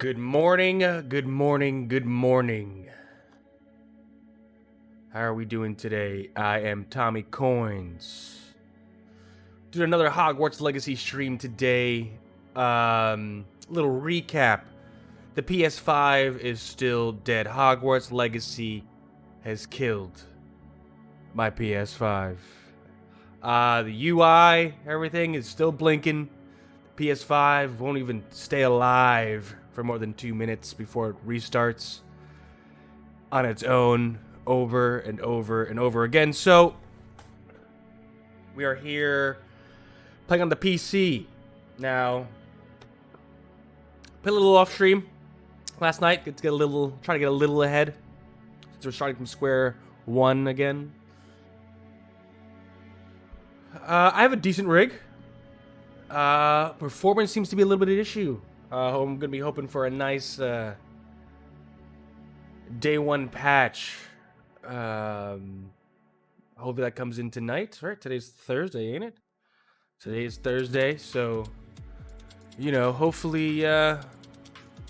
Good morning, good morning, good morning. How are we doing today? I am Tommy Coins. Doing another Hogwarts Legacy stream today. Little recap. The PS5 is still dead. Hogwarts Legacy has killed my PS5. The UI, everything is still blinking. PS5 won't even stay alive for more than 2 minutes before it restarts on its own over and over and over again. So we are here playing on the PC now. Played a little off stream last night. Try to get a little ahead since we're starting from square one again. I have a decent rig. Performance seems to be a little bit of an issue. I'm gonna be hoping for a nice day one patch. Hopefully that comes in tonight. Right? Today's Thursday, ain't it? Today is Thursday, so hopefully they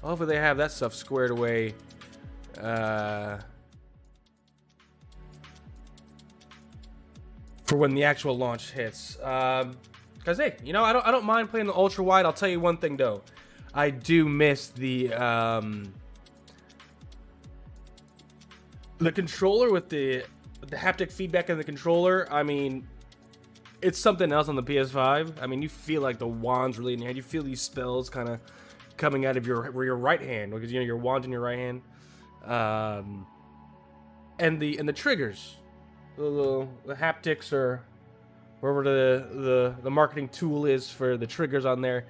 have that stuff squared away. For when the actual launch hits. Because hey, I don't mind playing the ultra wide. I'll tell you one thing though, I do miss the controller with the haptic feedback in the controller. I mean, it's something else on the PS5. I mean, you feel like the wand's really in your hand. You feel these spells kind of coming out of your right hand because your wand's in your right hand, and the triggers, the haptics or wherever the marketing tool is for the triggers on there,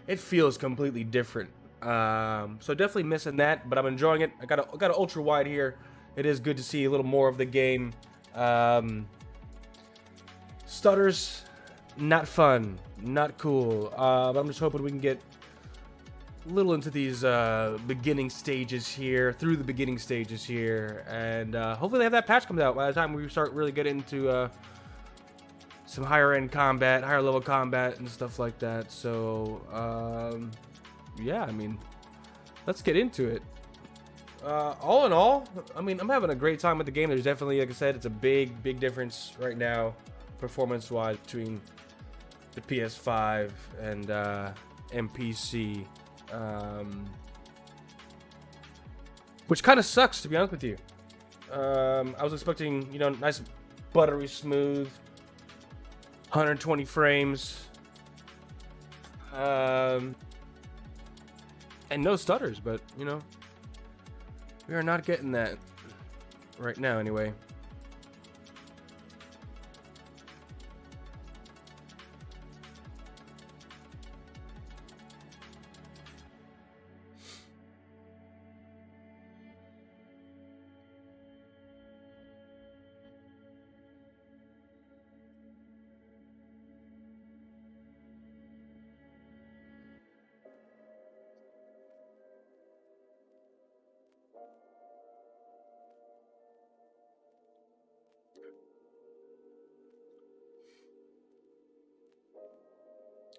it feels completely different. So definitely missing that, but I'm enjoying it. I got an ultra wide here. It is good to see a little more of the game. Stutters, not fun, not cool. But I'm just hoping we can get a little into these beginning stages here, and hopefully they have that patch comes out by the time we start really getting into some higher end combat, higher level combat and stuff like that. So yeah, I mean, let's get into it. All in all, I mean, I'm having a great time with the game. There's definitely, like I said, it's a big difference right now performance wise between the PS5 and PC, which kind of sucks, to be honest with you. I was expecting, nice buttery smooth 120 frames, and no stutters, but we are not getting that right now anyway.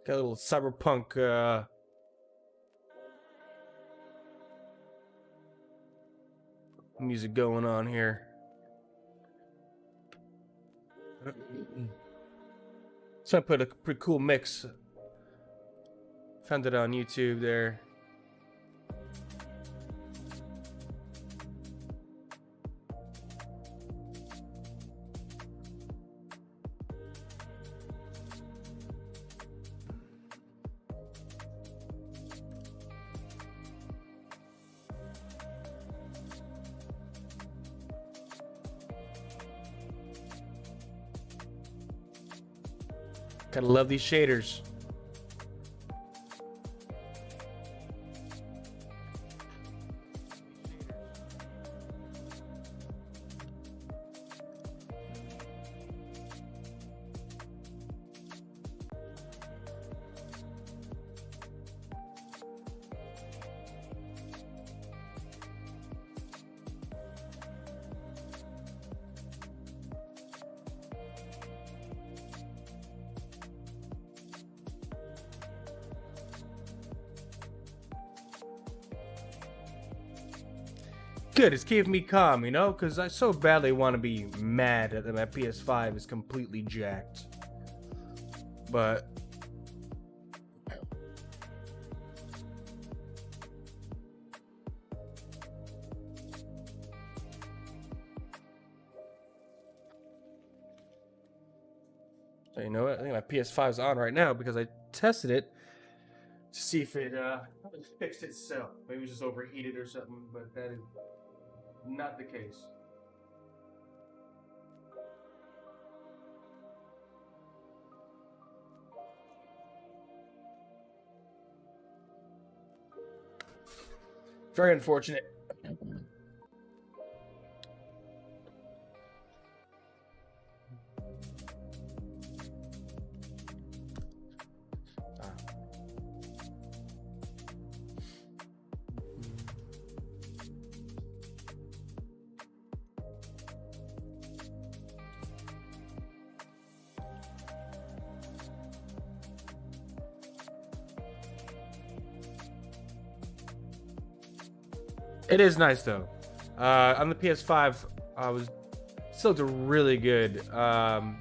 Got a little cyberpunk music going on here. So I put a pretty cool mix. Found it on YouTube there. Gotta love these shaders. Good, it's keeping me calm, you know? Because I so badly want to be mad that my PS5 is completely jacked. But... So you know what? I think my PS5 is on right now because I tested it to see if it fixed itself. Maybe it was just overheated or something, but that is not the case. Very unfortunate. It is nice though. On the PS5, I was still did really good. Got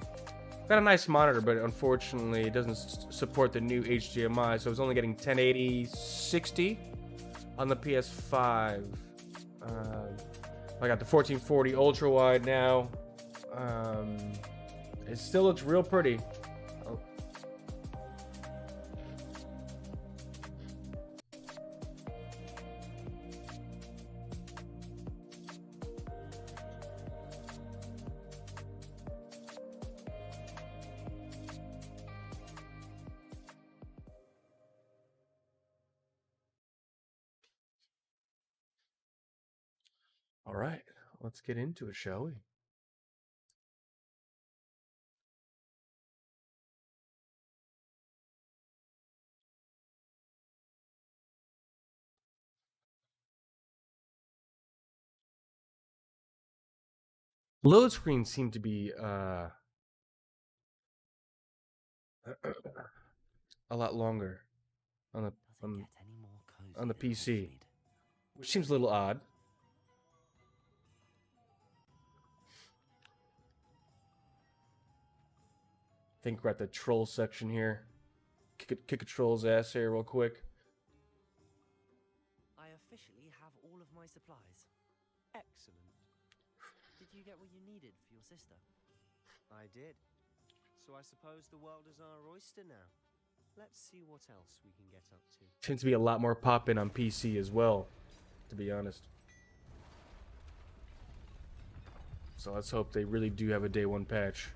a nice monitor, but unfortunately, it doesn't support the new HDMI, so I was only getting 1080 60 on the PS5. I got the 1440 ultra wide now. It still looks real pretty. All right, let's get into it, shall we? Load screens seem to be a lot longer on the PC, which seems a little odd. I think we're at the troll section here. Kick a troll's ass here real quick. I officially have all of my supplies. Excellent. Did you get what you needed for your sister? I did. So I suppose the world is our oyster now. Let's see what else we can get up to. Seems to be a lot more pop-in on PC as well, to be honest. So let's hope they really do have a day one patch.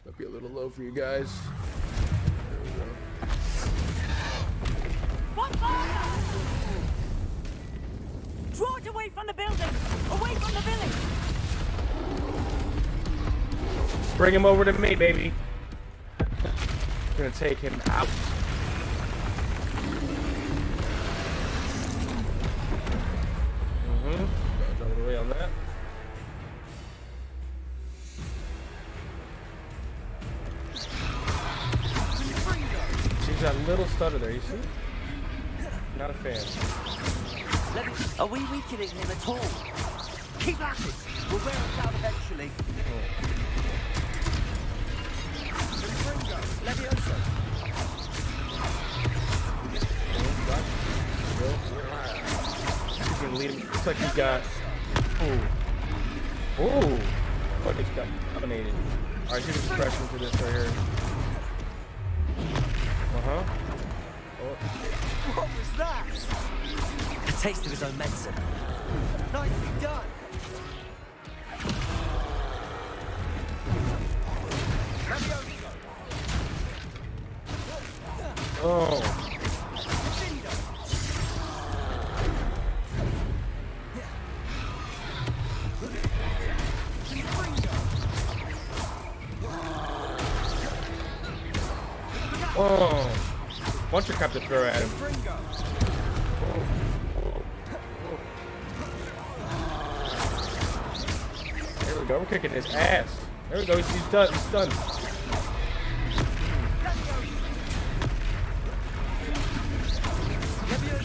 Might be a little low for you guys. There we go. What fire? Draw it away from the building! Away from the village! Bring him over to me, baby. I'm gonna take him out. Out of the way on that. She's got a little stutter there, you see? Not a fan. Are we weakening him at all? Keep at it! We'll wear him down eventually. Levioso. He's gonna lead him. Looks like he's got. Oh, he's got dominated. Alright, here's the expression for this right here. What was that? A taste of his own medicine. Nicely done. Oh. Oh. Bunch of crap to throw at him. There we go, we're kicking his ass. There we go, he's done, he's done.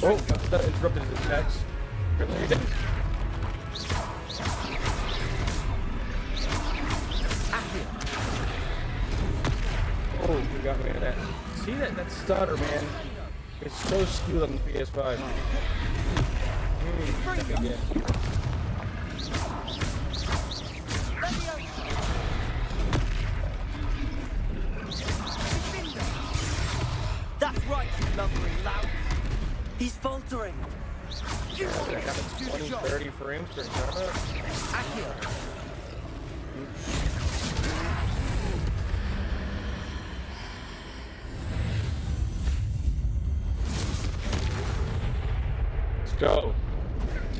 Oh, that interrupted his attacks. Oh, you got me at that. See that stutter, man? It's so skewed on the PS5. Again. That's right, you lumbering lout. He's faltering. I got 20, 30 frames per camera. Accio. Let's go.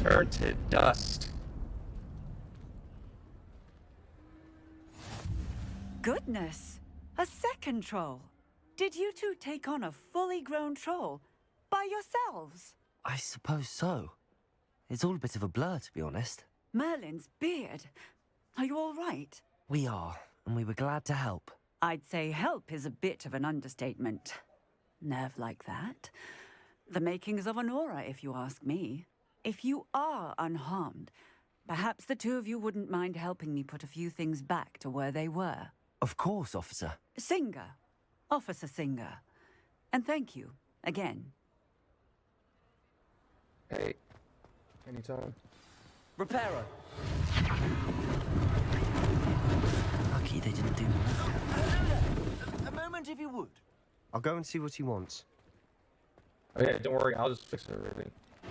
Turn to dust. Goodness, a second troll. Did you two take on a fully grown troll by yourselves? I suppose so. It's all a bit of a blur, to be honest. Merlin's beard. Are you all right? We are, and we were glad to help. I'd say help is a bit of an understatement. Nerve like that. The makings of an aura, if you ask me. If you are unharmed, perhaps the two of you wouldn't mind helping me put a few things back to where they were. Of course, officer. Singer. Officer Singer. And thank you, again. Hey, anytime. Reparo. Lucky they didn't do more. A moment, if you would. I'll go and see what he wants. Oh yeah, don't worry, I'll just fix everything. I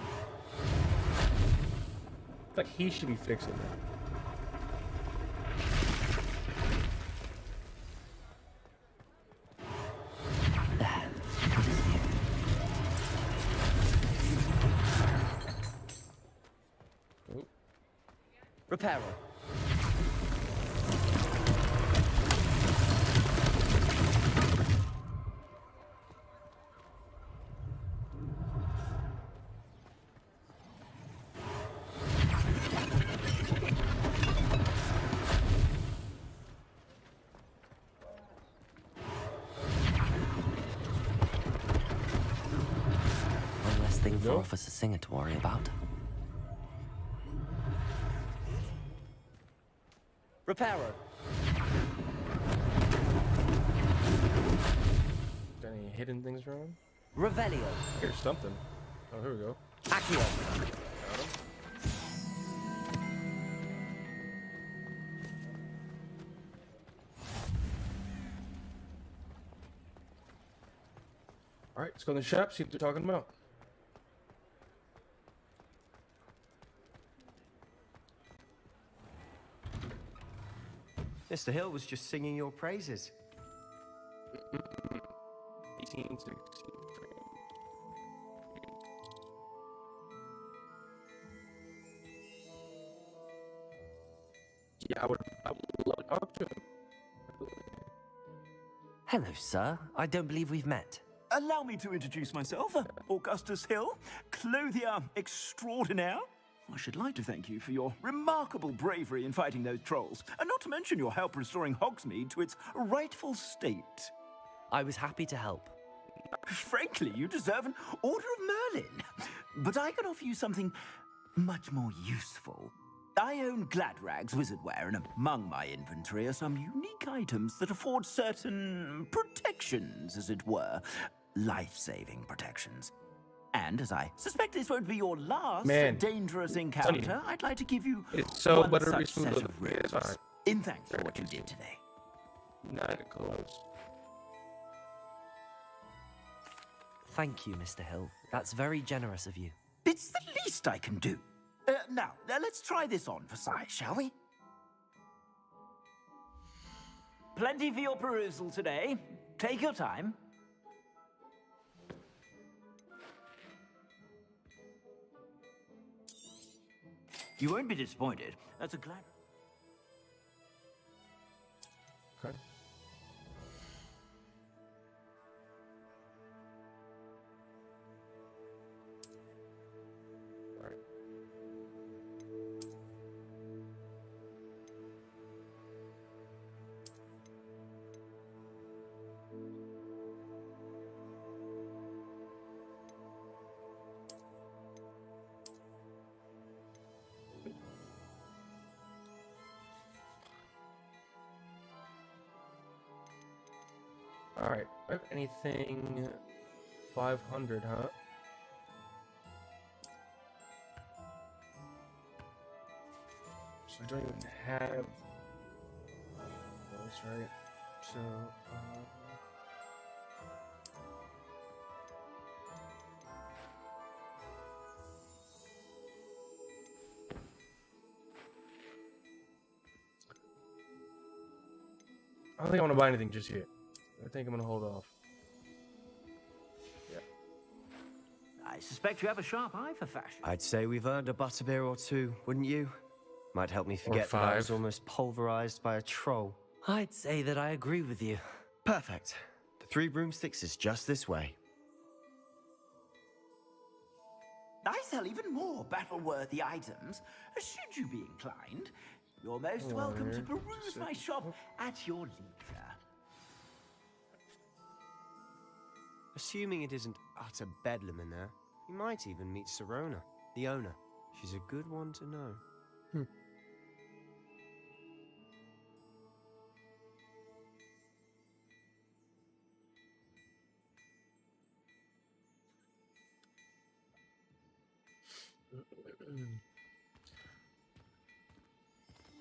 feel like he should be fixing it. Reparo. One less thing for Officer Singer to worry about. Reparo. Got any hidden things around? Revelio. Here's something. Oh, here we go. Accio. Got him. Alright, let's go in the shop, see what they're talking about. Mr. Hill was just singing your praises. 18, 16. Yeah, I would love to talk to him. Hello, sir. I don't believe we've met. Allow me to introduce myself, Augustus Hill, clothier extraordinaire. I should like to thank you for your remarkable bravery in fighting those trolls, and not to mention your help restoring Hogsmeade to its rightful state. I was happy to help. Frankly, you deserve an Order of Merlin. But I can offer you something much more useful. I own Gladrag's wizardware, and among my inventory are some unique items that afford certain protections, as it were. Life-saving protections. And as I suspect this won't be your last dangerous encounter, I'd like to give you one such set of ribs in thanks for what you did today. Not close. Thank you, Mr. Hill. That's very generous of you. It's the least I can do. Now, let's try this on for size, shall we? Plenty for your perusal today. Take your time. You won't be disappointed. That's a glad. Okay. All right. Alright, anything 500, huh? So I don't even have... That's right. So, I don't think I want to buy anything just yet. I think I'm going to hold off. Yeah. I suspect you have a sharp eye for fashion. I'd say we've earned a butterbeer or two, wouldn't you? Might help me forget that I was 5. almost pulverized by a troll. I'd say that I agree with you. Perfect. The 3 broomsticks is just this way. I sell even more battle-worthy items, should you be inclined. You're most welcome to peruse my shop at your leisure. Assuming it isn't utter bedlam in there, you might even meet Sirona, the owner. She's a good one to know.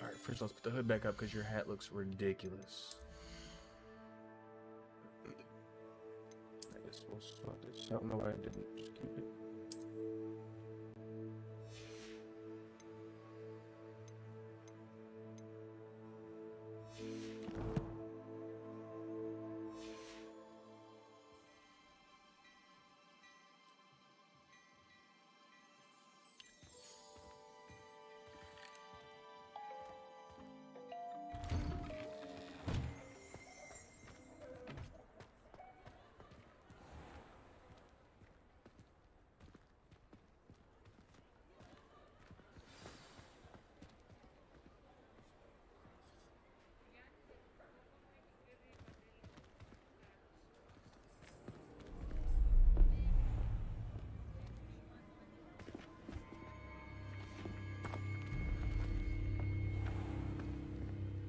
Alright, first let's put the hood back up because your hat looks ridiculous. I guess we'll swap this out. No, I didn't. Just keep it.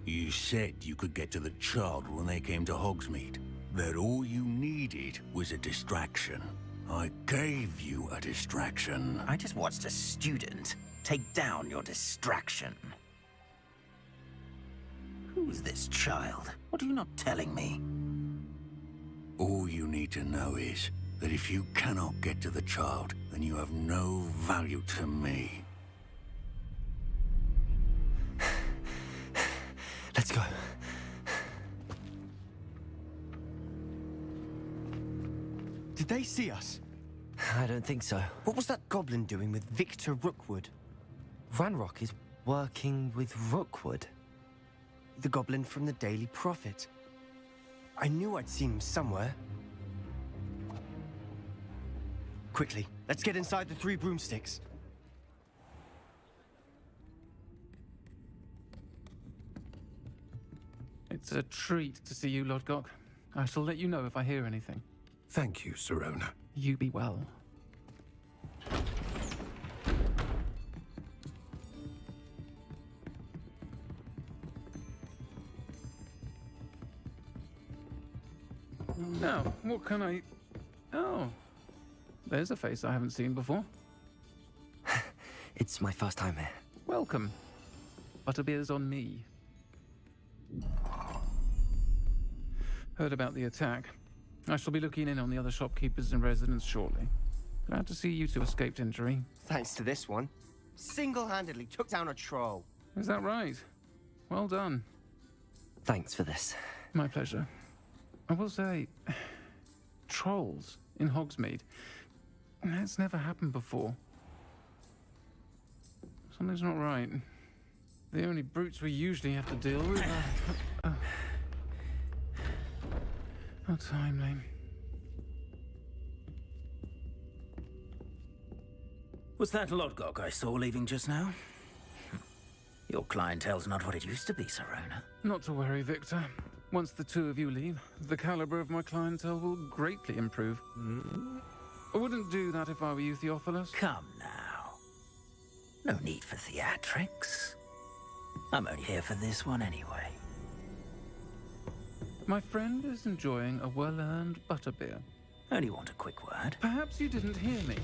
You said you could get to the child when they came to Hogsmeade. That all you needed was a distraction. I gave you a distraction. I just watched a student take down your distraction. Who's this child? What are you not telling me? All you need to know is that if you cannot get to the child, then you have no value to me. Let's go. Did they see us? I don't think so. What was that goblin doing with Victor Rookwood? Ranrock is working with Rookwood. The goblin from the Daily Prophet. I knew I'd seen him somewhere. Quickly, let's get inside the 3 broomsticks. It's a treat to see you, Lodgok. I shall let you know if I hear anything. Thank you, Sirona. You be well. Now, what can I... Oh, there's a face I haven't seen before. It's my first time here. Welcome. Butterbeer's on me. Heard about the attack. I shall be looking in on the other shopkeepers and residents shortly. Glad to see you two escaped injury. Thanks to this one. Single-handedly took down a troll. Is that right? Well done. Thanks for this. My pleasure. I will say, trolls in Hogsmeade. That's never happened before. Something's not right. The only brutes we usually have to deal with are... How timely. Was that Lodgok I saw leaving just now? Your clientele's not what it used to be, Sirona. Not to worry, Victor. Once the two of you leave, the caliber of my clientele will greatly improve. I wouldn't do that if I were you, Theophilus. Come now. No need for theatrics. I'm only here for this one anyway. My friend is enjoying a well-earned butterbeer. Only want a quick word. Perhaps you didn't hear me.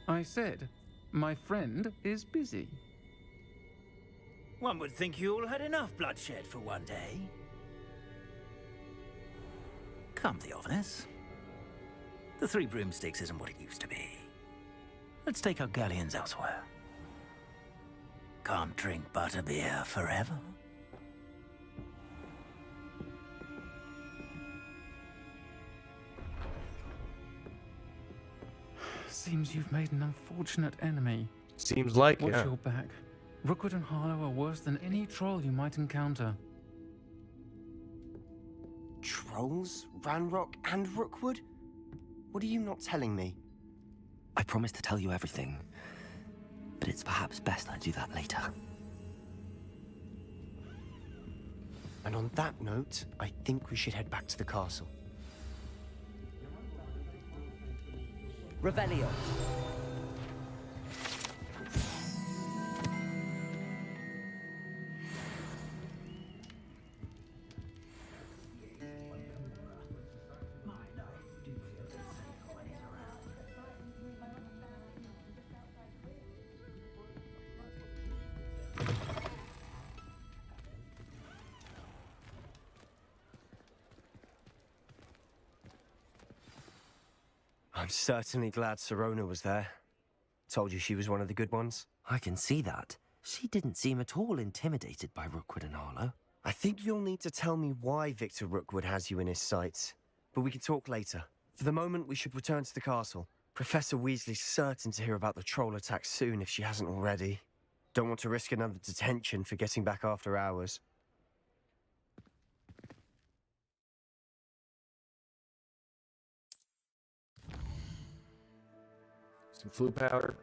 I said, my friend is busy. One would think you all had enough bloodshed for one day. Come, Theophilus. The Three Broomsticks isn't what it used to be. Let's take our galleons elsewhere. Can't drink butterbeer forever. Seems you've made an unfortunate enemy. Seems like it. Watch Yeah. your back. Rookwood and Harlow are worse than any troll you might encounter. Trolls? Ranrock and Rookwood? What are you not telling me? I promised to tell you everything, but it's perhaps best I do that later. And on that note, I think we should head back to the castle. Revelio. I'm certainly glad Sirona was there. Told you she was one of the good ones. I can see that. She didn't seem at all intimidated by Rookwood and Harlow. I think you'll need to tell me why Victor Rookwood has you in his sights. But we can talk later. For the moment, we should return to the castle. Professor Weasley's certain to hear about the troll attack soon if she hasn't already. Don't want to risk another detention for getting back after hours. Some flu powder.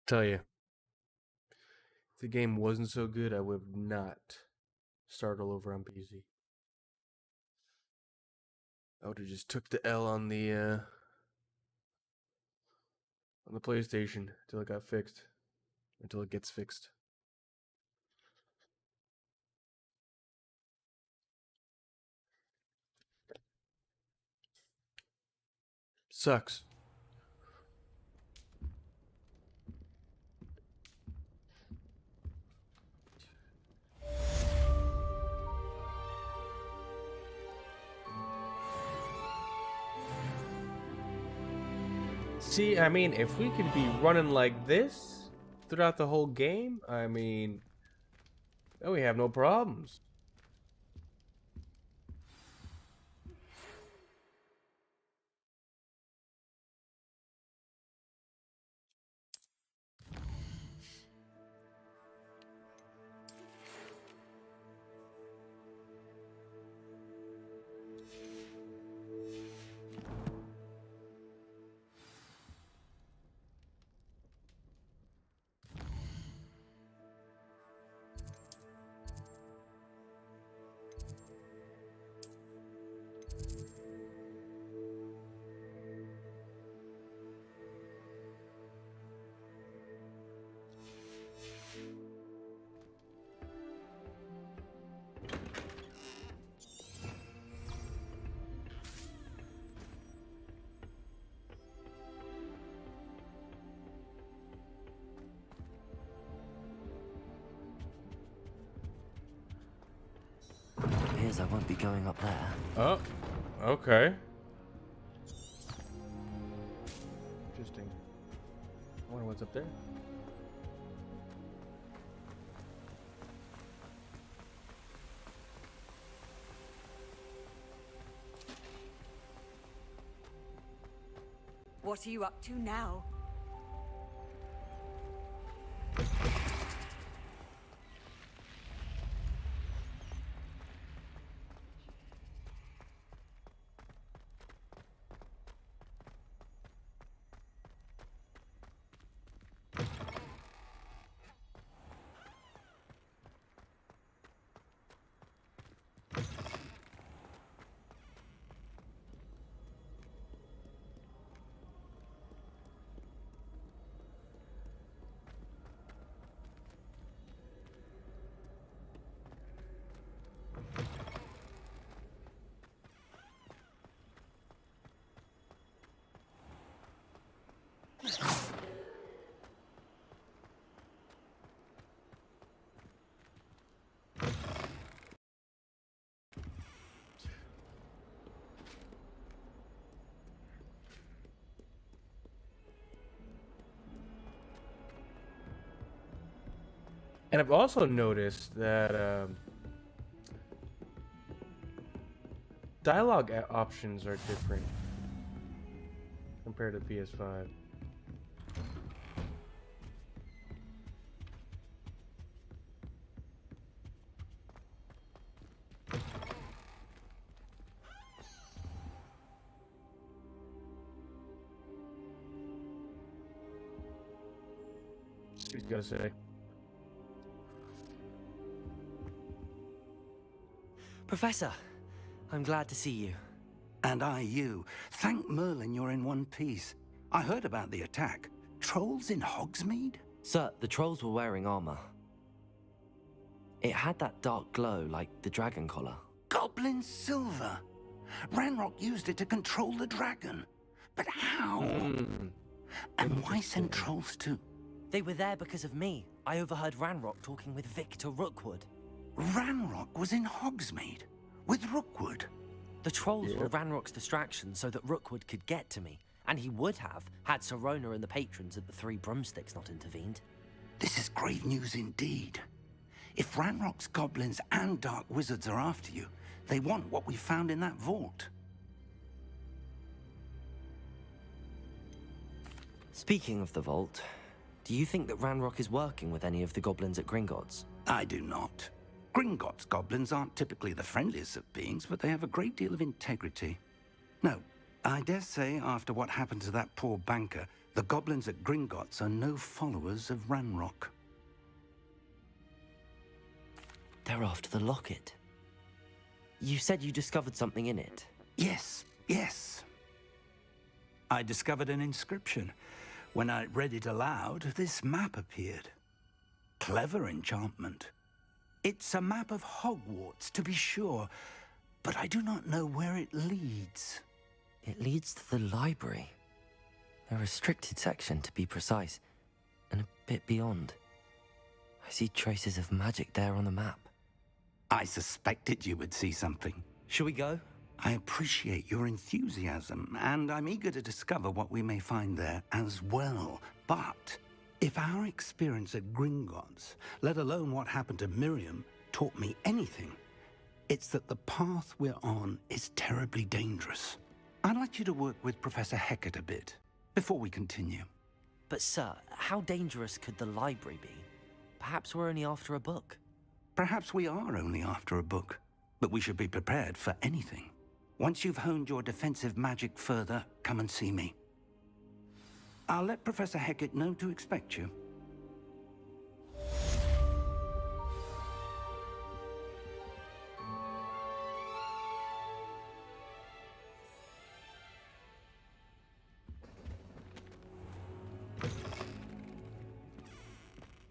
Tell you, if the game wasn't so good, I would not start all over on PC. I would have just took the L on the PlayStation until it got fixed, until it gets fixed. Sucks. See, I mean, if we could be running like this throughout the whole game, I mean, then we have no problems. Appears I won't be going up there. Oh, okay. Interesting. I wonder what's up there. What are you up to now? And I've also noticed that dialogue options are different compared to PS5. See what he's got to say. Professor, I'm glad to see you. And I you. Thank Merlin you're in one piece. I heard about the attack. Trolls in Hogsmeade? Sir, the trolls were wearing armor. It had that dark glow like the dragon collar. Goblin silver. Ranrock used it to control the dragon. But how? And why send trolls too? They were there because of me. I overheard Ranrock talking with Victor Rookwood. Ranrock was in Hogsmeade with Rookwood. The trolls were Ranrock's distraction so that Rookwood could get to me. And he would have, had Sirona and the patrons at the Three Broomsticks not intervened. This is grave news indeed. If Ranrock's goblins and dark wizards are after you, they want what we found in that vault. Speaking of the vault, do you think that Ranrock is working with any of the goblins at Gringotts? I do not. Gringotts goblins aren't typically the friendliest of beings, but they have a great deal of integrity. No, I dare say after what happened to that poor banker, the goblins at Gringotts are no followers of Ranrock. They're after the locket. You said you discovered something in it. Yes. I discovered an inscription. When I read it aloud, this map appeared. Clever enchantment. It's a map of Hogwarts, to be sure, but I do not know where it leads. It leads to the library. A restricted section, to be precise, and a bit beyond. I see traces of magic there on the map. I suspected you would see something. Shall we go? I appreciate your enthusiasm, and I'm eager to discover what we may find there as well. But if our experience at Gringotts, let alone what happened to Miriam, taught me anything, it's that the path we're on is terribly dangerous. I'd like you to work with Professor Hecat a bit before we continue. But sir, how dangerous could the library be? Perhaps we're only after a book. Perhaps we are only after a book, but we should be prepared for anything. Once you've honed your defensive magic further, come and see me. I'll let Professor Hecat know to expect you.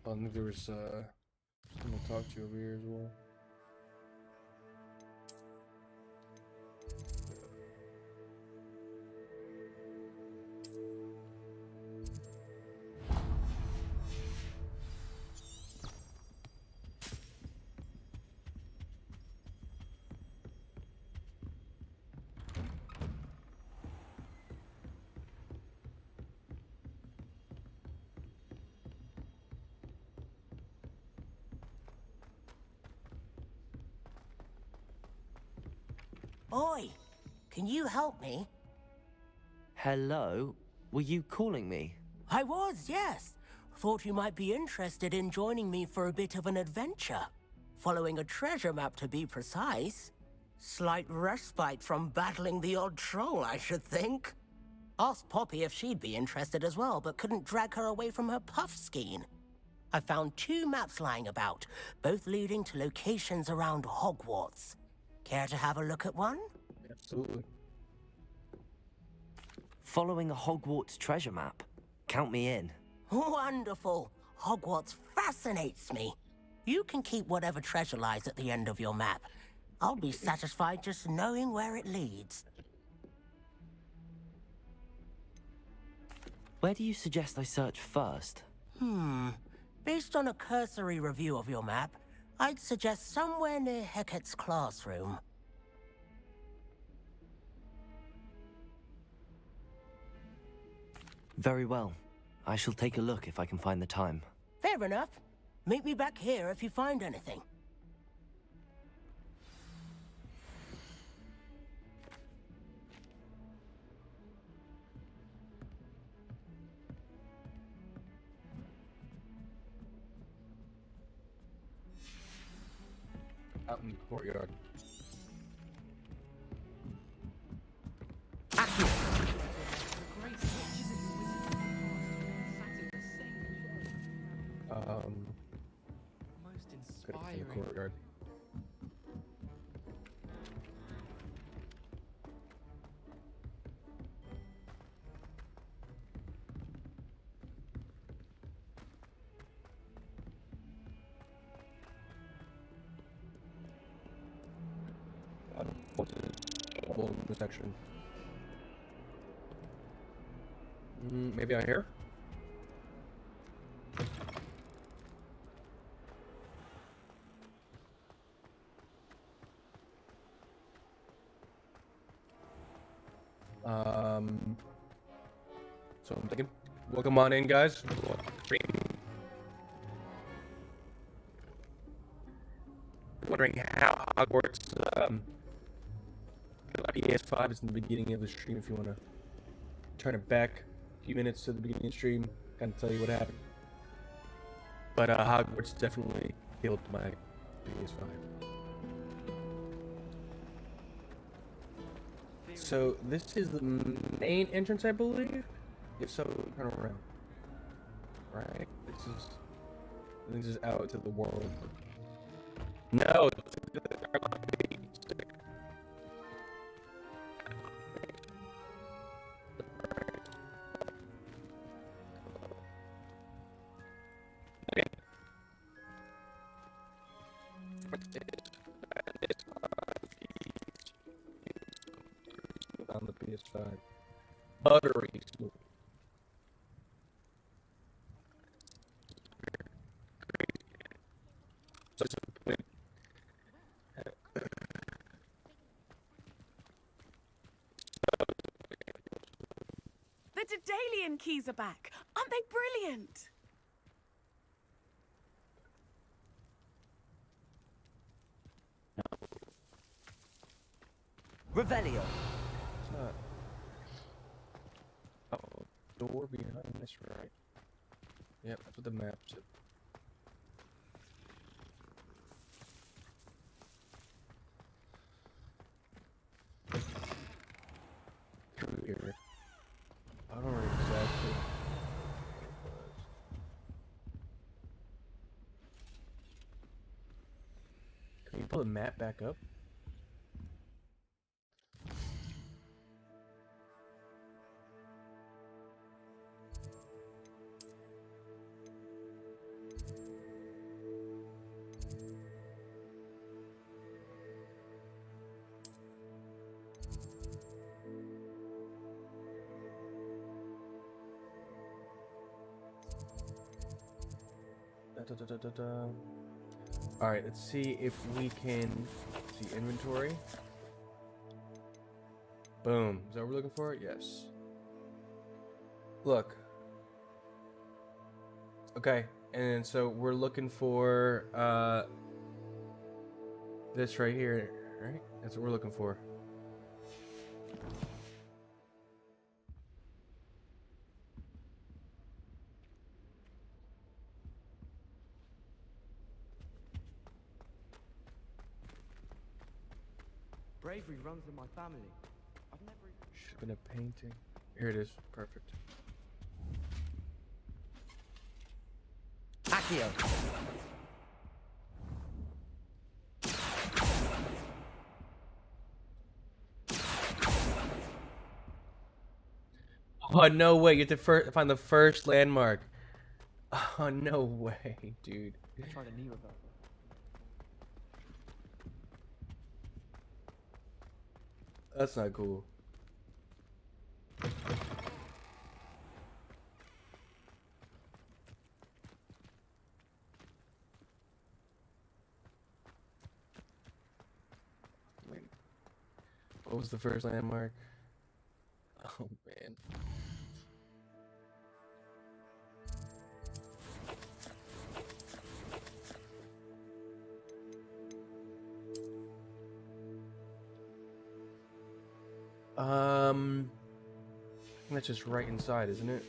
I think there was someone to talk to you over here as well. Oi! Can you help me? Hello? Were you calling me? I was, yes. Thought you might be interested in joining me for a bit of an adventure. Following a treasure map, to be precise. Slight respite from battling the odd troll, I should think. Asked Poppy if she'd be interested as well, but couldn't drag her away from her puff skein. I found 2 maps lying about, both leading to locations around Hogwarts. Care to have a look at one? Absolutely. Following a Hogwarts treasure map? Count me in. Wonderful. Hogwarts fascinates me. You can keep whatever treasure lies at the end of your map. I'll be satisfied just knowing where it leads. Where do you suggest I search first? Based on a cursory review of your map, I'd suggest somewhere near Hecat's classroom. Very well. I shall take a look if I can find the time. Fair enough. Meet me back here if you find anything. Out in the courtyard. Most Good in the inspiring. courtyard. What's in this section? Maybe out here? So I'm thinking, welcome on in, guys. Wondering how Hogwarts PS5 is in the beginning of the stream. If you want to turn it back a few minutes to the beginning of the stream, kind of tell you what happened. But Hogwarts definitely killed my PS5. So this is the main entrance, I believe. If so, turn around. Right. This is out to the world. No. On the PS5. Buttery smooth. The Daedalian keys are back. Aren't they brilliant? Revelio. Oh, door behind this, right? Yep, that's what the map said. Through here. I don't know exactly. Can you pull the map back up? All right, let's see if we can see inventory. Boom. Is that what we're looking for? Yes. Look. Okay, and so we're looking for this right here, right? That's what we're looking for. Bravery runs in my family. I've never. Should have been a painting. Here it is. Perfect. Accio! Oh, no way. You have to find the first landmark. Oh, no way, dude. I tried a knee reversal. That's not cool. Wait. What was the first landmark? Oh, man. I think that's just right inside, isn't it?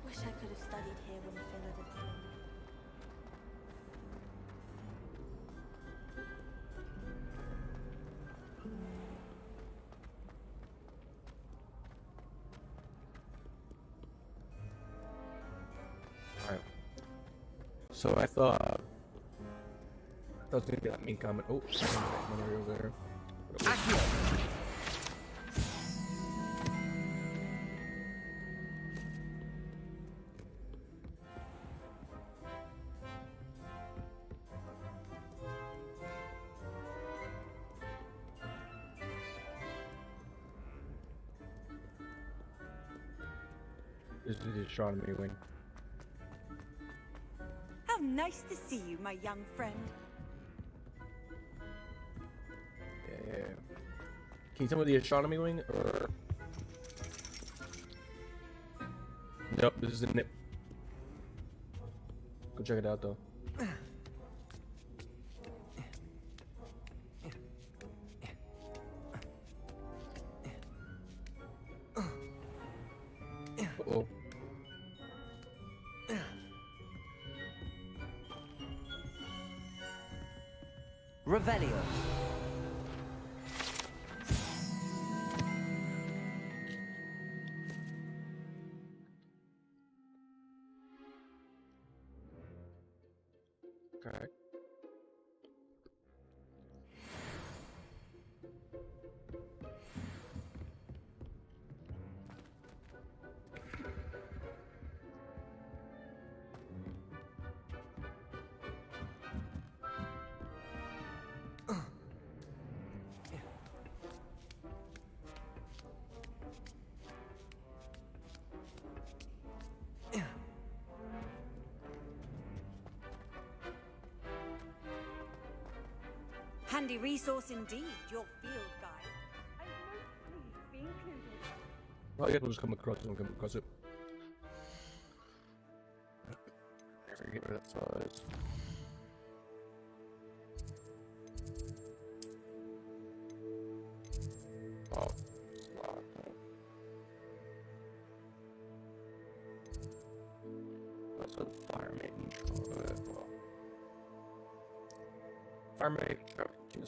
Wish I could have studied here when Phil did. Alright. So I thought it was gonna be that mean comment. Oh, one over there. This is the astronomy wing. How nice to see you, my young friend. Yeah. Can you tell me the astronomy wing or? Nope, this isn't it. Go check it out though. Uh-oh. Revelio. Okay. Handy resource indeed, your field guide. I most pleased be included. Oh yeah, we'll just come across it and come across it. Never get rid of that size. Oh, that's a fireman. Fireman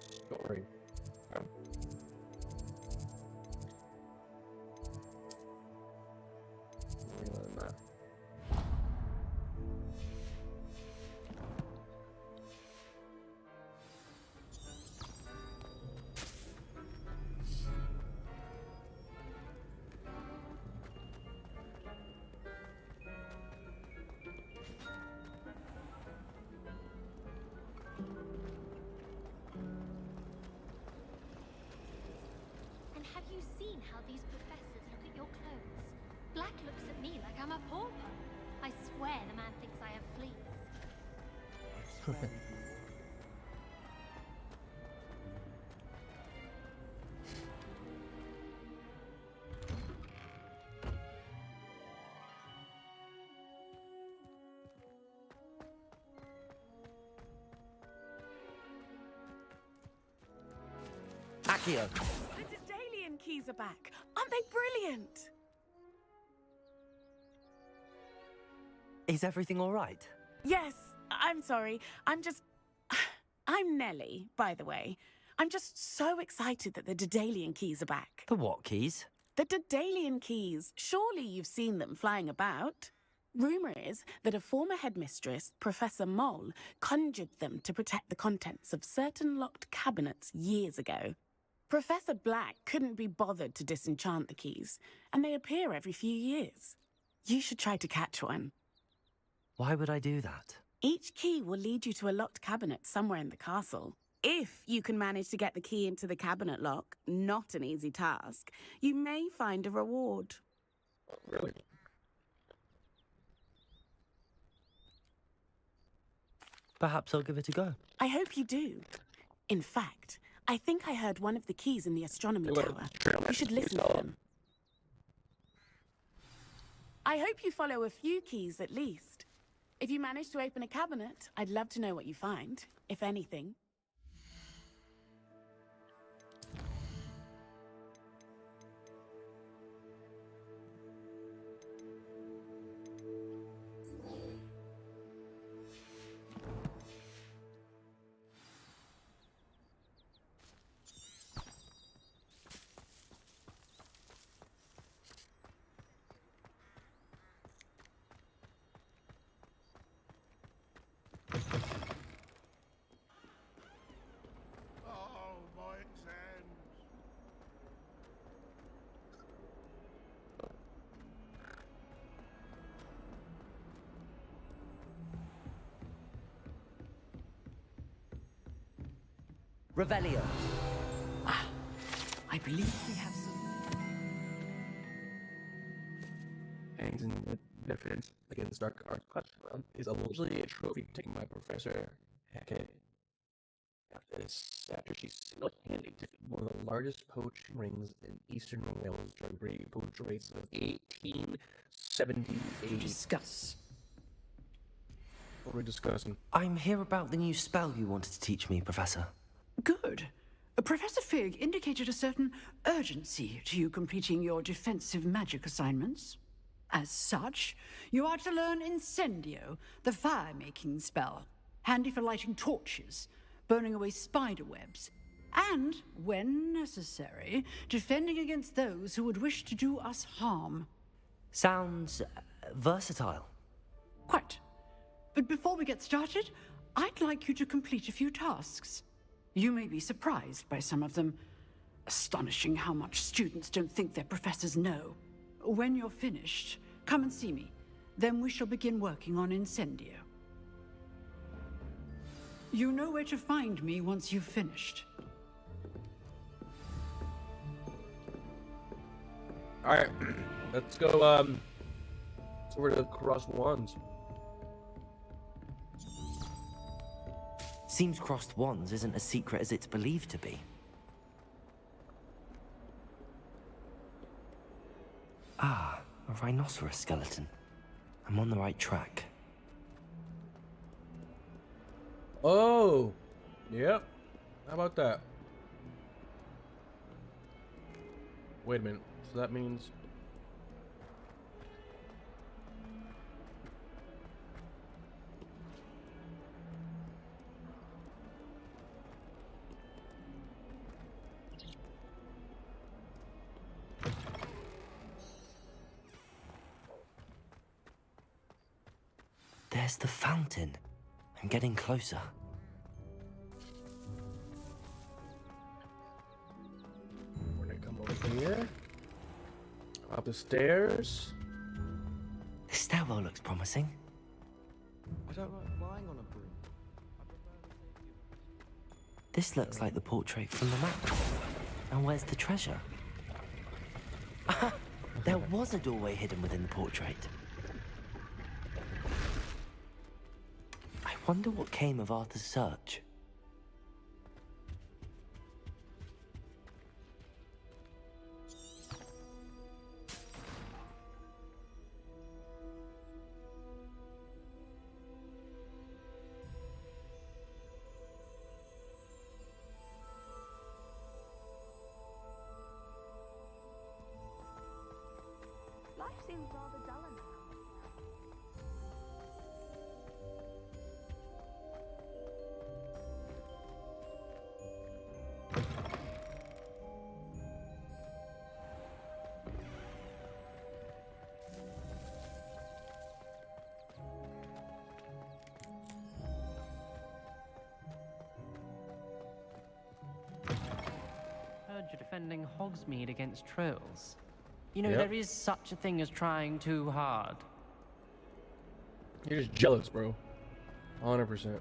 story. And have you seen how these professors look at your clothes? Black looks at me like I'm a pauper. I swear the man thinks I have fleas. Accio. The Daedalian keys are back. Aren't they brilliant? Is everything all right? Yes, I'm sorry. I'm Nellie, by the way. I'm just so excited that the Daedalian keys are back. The what keys? The Daedalian keys. Surely you've seen them flying about. Rumour is that a former headmistress, Professor Moll, conjured them to protect the contents of certain locked cabinets years ago. Professor Black couldn't be bothered to disenchant the keys, and they appear every few years. You should try to catch one. Why would I do that? Each key will lead you to a locked cabinet somewhere in the castle. If you can manage to get the key into the cabinet lock, not an easy task, you may find a reward. Really? Perhaps I'll give it a go. I hope you do. In fact, I think I heard one of the keys in the astronomy tower. You should listen to them. I hope you follow a few keys at least. If you manage to open a cabinet, I'd love to know what you find, if anything. Oh, my exams. Revelio. I believe we have some. Hangs in the defense against dark arts classroom is allegedly a trophy taken by Professor Hackett after she single-handedly defeated one of the largest poaching rings in Eastern Wales during breeding poacher rates of 1878. Discuss. What are we discussing? I'm here about the new spell you wanted to teach me, Professor. Good. Professor Fig indicated a certain urgency to you completing your defensive magic assignments. As such, you are to learn Incendio, the fire-making spell, handy for lighting torches, burning away spider webs, and, when necessary, defending against those who would wish to do us harm. Sounds versatile. Quite. But before we get started, I'd like you to complete a few tasks. You may be surprised by some of them. Astonishing how much students don't think their professors know. When you're finished, come and see me. Then we shall begin working on Incendio. You know where to find me once you've finished. Alright, let's go, over to the crossed wands. Seems crossed wands isn't as secret as it's believed to be. Ah, a rhinoceros skeleton. I'm on the right track. Oh! Yep. How about that? Wait a minute. So that means... There's the fountain. I'm getting closer. We're gonna come over here. Up the stairs. The stairwell looks promising. I don't like flying on a broom. This looks like the portrait from the map. And where's the treasure? There was a doorway hidden within the portrait. I wonder what came of Arthur's search. seems rather dull now. Heard you're defending Hogsmeade against trolls. You know, Yep. there is such a thing as trying too hard. You're just jealous, bro. 100%.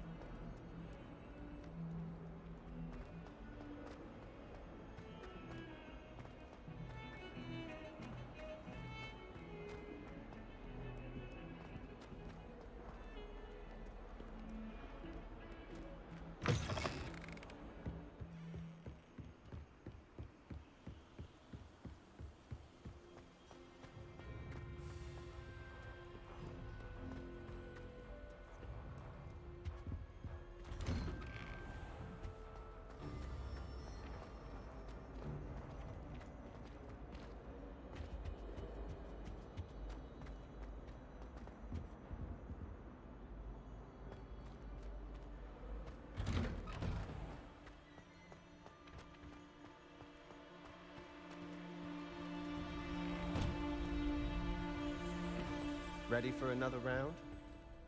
Ready for another round?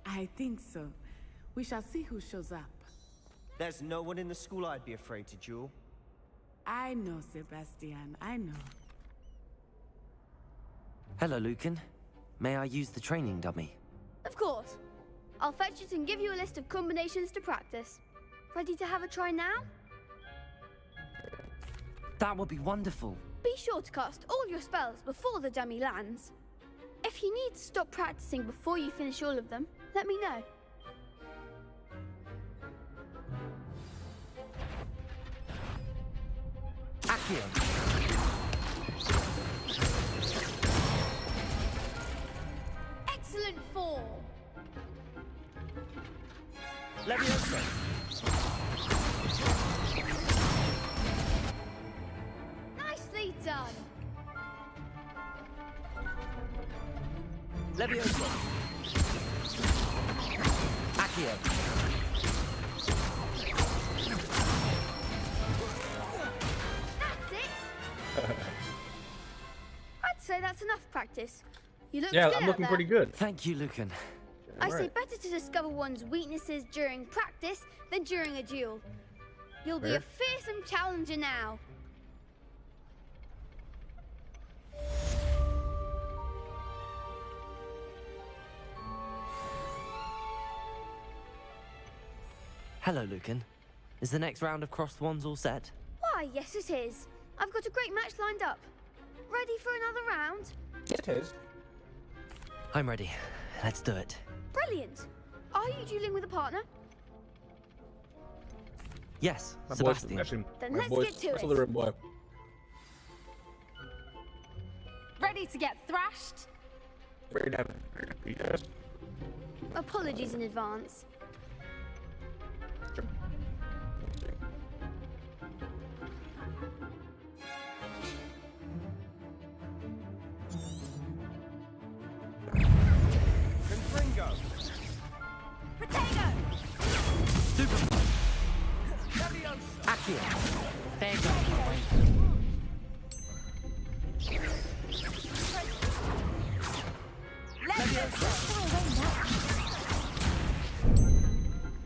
I think so. We shall see who shows up. There's no one in the school I'd be afraid to duel. I know, Sebastian. I know. Hello, Lucan. May I use the training dummy? Of course. I'll fetch it and give you a list of combinations to practice. Ready to have a try now? That would be wonderful. Be sure to cast all your spells before the dummy lands. If you need to stop practicing before you finish all of them, let me know. Accio. Excellent form. Leviosa! Nicely done. Leviosa! Accio. That's it. I'd say that's enough practice. You look Yeah, good I'm out looking there. pretty good. Thank you, Lucan. I say Alright. better to discover one's weaknesses during practice than during a duel. You'll be Fair. a fearsome challenger now. Hello, Lucan. Is the next round of Crossed Wands all set? Why, yes it is. I've got a great match lined up. Ready for another round? Yes, it is. I'm ready. Let's do it. Brilliant. Are you dueling with a partner? Yes, My boys, Sebastian. actually, Then my let's boys, get to that's it. a little boy. Ready to get thrashed? Ready to have it. Yes. Apologies in advance. Confringo! Potato! Leviosa! Accio. There you go.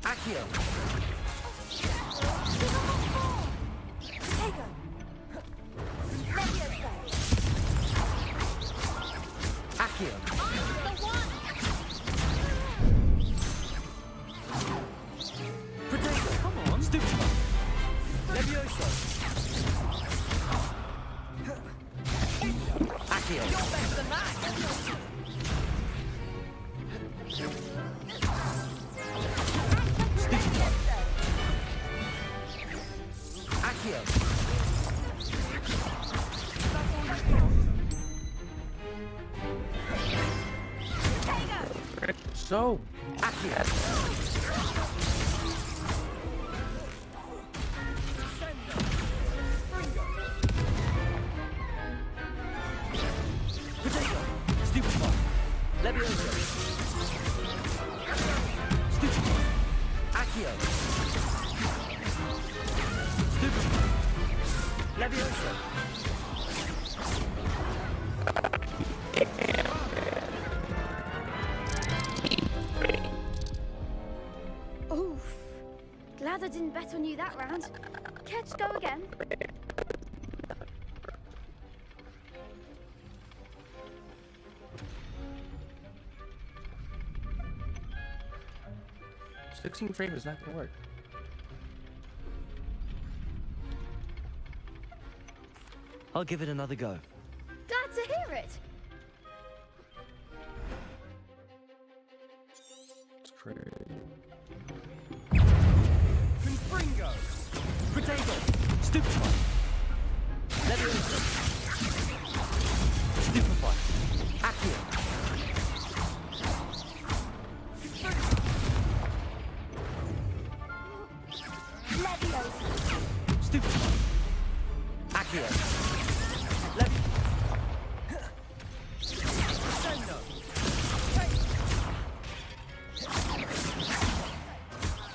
Accio. Potato! Leviosa! Accio. The one! Potato. Come on. Stupid. Leviosa! Accio. Accio. So, Accio. Potato. Stupid. Leviosa! Stupefy! Accio! Stupefy! Leviosa! Oof. Glad I didn't bet on you that round. Care to go again? Sixteen frame is not gonna work. I'll give it another go. Glad to hear it. It's crazy. Confringo! Protego! Stupefy! Leviosa! Stupefy! Accio! Leviosa. Stupefy! Accio! Sendo!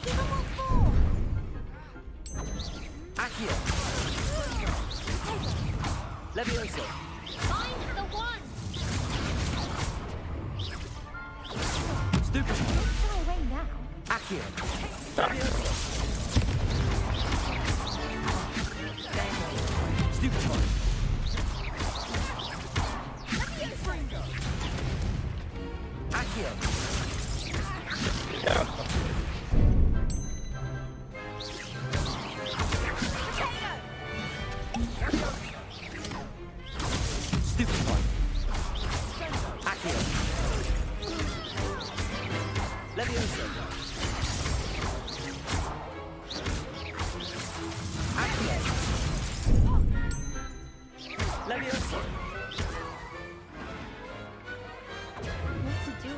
Give him what for? Accio! Leviosa! Find the one! Stupefy! Don't shy away now. Accio! Leviosa! Stupefy! Accio! Stupefy! Accio! Leviosa! Accio! Leviosa! What to do?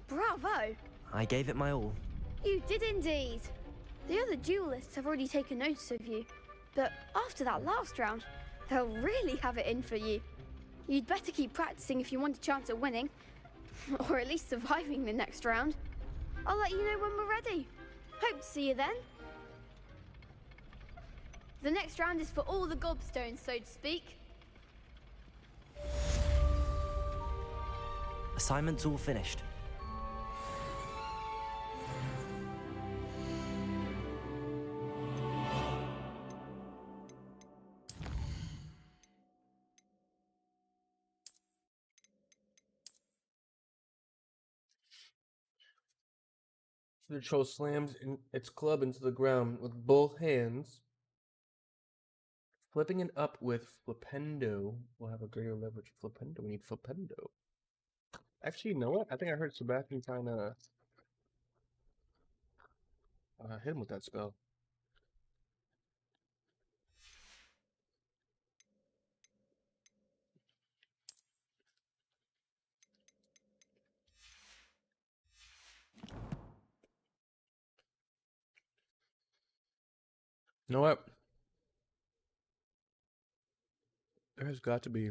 Bravo! I gave it my all. You did indeed. The other duelists have already taken notice of you, but after that last round, they'll really have it in for you. You'd better keep practicing if you want a chance at winning, or at least surviving the next round. I'll let you know when we're ready. Hope to see you then. The next round is for all the gobstones, so to speak. Assignment's all finished. The troll slams its club into the ground with both hands. Flipping it up with Flipendo will have a greater leverage. Flipendo, we need Flipendo. Actually, you know what? I think I heard Sebastian trying to hit him with that spell. You know what? There has got to be.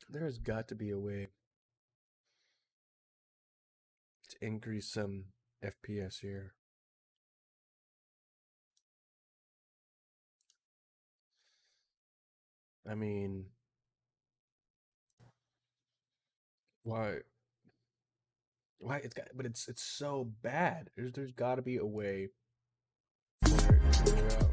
There has got to be a way to increase some FPS here. I mean, why? Why it's got? But it's so bad. There's got to be a way for it to figure out.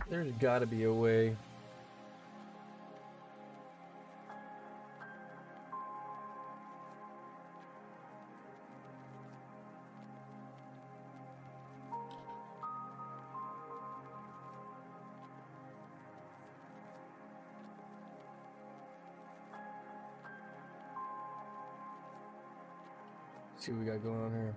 There's got to be a way. Let's see what we got going on here.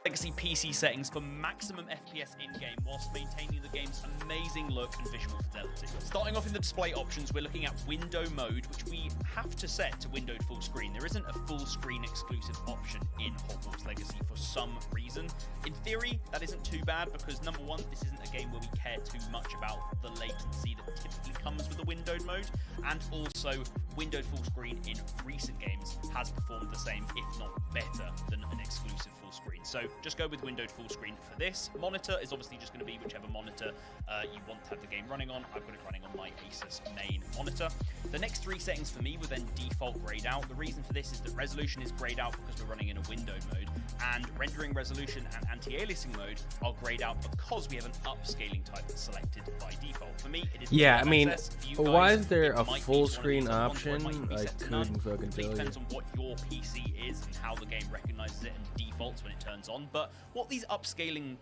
Legacy PC settings for maximum FPS in-game whilst maintaining the game's amazing look and visual fidelity. Starting off in the display options, we're looking at window mode, which we have to set to windowed full screen. There isn't a full screen exclusive option in Hogwarts Legacy for some reason. In theory, that isn't too bad because number one, this isn't a game where we care too much about the latency that typically comes with the windowed mode, and also windowed full screen in recent games has performed the same, if not better, than an exclusive full screen. So just go with windowed full screen for this. Monitor is obviously just going to be whichever monitor you want to have the game running on. I've got it running on my Asus main monitor. The next three settings for me were then default grayed out. The reason for this is that resolution is grayed out because we're running in a windowed mode, and rendering resolution and anti-aliasing mode are grayed out because we have an upscaling type that's selected by default. For me, it is yeah, I mean, guys, why is there a might full be screen one of option? these at one point, I might be set to none. couldn't fucking tell you. Depends on what your PC is and how the game recognizes it and defaults when it turns on. But what these upscaling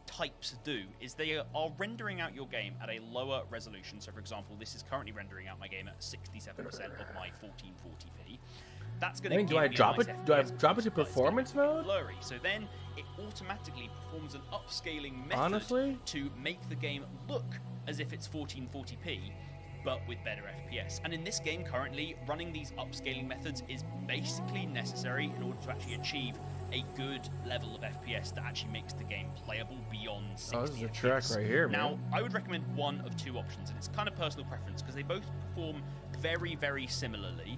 types do is they are rendering out your game at a lower resolution. So for example, this is currently rendering out my game at 67% of my 1440p. That's going to do I drop it? Do I drop it to performance mode? Blurry. So then it automatically performs an upscaling method Honestly? to make the game look as if it's 1440p, but with better FPS. And in this game currently, running these upscaling methods is basically necessary in order to actually achieve a good level of FPS that actually makes the game playable beyond 60 Oh, this is a FPS. track right here, man. Now, I would recommend one of two options, and it's kind of personal preference because they both perform very, very similarly,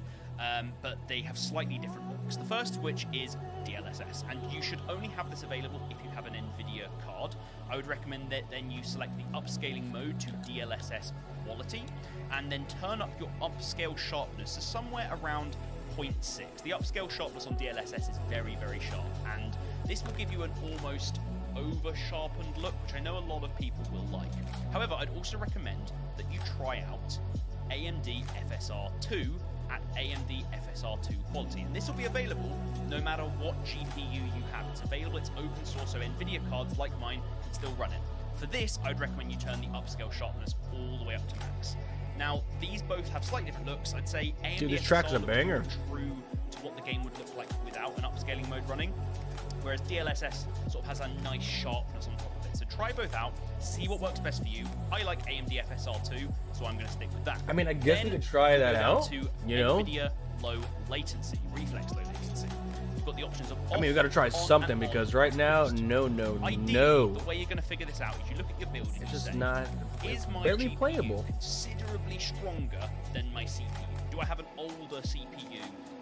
but they have slightly different looks. The first of which is DLSS, and you should only have this available if you have an NVIDIA card. I would recommend that then you select the upscaling mode to DLSS quality, and then turn up your upscale sharpness to somewhere around 0.6. The upscale sharpness on DLSS is very, very sharp, and this will give you an almost over-sharpened look, which I know a lot of people will like. However, I'd also recommend that you try out AMD FSR 2 at AMD FSR 2 quality, and this will be available no matter what GPU you have. It's available, it's open source, so NVIDIA cards like mine can still run it. For this, I'd recommend you turn the upscale sharpness all the way up to max. Now, these both have slightly different looks. I'd say AMD Dude, this FSR track's a looks banger. more true to what the game would look like without an upscaling mode running, whereas DLSS sort of has a nice sharpness on top of it. So try both out, see what works best for you. I like AMD FSR 2, so I'm going to stick with that. I mean, I guess we could try that out, To you know? NVIDIA low latency, reflex low latency. You've got the options of I mean, we got to try something because right now, no. Ideally, the way you're going to figure this out is you look at your build and It's you just say, not is my barely GPU playable. considerably stronger than my CPU? Do I have an older CPU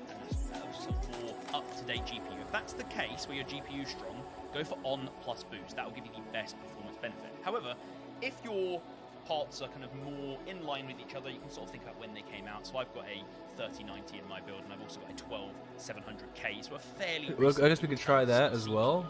and a more up-to-date GPU? If that's the case, where your GPU is strong, go for on plus boost. That will give you the best performance benefit. However, if your parts are kind of more in line with each other, you can sort of think about when they came out. So I've got a 3090 in my build, and I've also got a 12700K, so a fairly Well, I guess we could try that as well.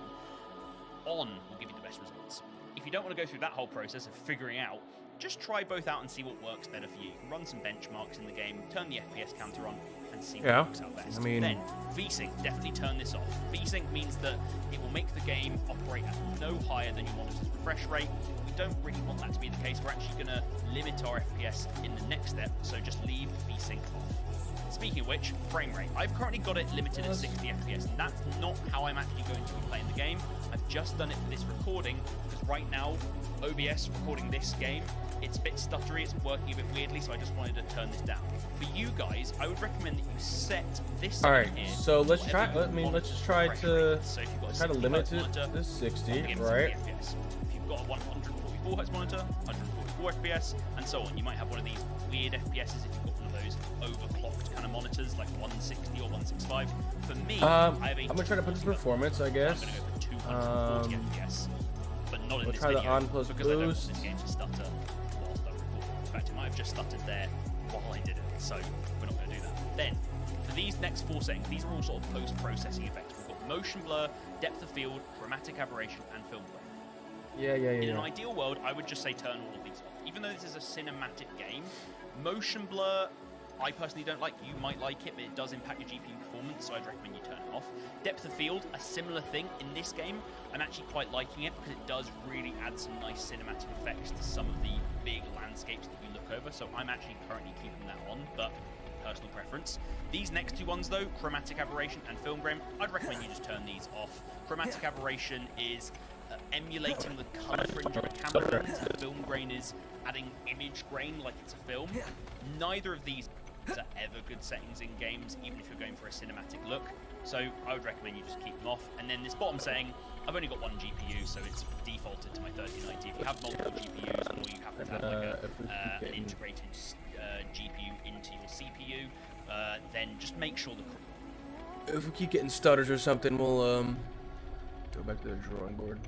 On will give you the best results. If you don't want to go through that whole process of figuring out, just try both out and see what works better for you. You can run some benchmarks in the game, turn the FPS counter on, and see what works out best. I mean, then VSync, definitely turn this off. VSync means that it will make the game operate at no higher than you want its refresh rate. We don't really want that to be the case. We're actually going to limit our FPS in the next step, so just leave VSync off. Speaking of which, frame rate. I've currently got it limited at 60 FPS, and that's not how I'm actually going to be playing the game. I've just done it for this recording, because right now, OBS recording this game, it's a bit stuttery, it's working a bit weirdly, so I just wanted to turn this down. For you guys, I would recommend that you set this All right, here so let's to try. whatever you want Let's just try to So if you've got a try to 60 limit hertz it monitor, to 60, up against right? 60 FPS. If you've got a 144 hertz monitor, 144 FPS, and so on. You might have one of these weird FPSs if you've got one of those overclocked kind of monitors, like 160 or 165. For me, I have a I'm gonna try to put this performance, I guess. I'm going to go for 240 FPS, but not in we'll this try video the on plus because I don't want boost. this game to stutter whilst I record. In fact, it might have just stuttered there while I did it, so we're not going to do that. Then, for these next 4 settings, these are all sort of post-processing effects. We've got motion blur, depth of field, chromatic aberration, and film blur. In an ideal world, I would just say turn all of these off. Even though this is a cinematic game, motion blur, I personally don't like. You might like it, but it does impact your GPU performance, so I'd recommend you turn it off. Depth of field, a similar thing in this game. I'm actually quite liking it because it does really add some nice cinematic effects to some of the big landscapes that you look over, so I'm actually currently keeping that on, but personal preference. These next 2 ones though, chromatic aberration and film grain, I'd recommend you just turn these off. off. Chromatic aberration is emulating the color fringe of a camera lens. The film grain is adding image grain like it's a film. Neither of these are ever good settings in games, even if you're going for a cinematic look. So I would recommend you just keep them off. And then this bottom setting, I've only got one GPU, so it's defaulted to my 3090. If you have multiple GPUs, or you happen to have like an integrated GPU into your CPU, then just make sure the... If we keep getting stutters or something, we'll go back to the drawing board.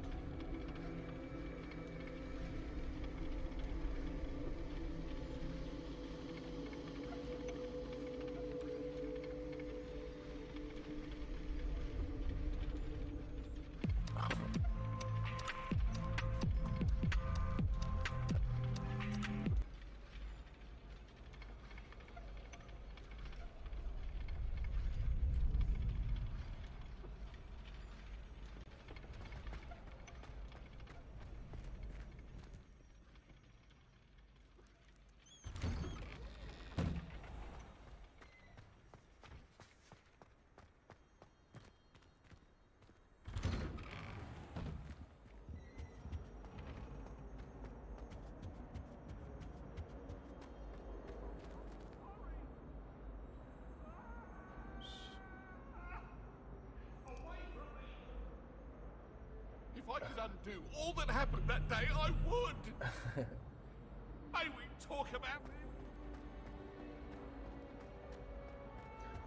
If I could undo all that happened that day, I would! May we talk about it?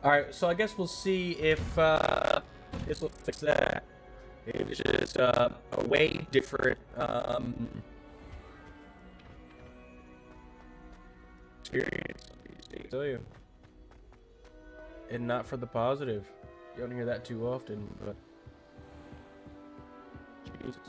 Alright, so I guess we'll see if this will fix that. It was just a way different experience. I can tell you. And not for the positive. You don't hear that too often, but Jesus.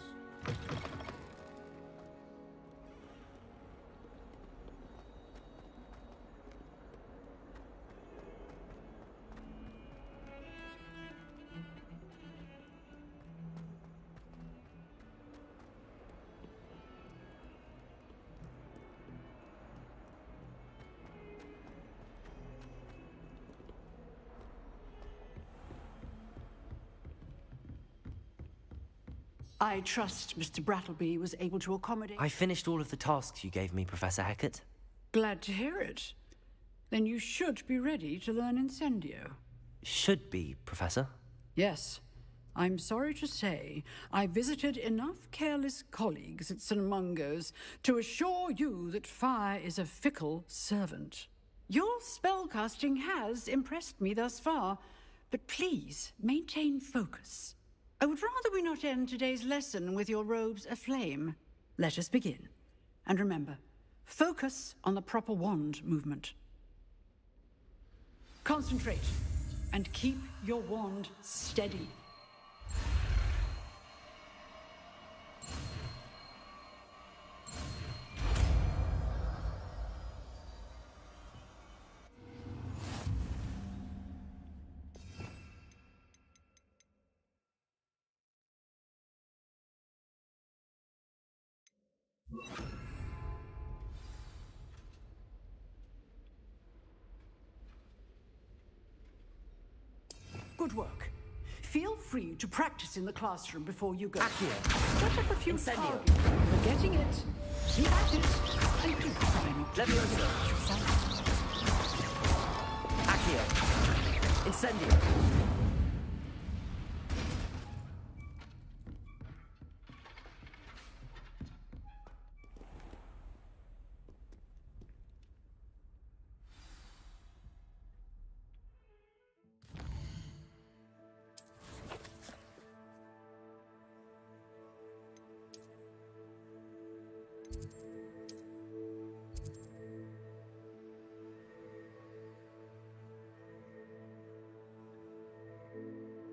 I trust Mr. Brattleby was able to accommodate... I finished all of the tasks you gave me, Professor Hackett. Glad to hear it. Then you should be ready to learn Incendio. Should be, Professor. Yes. I'm sorry to say, I visited enough careless colleagues at St. Mungo's to assure you that fire is a fickle servant. Your spellcasting has impressed me thus far, but please maintain focus. I would rather we not end today's lesson with your robes aflame. Let us begin. And remember, focus on the proper wand movement. Concentrate, and keep your wand steady. Good work. Feel free to practice in the classroom before you go. Accio. Set up a few targets. Forgetting it. Keep at it. And do try not Let me hurt yourself. Accio. Incendio.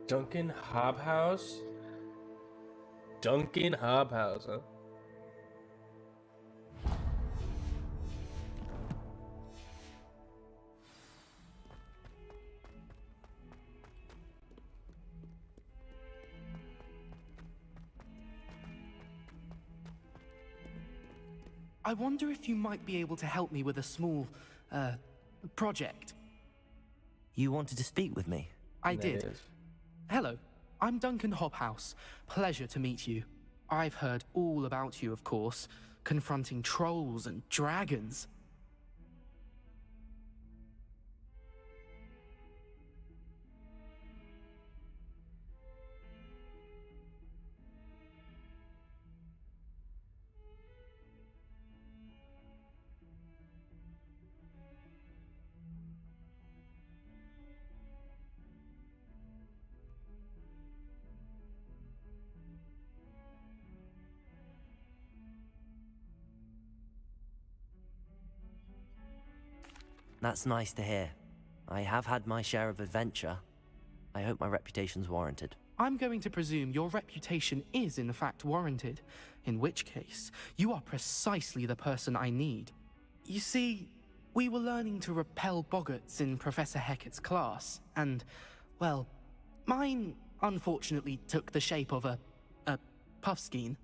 Duncan Hobhouse? Duncan Hobhouse, huh? I wonder if you might be able to help me with a small, project. You wanted to speak with me? I did. Hello, I'm Duncan Hobhouse. Pleasure to meet you. I've heard all about you, of course, confronting trolls and dragons. That's nice to hear. I have had my share of adventure. I hope my reputation's warranted. I'm going to presume your reputation is in fact warranted, in which case, you are precisely the person I need. You see, we were learning to repel boggarts in Professor Hecat's class, and, well, mine unfortunately took the shape of a puffskein.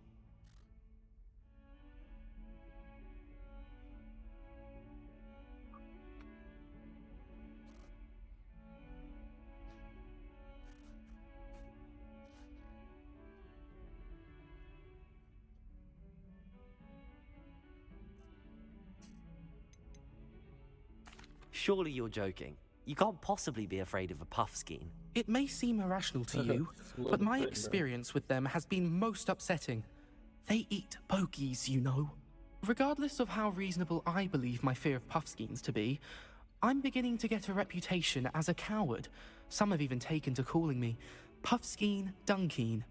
Surely you're joking. You can't possibly be afraid of a puffskein. It may seem irrational to you, but my experience with them has been most upsetting. They eat bogies, you know. Regardless of how reasonable I believe my fear of puffskeins to be, I'm beginning to get a reputation as a coward. Some have even taken to calling me Puffskeen Dunkeen.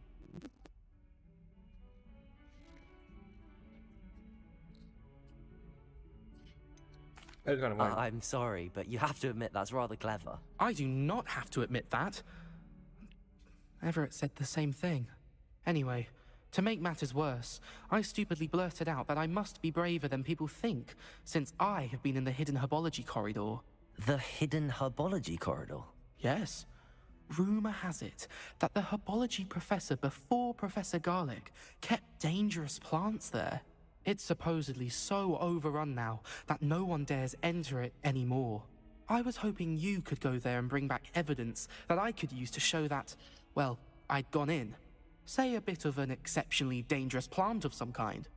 I'm sorry, but you have to admit that's rather clever. I do not have to admit that. Everett said the same thing. Anyway, to make matters worse, I stupidly blurted out that I must be braver than people think, since I have been in the hidden herbology corridor. The hidden herbology corridor? Yes. Rumor has it that the herbology professor before Professor Garlic kept dangerous plants there. It's supposedly so overrun now that no one dares enter it anymore. I was hoping you could go there and bring back evidence that I could use to show that, well, I'd gone in. Say a bit of an exceptionally dangerous plant of some kind.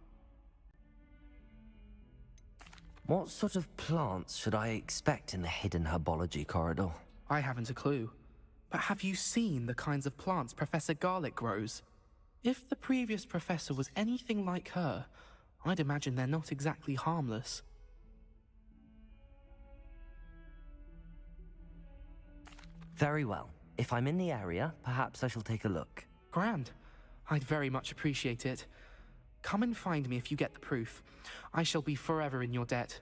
What sort of plants should I expect in the hidden herbology corridor? I haven't a clue. But have you seen the kinds of plants Professor Garlic grows? If the previous professor was anything like her, I'd imagine they're not exactly harmless. Very well. If I'm in the area, perhaps I shall take a look. Grand. I'd very much appreciate it. Come and find me if you get the proof. I shall be forever in your debt.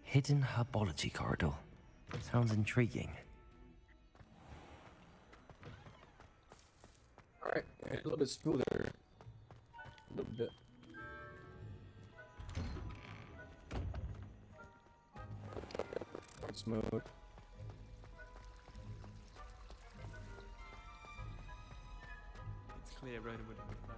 Hidden herbology corridor. Sounds intriguing. Alright, a little bit smoother. A little bit. Smooth. It's clear Ronan would have been fine.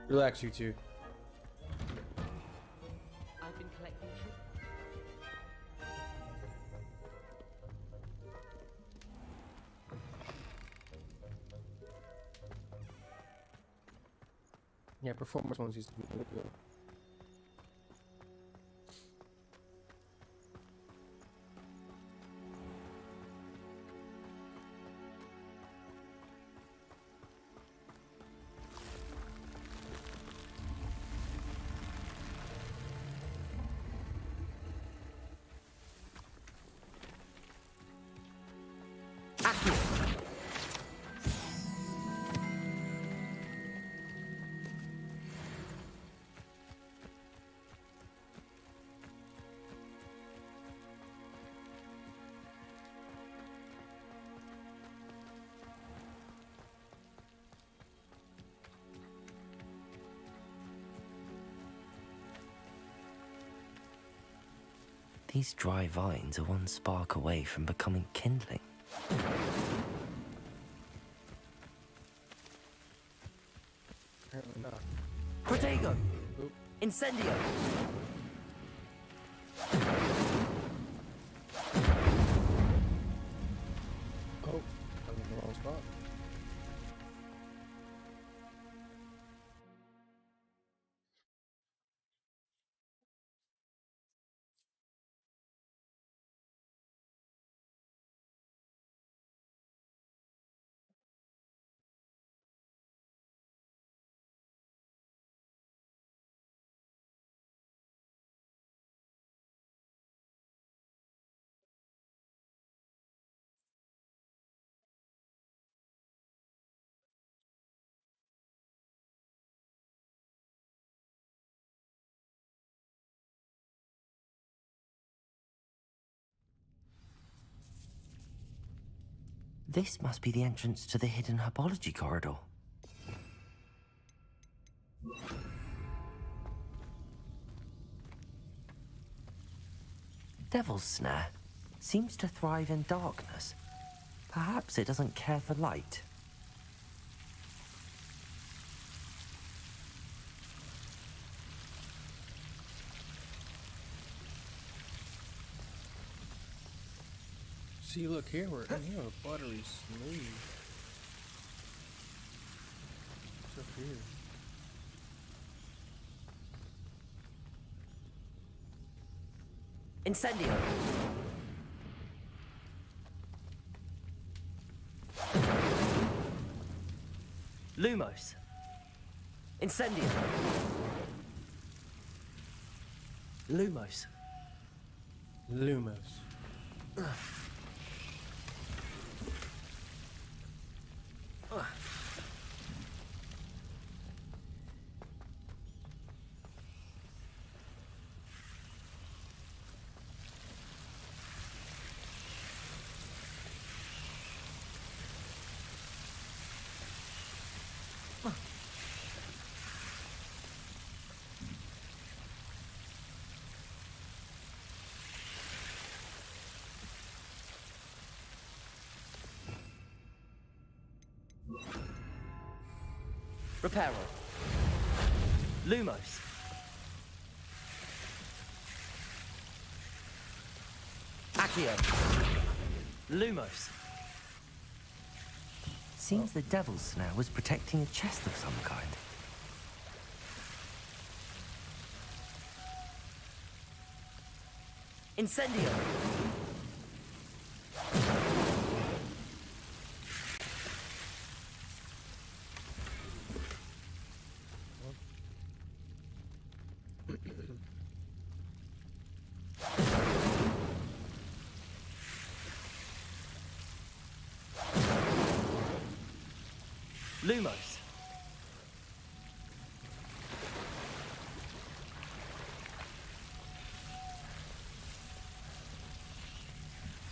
Relax, you two. I've been collecting Yeah, performance ones used to be really good. These dry vines are one spark away from becoming kindling. Apparently not. Protego! Incendio! Oh, I'm in the wrong spot. This must be the entrance to the hidden herbology corridor. Devil's Snare seems to thrive in darkness. Perhaps it doesn't care for light. See, look here, we're in here, buttery smooth. What's up here? Incendio! Lumos! Incendio! Lumos! Lumos. Reparo. Lumos. Accio. Lumos. Seems the Devil's Snare was protecting a chest of some kind. Incendio. Lumos.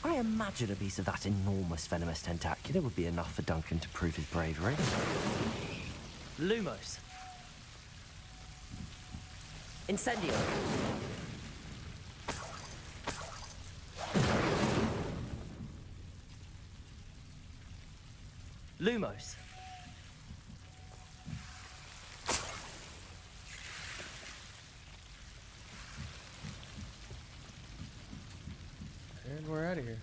I imagine a piece of that enormous venomous tentacular would be enough for Duncan to prove his bravery. Lumos. Incendio. Lumos. And we're out of here.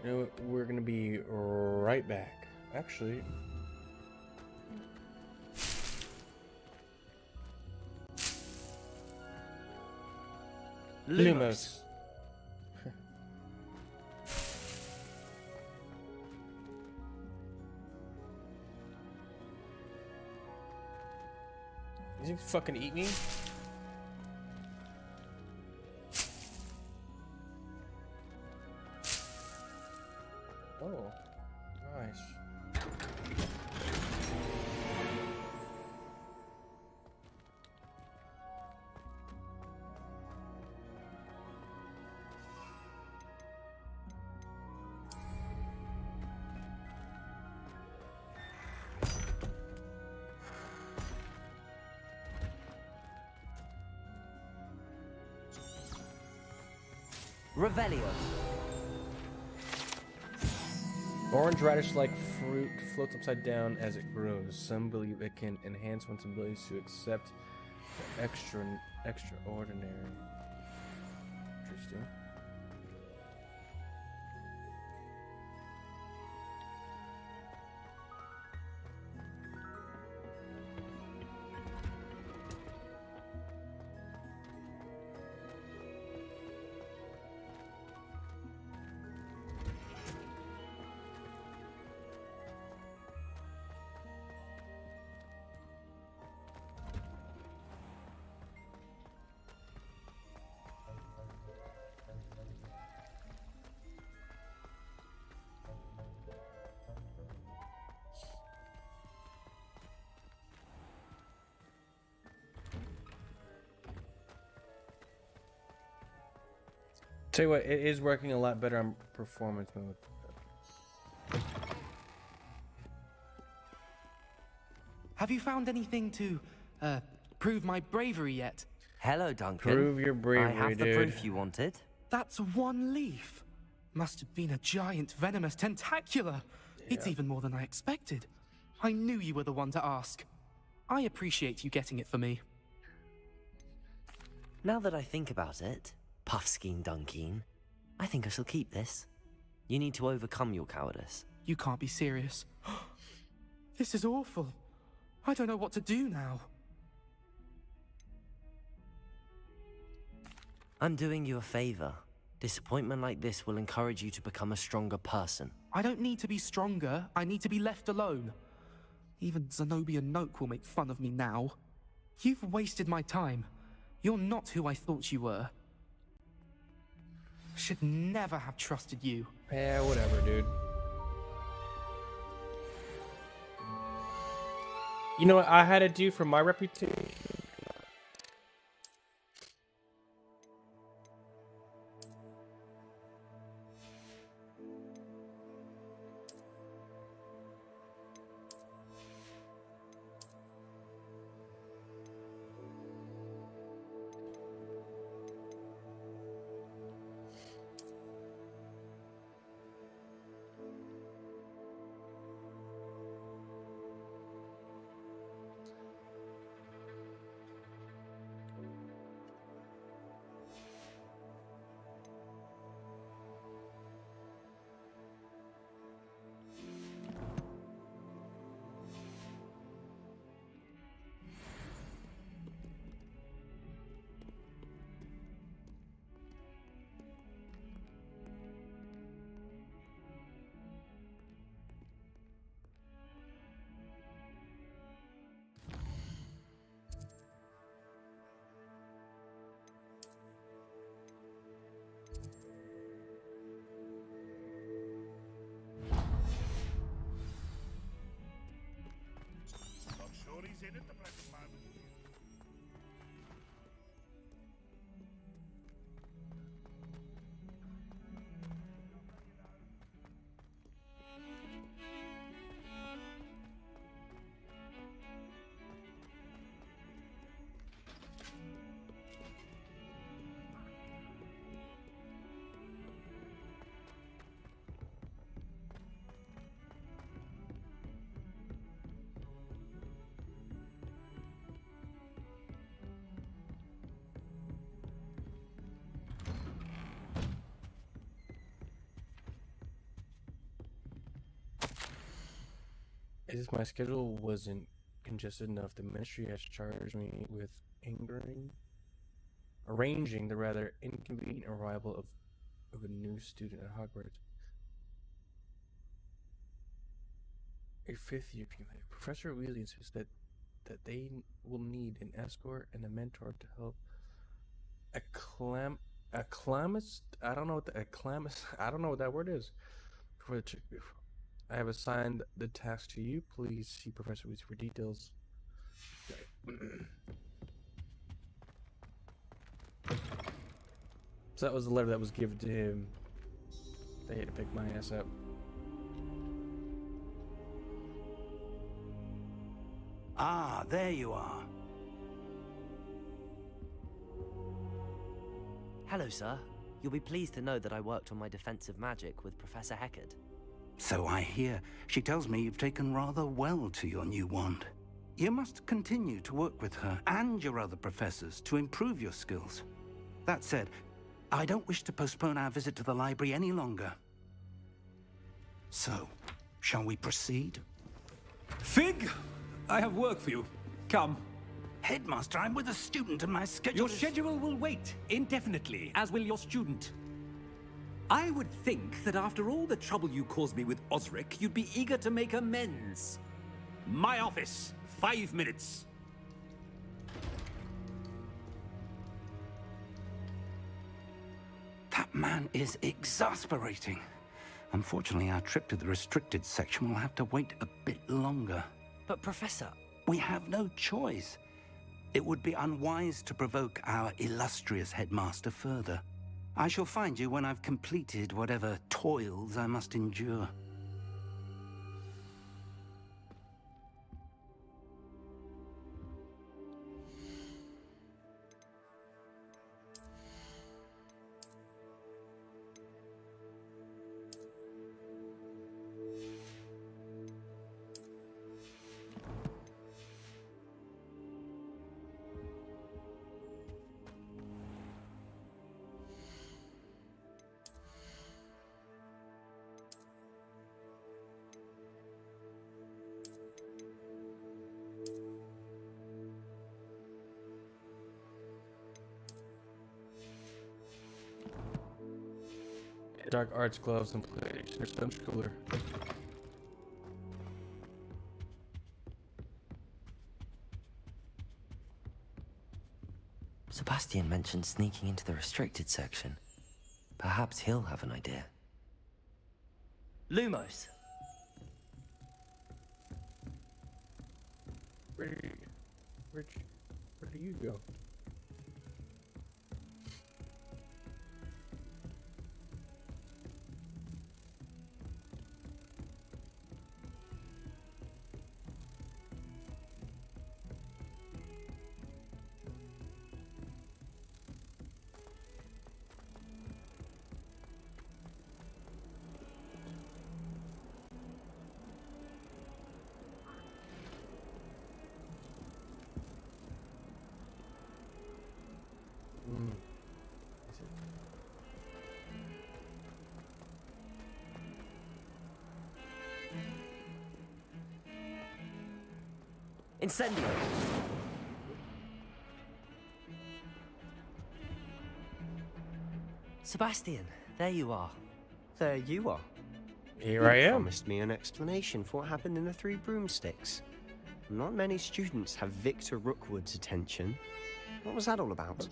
You know what? We're gonna be right back. Actually. Lumos. Is he fucking eat me? Oh, nice. Revelio. Orange radish-like fruit floats upside down as it grows. Some believe it can enhance one's abilities to accept the extraordinary. Interesting. Tell you what, it is working a lot better on performance mode. Have you found anything to prove my bravery yet? Hello, Duncan. Prove your bravery, I have the dude. proof you wanted. That's one leaf. Must have been a giant venomous tentacula. It's even more than I expected. I knew you were the one to ask. I appreciate you getting it for me. Now that I think about it, Puffskein Dunkeen, I think I shall keep this. You need to overcome your cowardice. You can't be serious. This is awful. I don't know what to do now. I'm doing you a favor. Disappointment like this will encourage you to become a stronger person. I don't need to be stronger. I need to be left alone. Even Zenobia Noak will make fun of me now. You've wasted my time. You're not who I thought you were. Should never have trusted you. Yeah, whatever, dude. You know what I had to do for my reputation? As my schedule wasn't congested enough, the ministry has charged me with arranging the rather inconvenient arrival of a new student at Hogwarts. A fifth-year female. Professor Weasley insists that they will need an escort and a mentor to help acclimatist. I don't know what I don't know what that word is. For the I have assigned the task to you. Please see Professor Weasley for details. So that was the letter that was given to him. They had to pick my ass up. Ah, there you are. Hello, sir. You'll be pleased to know that I worked on my defensive magic with Professor Heckard. So I hear. She tells me you've taken rather well to your new wand. You must continue to work with her and your other professors to improve your skills. That said, I don't wish to postpone our visit to the library any longer. So, shall we proceed? Fig! I have work for you. Come. Headmaster, I'm with a student and my schedule Your schedule will wait indefinitely, as will your student. I would think that after all the trouble you caused me with Osric, you'd be eager to make amends. My office, 5 minutes. That man is exasperating. Unfortunately, our trip to the restricted section will have to wait a bit longer. But Professor... We have no choice. It would be unwise to provoke our illustrious headmaster further. I shall find you when I've completed whatever toils I must endure. Dark arts gloves and PlayStation Sponge Cooler. Sebastian mentioned sneaking into the restricted section. Perhaps he'll have an idea. Lumos! Where do you go? Incendio! Sebastian, there you are. There you are. Here I am. You promised me an explanation for what happened in the Three Broomsticks. Not many students have Victor Rookwood's attention. What was that all about?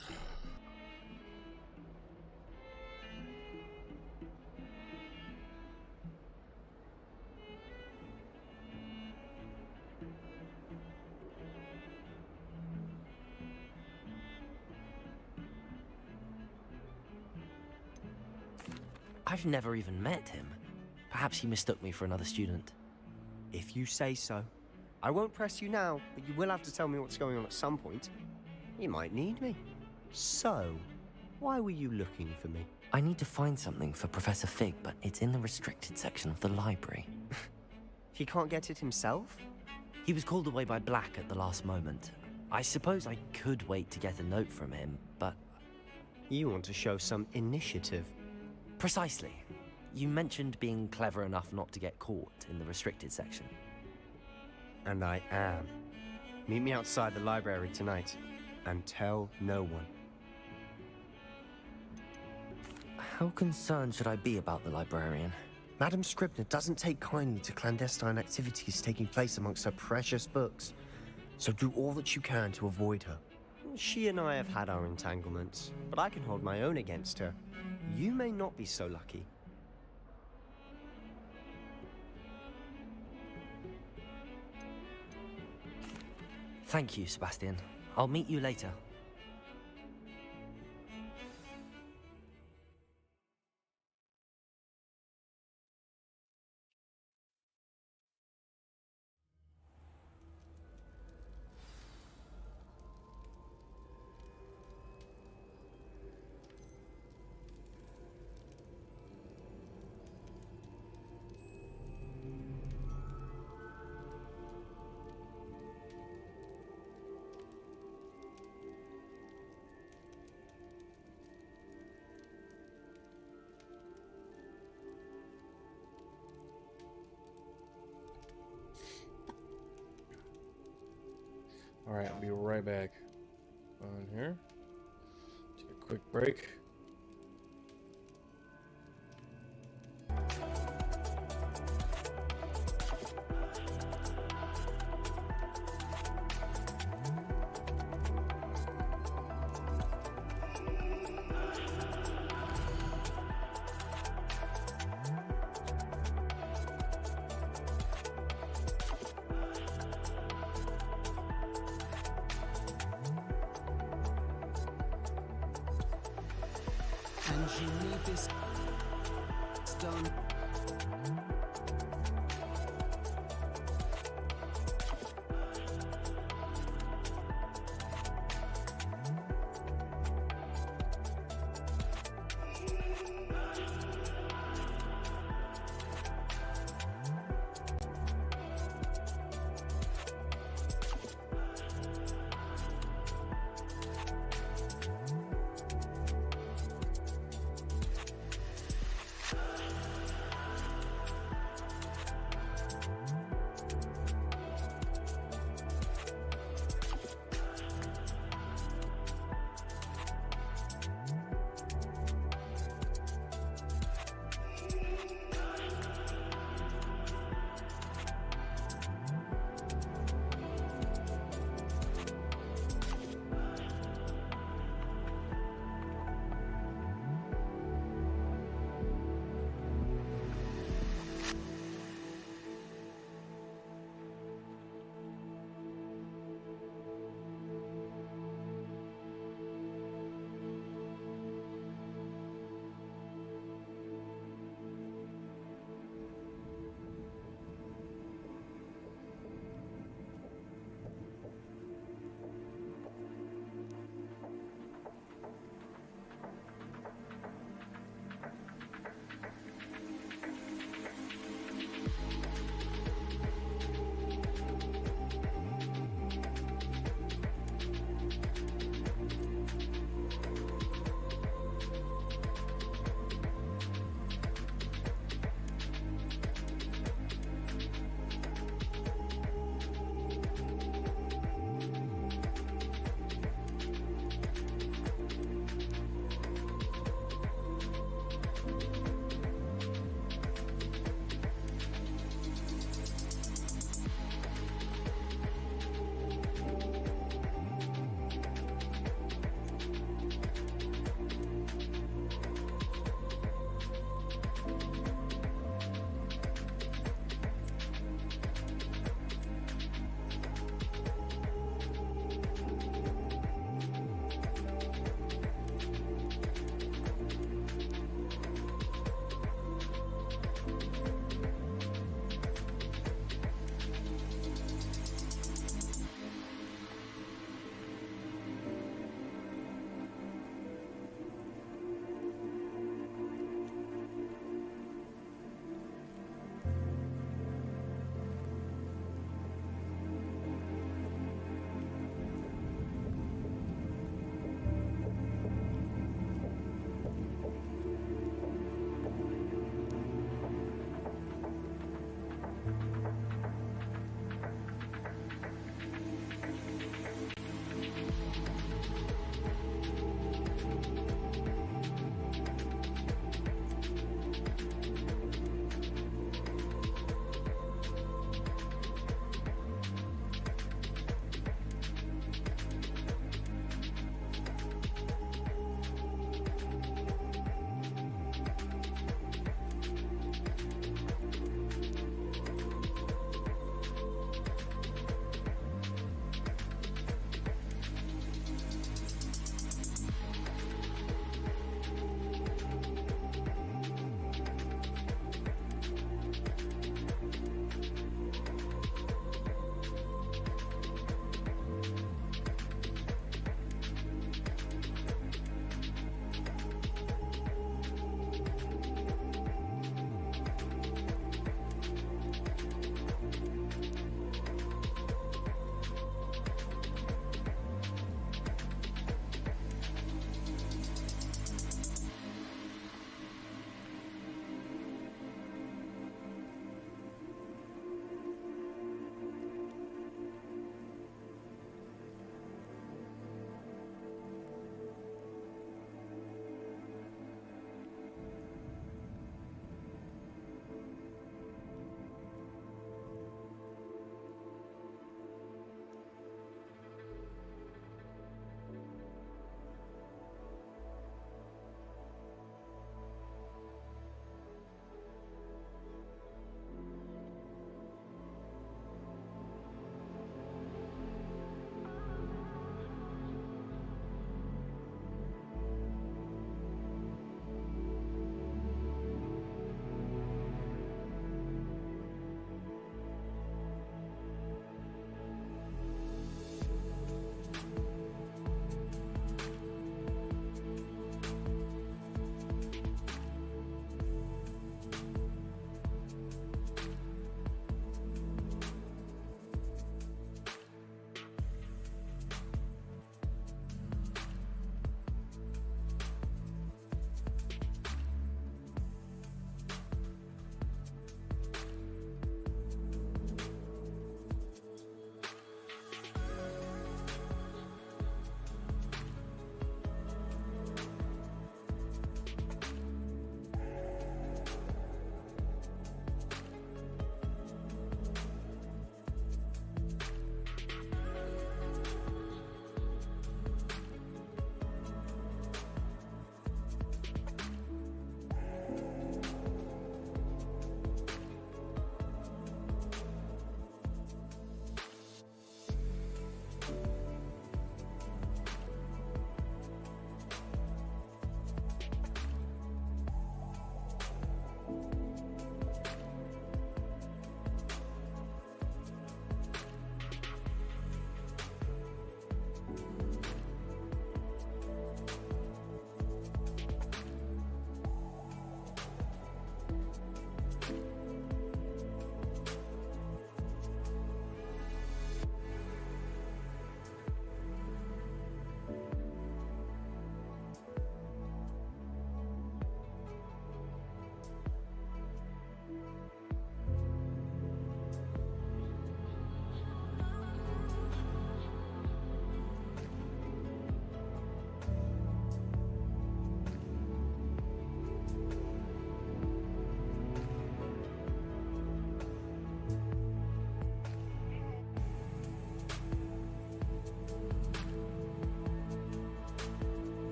I've never even met him. Perhaps he mistook me for another student. If you say so. I won't press you now, but you will have to tell me what's going on at some point. You might need me. So, why were you looking for me? I need to find something for Professor Fig, but it's in the restricted section of the library. He can't get it himself? He was called away by Black at the last moment. I suppose I could wait to get a note from him, but... You want to show some initiative. Precisely. You mentioned being clever enough not to get caught in the restricted section. And I am. Meet me outside the library tonight, and tell no one. How concerned should I be about the librarian? Madam Scribner doesn't take kindly to clandestine activities taking place amongst her precious books, so do all that you can to avoid her. She and I have had our entanglements, but I can hold my own against her. You may not be so lucky. Thank you, Sebastian. I'll meet you later. Alright, I'll be right back on here. Take a quick break. And you need this done.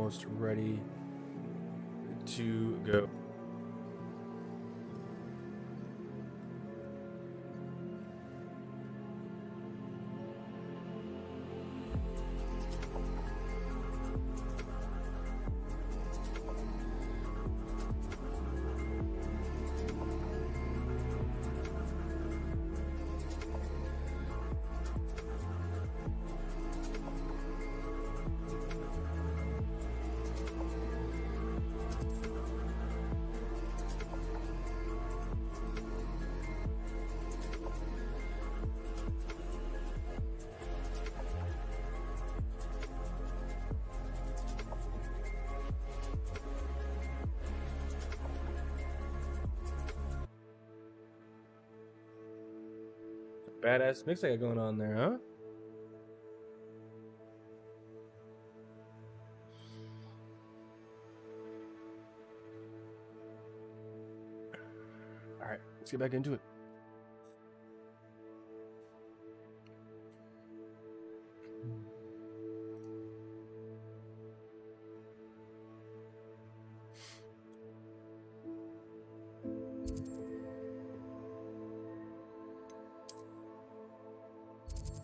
almost ready to go. Badass mix I got going on there, huh? All right, let's get back into it.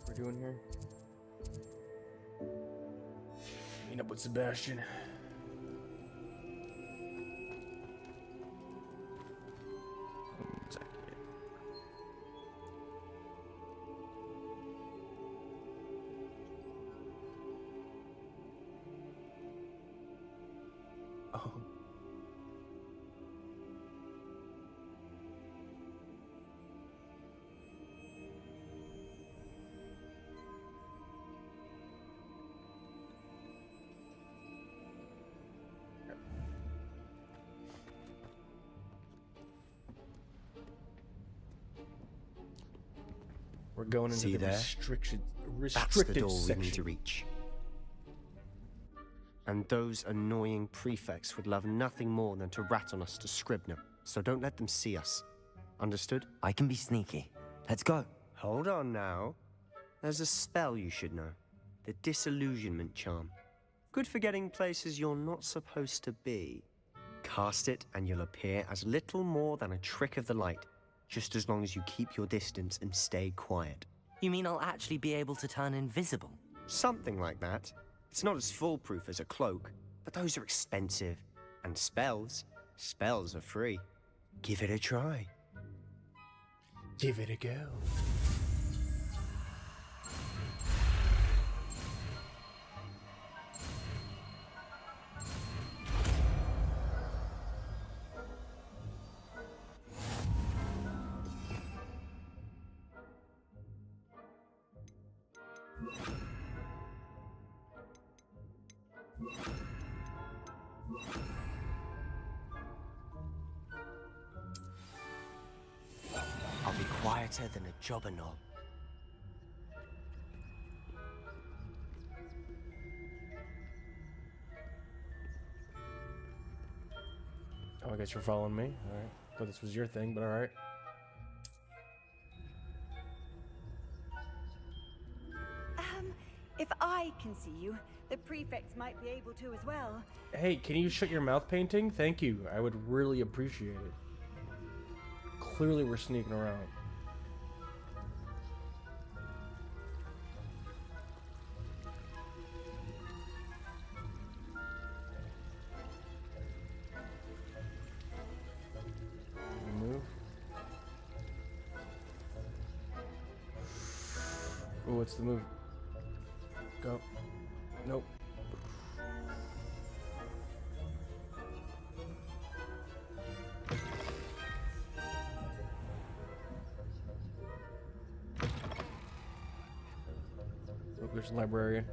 We're doing here. Meet up with Sebastian. Oh. We're going into See the there? restricted That's the door section. we need to reach. And those annoying prefects would love nothing more than to rat on us to Scribner, so don't let them see us. Understood? I can be sneaky. Let's go. Hold on now. There's a spell you should know. The Disillusionment Charm. Good for getting places you're not supposed to be. Cast it and you'll appear as little more than a trick of the light, just as long as you keep your distance and stay quiet. You mean I'll actually be able to turn invisible? Something like that. It's not as foolproof as a cloak, but those are expensive. And spells are free. Give it a try. Give it a go. I'll be quieter than a jobber knob. Oh, I guess you're following me. All right. Thought this was your thing, but all right. If I can see you, the prefects might be able to as well. Hey, can you shut your mouth, painting? Thank you. I would really appreciate it. Clearly, we're sneaking around. Move. Oh, what's the move? Go. Nope. Oh, there's a librarian.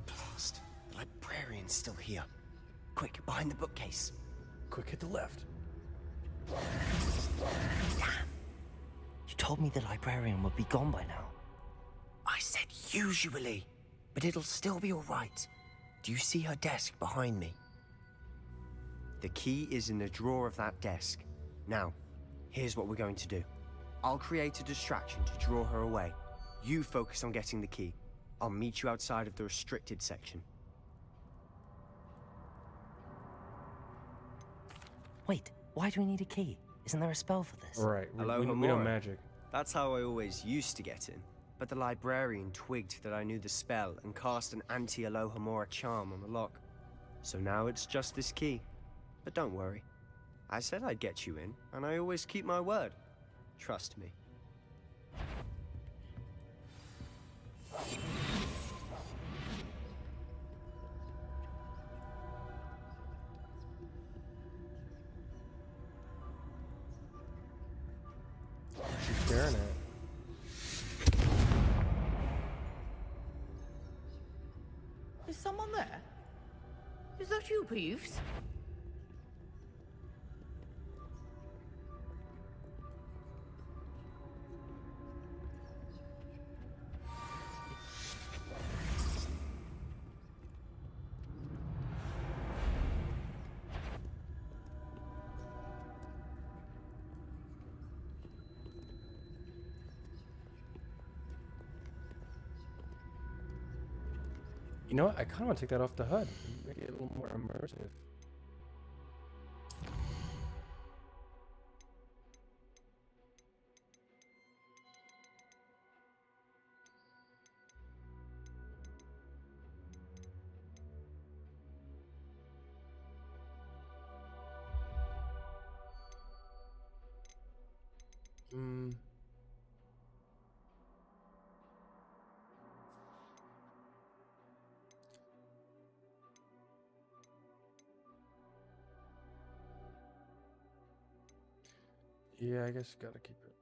Blast. The librarian's still here. Quick, behind the bookcase. Quick, hit the left. You told me the librarian would be gone by now. I said usually, but it'll still be all right. Do you see her desk behind me? The key is in the drawer of that desk. Now, here's what we're going to do. I'll create a distraction to draw her away. You focus on getting the key. I'll meet you outside of the restricted section. Wait, why do we need a key? Isn't there a spell for this? Right, we know Aloha. magic. That's how I always used to get in. But the librarian twigged that I knew the spell and cast an anti-Alohomora charm on the lock. So now it's just this key. But don't worry. I said I'd get you in, and I always keep my word. Trust me. She's staring at. Is someone there? Is that you, Peeves? You know what? I kind of want to take that off the HUD. Make it a little more immersive. Yeah, I guess gotta keep it.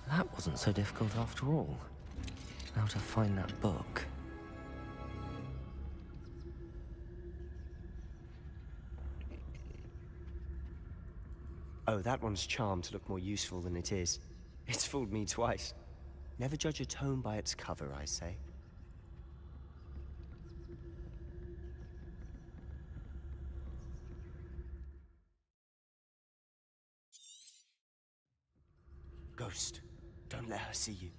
That wasn't so difficult after all. How to find that book. Oh, that one's charmed to look more useful than it is. It's fooled me twice. Never judge a tome by its cover, I say. Ghost, don't let her see you.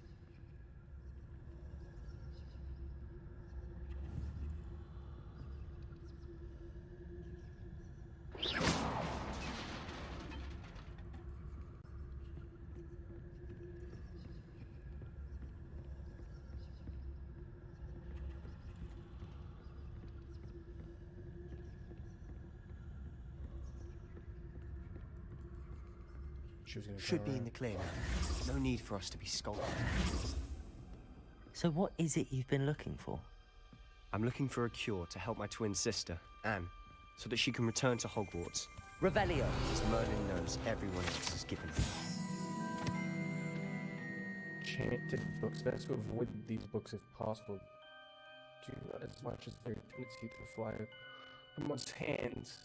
Should be in the clear now. No need for us to be skulking. So what is it you've been looking for? I'm looking for a cure to help my twin sister, Anne, so that she can return to Hogwarts. Revelio! As Merlin knows everyone else is given her. Enchanted books. Best to avoid these books if possible. Do not as much as their tendency to fly from one's hands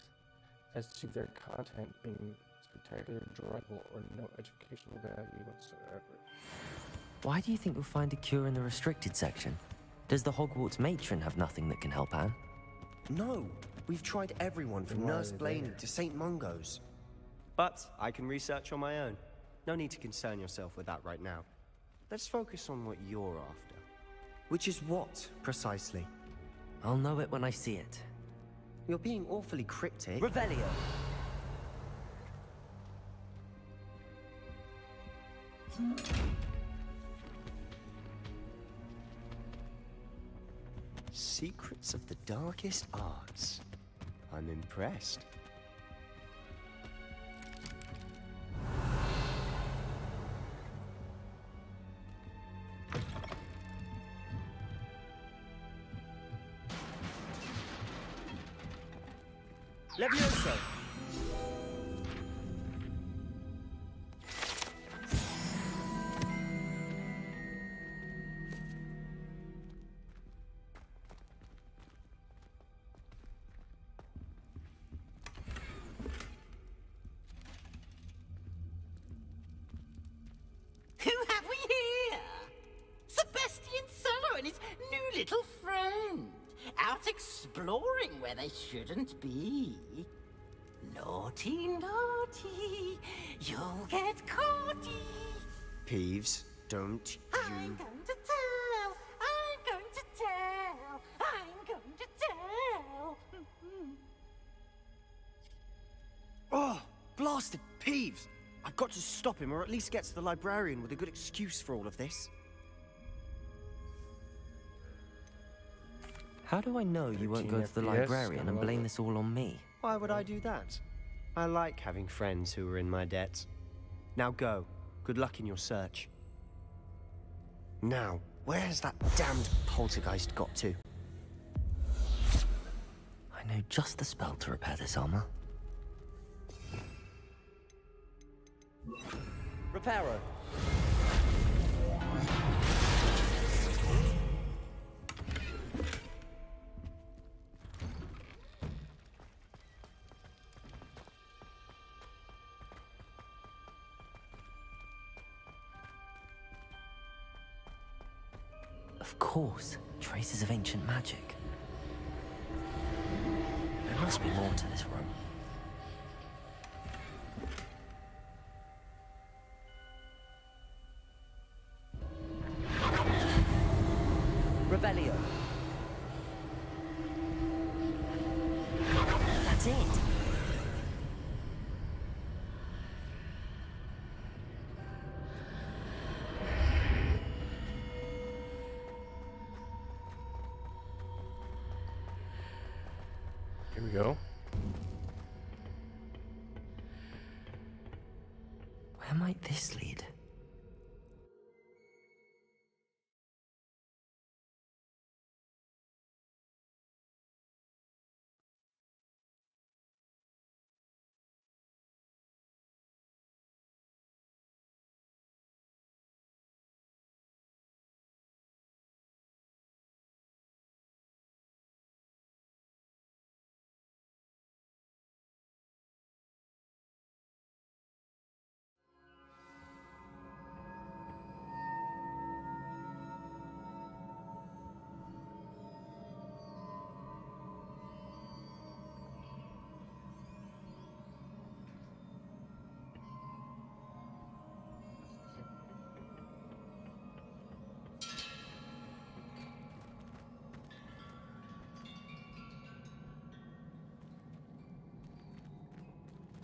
as to their content being spectacular, enjoyable, or no educational value whatsoever. Why do you think you'll find a cure in the restricted section? Does the Hogwarts matron have nothing that can help Anne? No, we've tried everyone from Nurse Blaney to St. Mungo's. But I can research on my own. No need to concern yourself with that right now. Let's focus on what you're after. Which is what, precisely? I'll know it when I see it. You're being awfully cryptic. Revelio! Secrets of the darkest arts. I'm impressed. Levioso! Who have we here? The little friend, out exploring where they shouldn't be. Naughty, naughty, you'll get caughty. Peeves, don't I'm you... going to tell, I'm going to tell, I'm going to tell. Oh, blasted Peeves! I've got to stop him, or at least get to the librarian with a good excuse for all of this. How do I know you won't go to the librarian and blame this all on me? Why would I do that? I like having friends who are in my debt. Now go. Good luck in your search. Now, where has that damned poltergeist got to? I know just the spell to repair this armor. Reparo. Of course, traces of ancient magic. There must be more to this room. Revelio. That's it. Here we go. Where might this lead?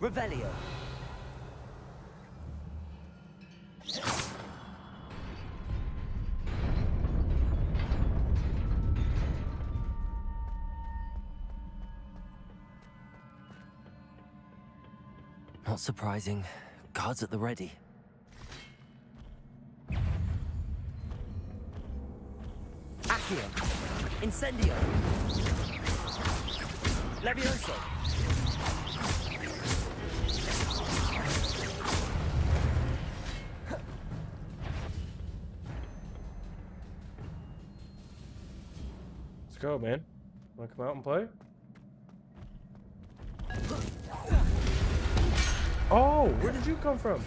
Revelio. Not surprising. Guards at the ready. Accio. Incendio. Levioso. Let's go, man. Wanna come out and play? Oh, where did you come from?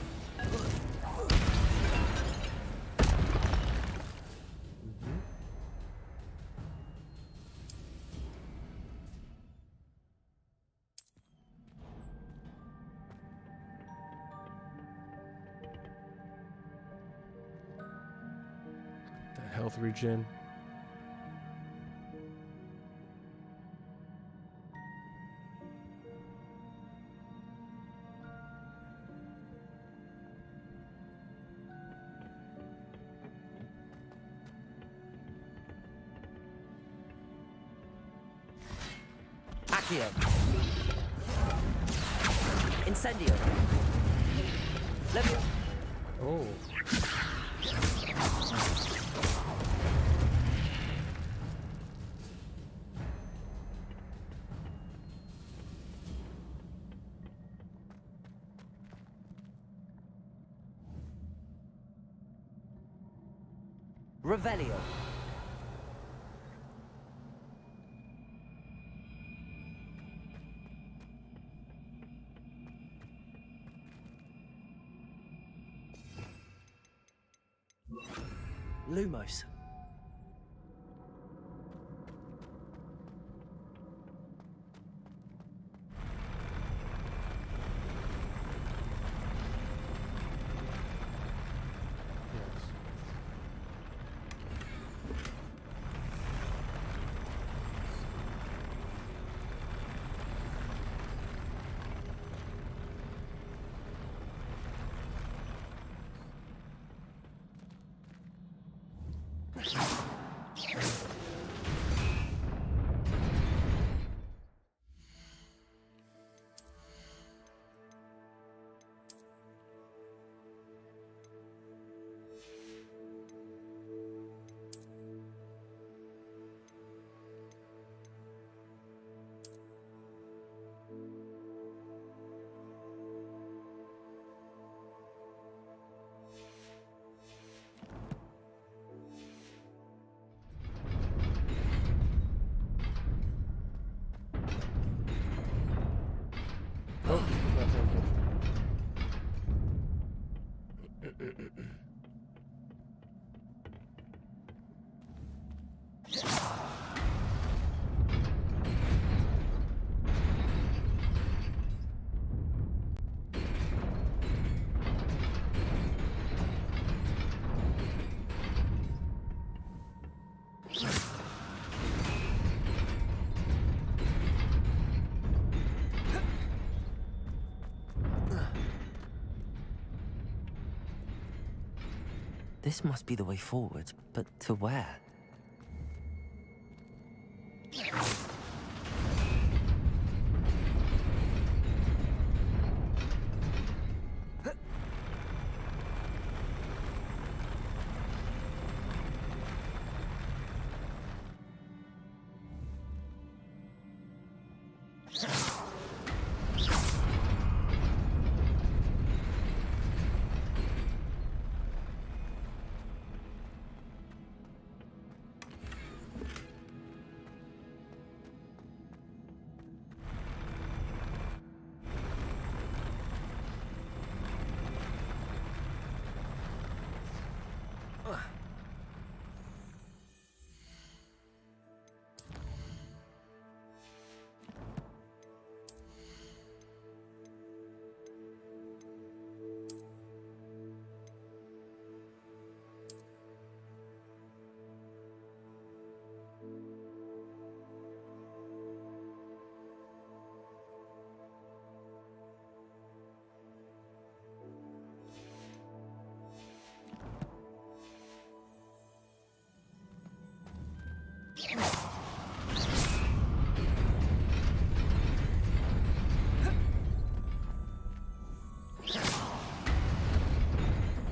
The health regen. Accio. Incendio. Levio. Oh. Revelio. Lumos. This must be the way forward, but to where?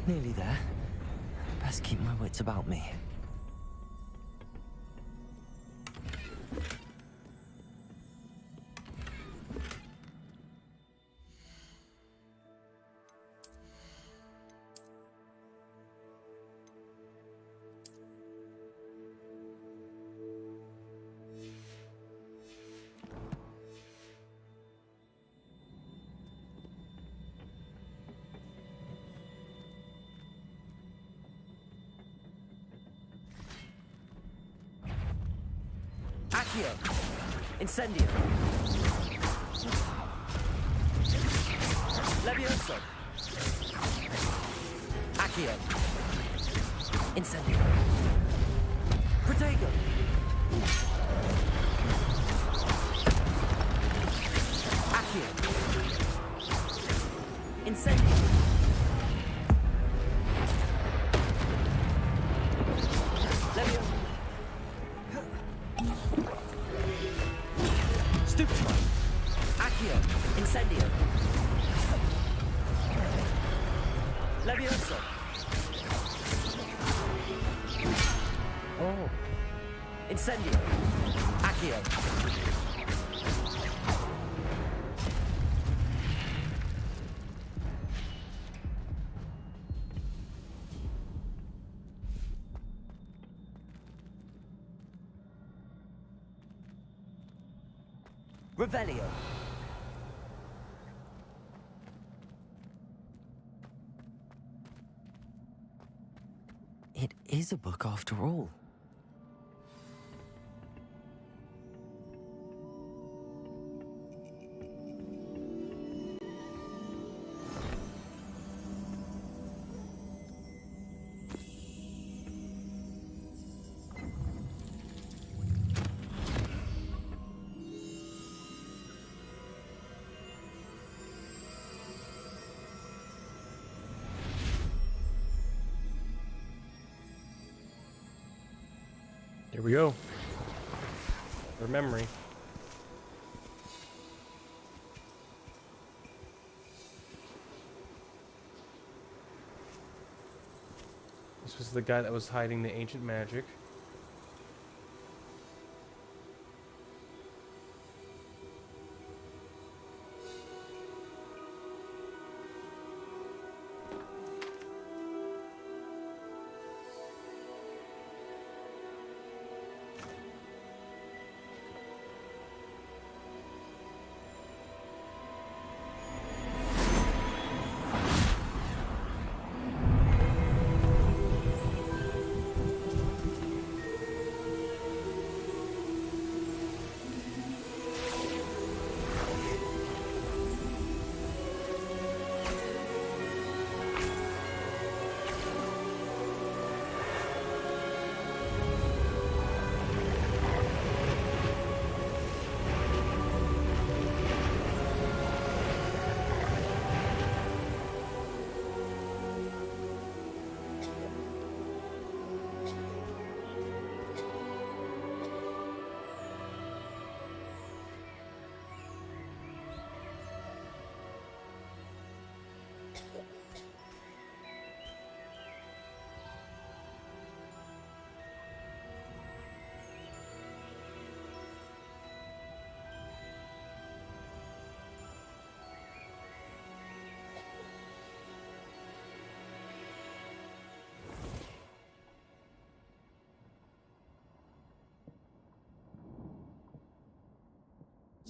Nearly there. Best keep my wits about me. Accio! Incendio! Levioso! Accio! Incendio! Protego! Accio! Incendio! Levioso! Stupefy! Accio! Incendio! Levioso! Oh! Incendio! Accio! Revelio! It is a book after all. Here we go. For memory. This was the guy that was hiding the ancient magic.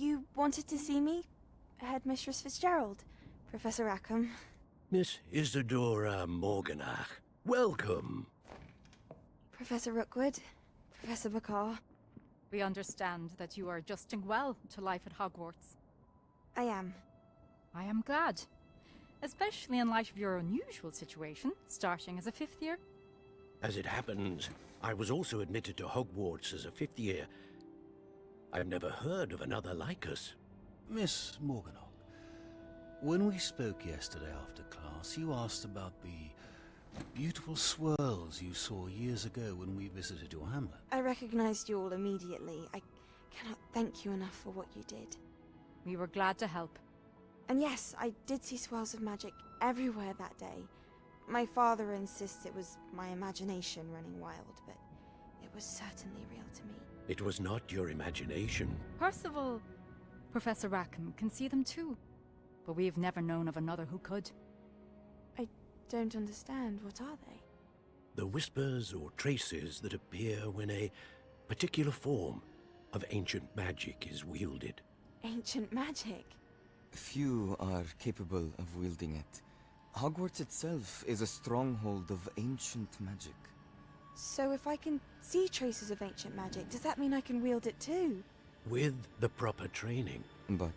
You wanted to see me? Headmistress Fitzgerald, Professor Rackham. Miss Isadora Morganach, welcome. Professor Rookwood, Professor Bakar. We understand that you are adjusting well to life at Hogwarts. I am. I am glad. Especially in light of your unusual situation, starting as a 5th year. As it happens, I was also admitted to Hogwarts as a 5th year. I've never heard of another like us. Miss Morganach, when we spoke yesterday after class, you asked about the beautiful swirls you saw years ago when we visited your hamlet. I recognized you all immediately. I cannot thank you enough for what you did. We were glad to help. And yes, I did see swirls of magic everywhere that day. My father insists it was my imagination running wild, but it was certainly real to me. It was not your imagination. Percival, Professor Rackham can see them too, but we've never known of another who could. I don't understand. What are they? The whispers or traces that appear when a particular form of ancient magic is wielded. Ancient magic? Few are capable of wielding it. Hogwarts itself is a stronghold of ancient magic. So if I can see traces of ancient magic, does that mean I can wield it too? With the proper training. But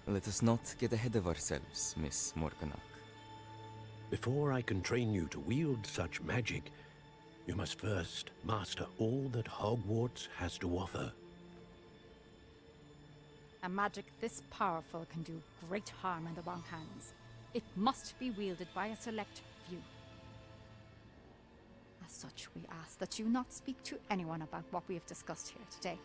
let us not get ahead of ourselves, Miss Morganach. Before I can train you to wield such magic, you must first master all that Hogwarts has to offer. A magic this powerful can do great harm in the wrong hands. It must be wielded by a select few. As such, we ask that you not speak to anyone about what we have discussed here today.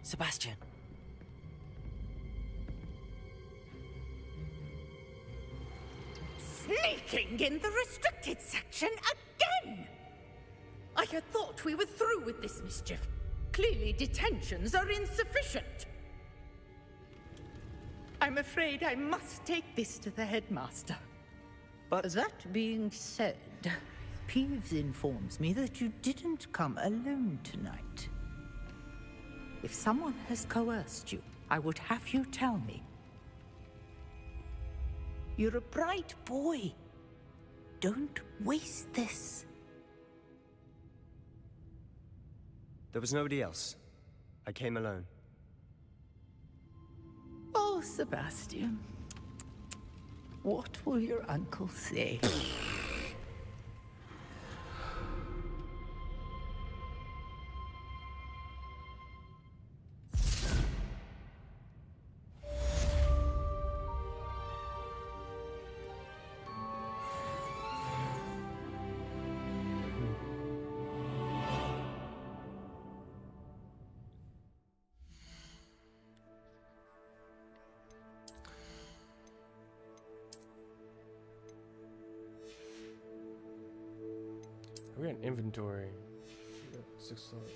Sebastian. Sneaking in the restricted section again! I had thought we were through with this mischief. Clearly detentions are insufficient. I'm afraid I must take this to the headmaster. But that being said, Peeves informs me that you didn't come alone tonight. If someone has coerced you, I would have you tell me. You're a bright boy. Don't waste this. There was nobody else. I came alone. Oh, Sebastian. What will your uncle say? We're in inventory. We got 6 slots.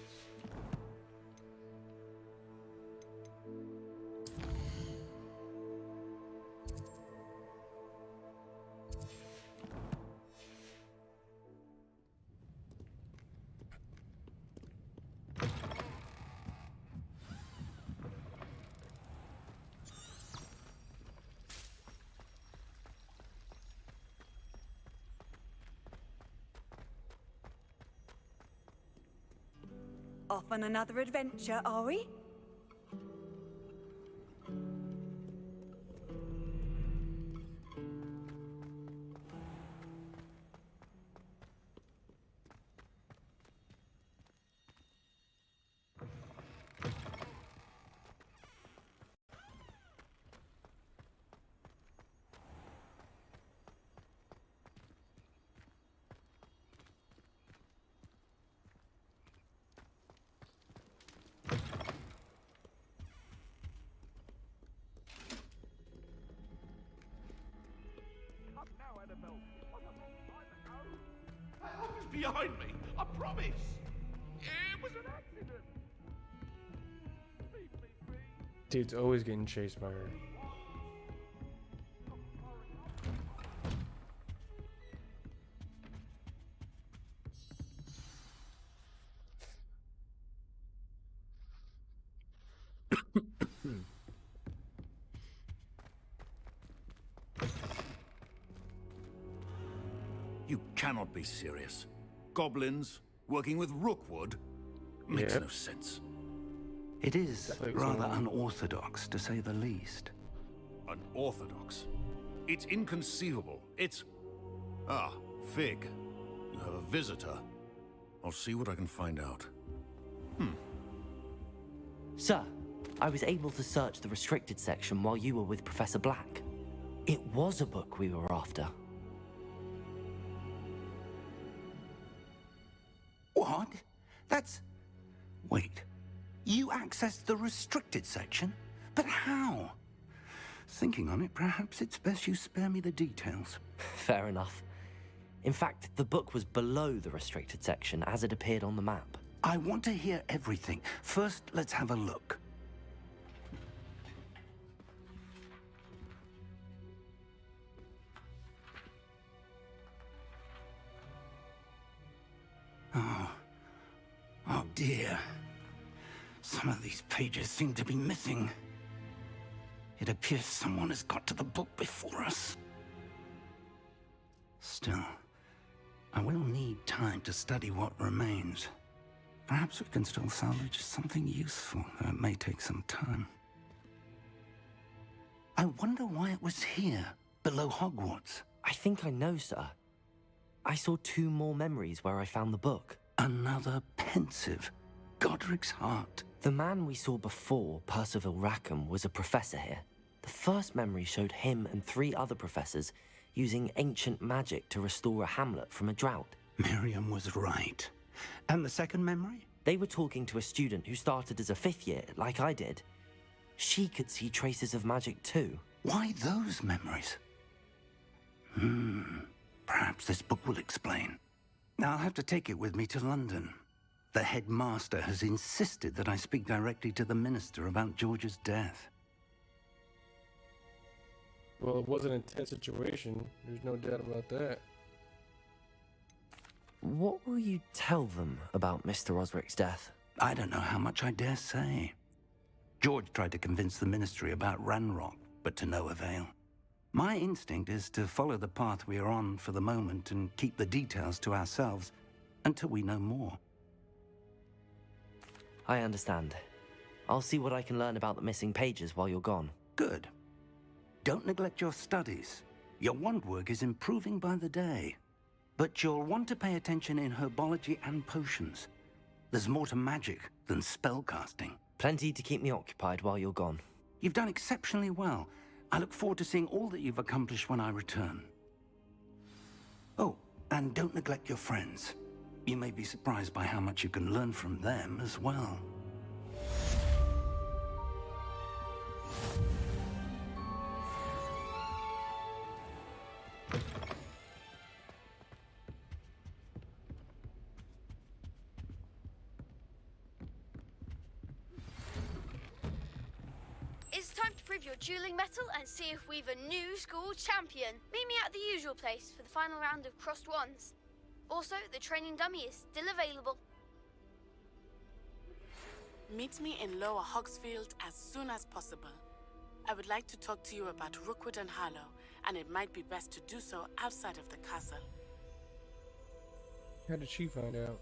Off on another adventure, are we? The help is behind me, I promise. It was an accident. Dude's always getting chased by her. You cannot be serious. Goblins working with Rookwood makes Yep. no sense. It is Definitely rather someone- unorthodox, to say the least. Unorthodox? It's inconceivable. It's... Ah, Fig. You have a visitor. I'll see what I can find out. Sir, I was able to search the restricted section while you were with Professor Black. It was a book we were after. What? That's... Wait. You accessed the restricted section? But how? Thinking on it, perhaps it's best you spare me the details. Fair enough. In fact, the book was below the restricted section as it appeared on the map. I want to hear everything. First, let's have a look. Oh dear. Some of these pages seem to be missing. It appears someone has got to the book before us. Still, I will need time to study what remains. Perhaps we can still salvage something useful, though it may take some time. I wonder why it was here, below Hogwarts. I think I know, sir. I saw 2 more memories where I found the book. Another pensive. Godric's heart. The man we saw before, Percival Rackham, was a professor here. The first memory showed him and 3 other professors using ancient magic to restore a hamlet from a drought. Miriam was right. And the second memory? They were talking to a student who started as a 5th year, like I did. She could see traces of magic too. Why those memories? Perhaps this book will explain. I'll have to take it with me to London. The headmaster has insisted that I speak directly to the minister about George's death. Well, it was an intense situation. There's no doubt about that. What will you tell them about Mr. Osric's death? I don't know how much I dare say. George tried to convince the ministry about Ranrock, but to no avail. My instinct is to follow the path we are on for the moment and keep the details to ourselves until we know more. I understand. I'll see what I can learn about the missing pages while you're gone. Good. Don't neglect your studies. Your wand work is improving by the day. But you'll want to pay attention in herbology and potions. There's more to magic than spellcasting. Plenty to keep me occupied while you're gone. You've done exceptionally well. I look forward to seeing all that you've accomplished when I return. Oh, and don't neglect your friends. You may be surprised by how much you can learn from them as well. It's time to prove your dueling mettle and see if we've a new school champion. Meet me at the usual place for the final round of crossed wands. Also, the training dummy is still available. Meet me in Lower Hogsfield as soon as possible. I would like to talk to you about Rookwood and Harlow, and it might be best to do so outside of the castle. How did she find out?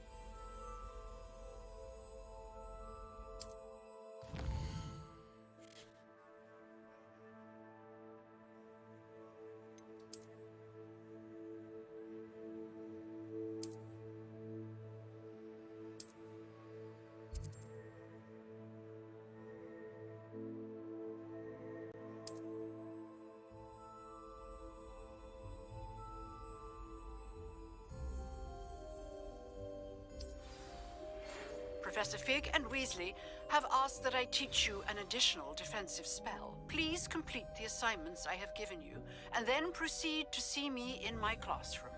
Professor Fig and Weasley have asked that I teach you an additional defensive spell. Please complete the assignments I have given you, and then proceed to see me in my classroom.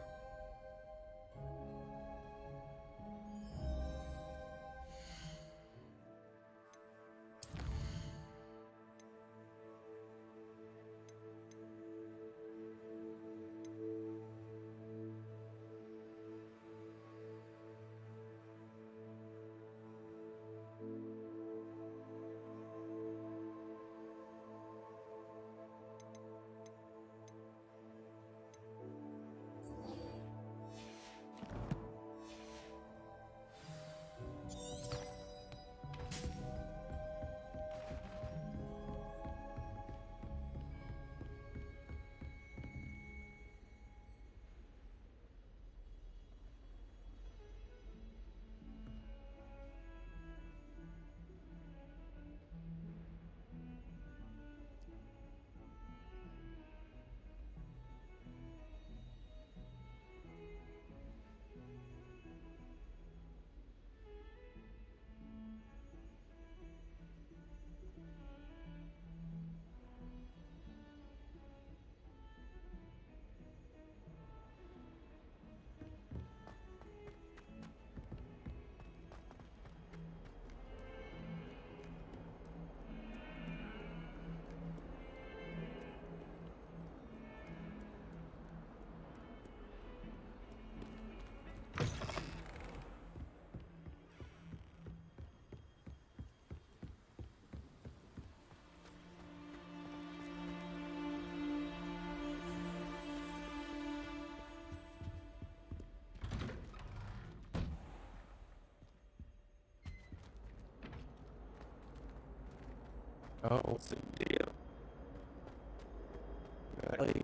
Oh, what's the deal?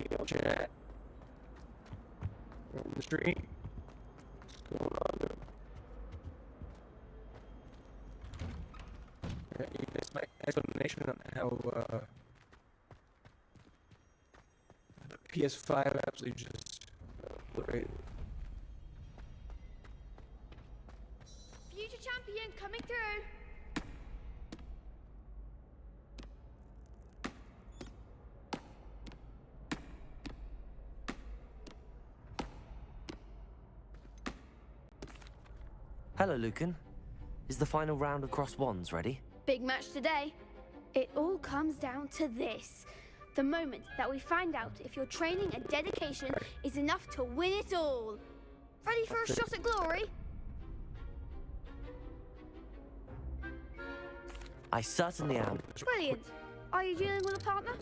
Yo, chat. We're in the street. What's going on, dude? Yeah, you missed my explanation on how, the PS5 absolutely just obliterated. Future champion coming through. Hello, Lucan. Is the final round of Cross Wands ready? Big match today. It all comes down to this. The moment that we find out if your training and dedication is enough to win it all. Ready for a shot at glory? I certainly am. Brilliant. Are you dealing with a partner?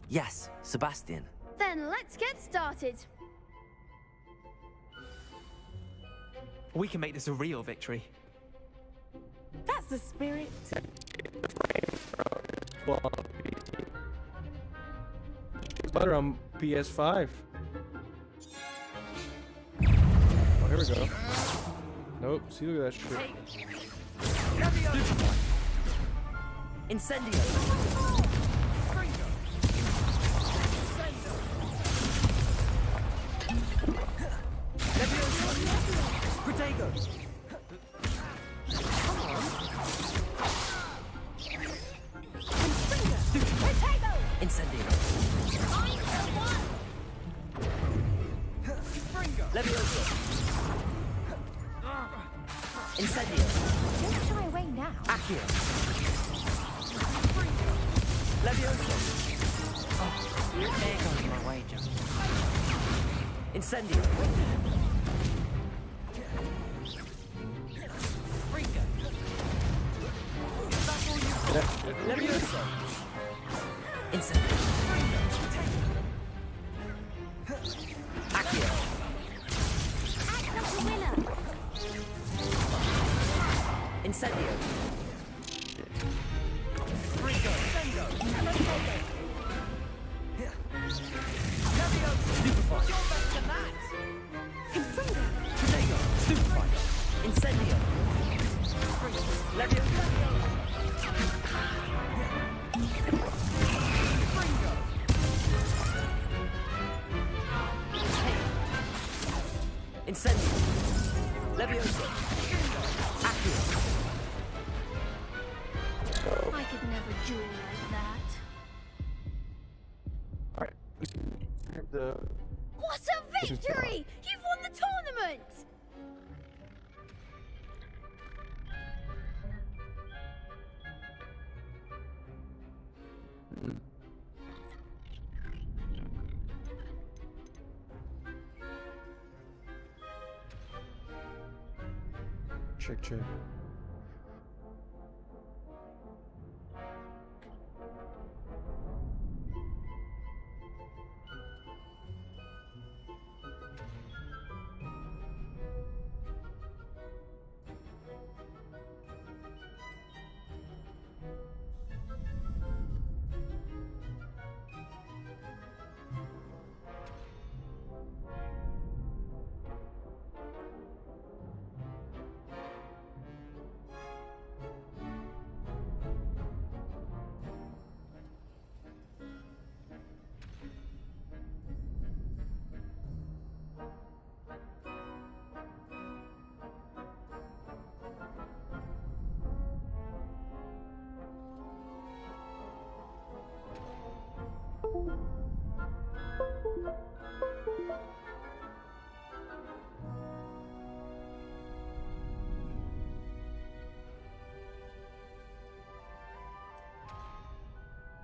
Yes, Sebastian. Then let's get started. We can make this a real victory. That's the spirit. It's better on PS5. Oh, here we go. Nope, see, look at that shit. Incendio. Protego. Incendio. Levioso. Incendio. Don't shy away now. Accio. Levioso. Oh, there goes my wager. Incendio. Levioso. Incendio. Accio. Act like a winner. Incendio. Stupefy. Stupefy. Incendio. Levioso. Incendio. Levioso. Accio. doing like that? Alright. The What a victory! You've won the tournament! check.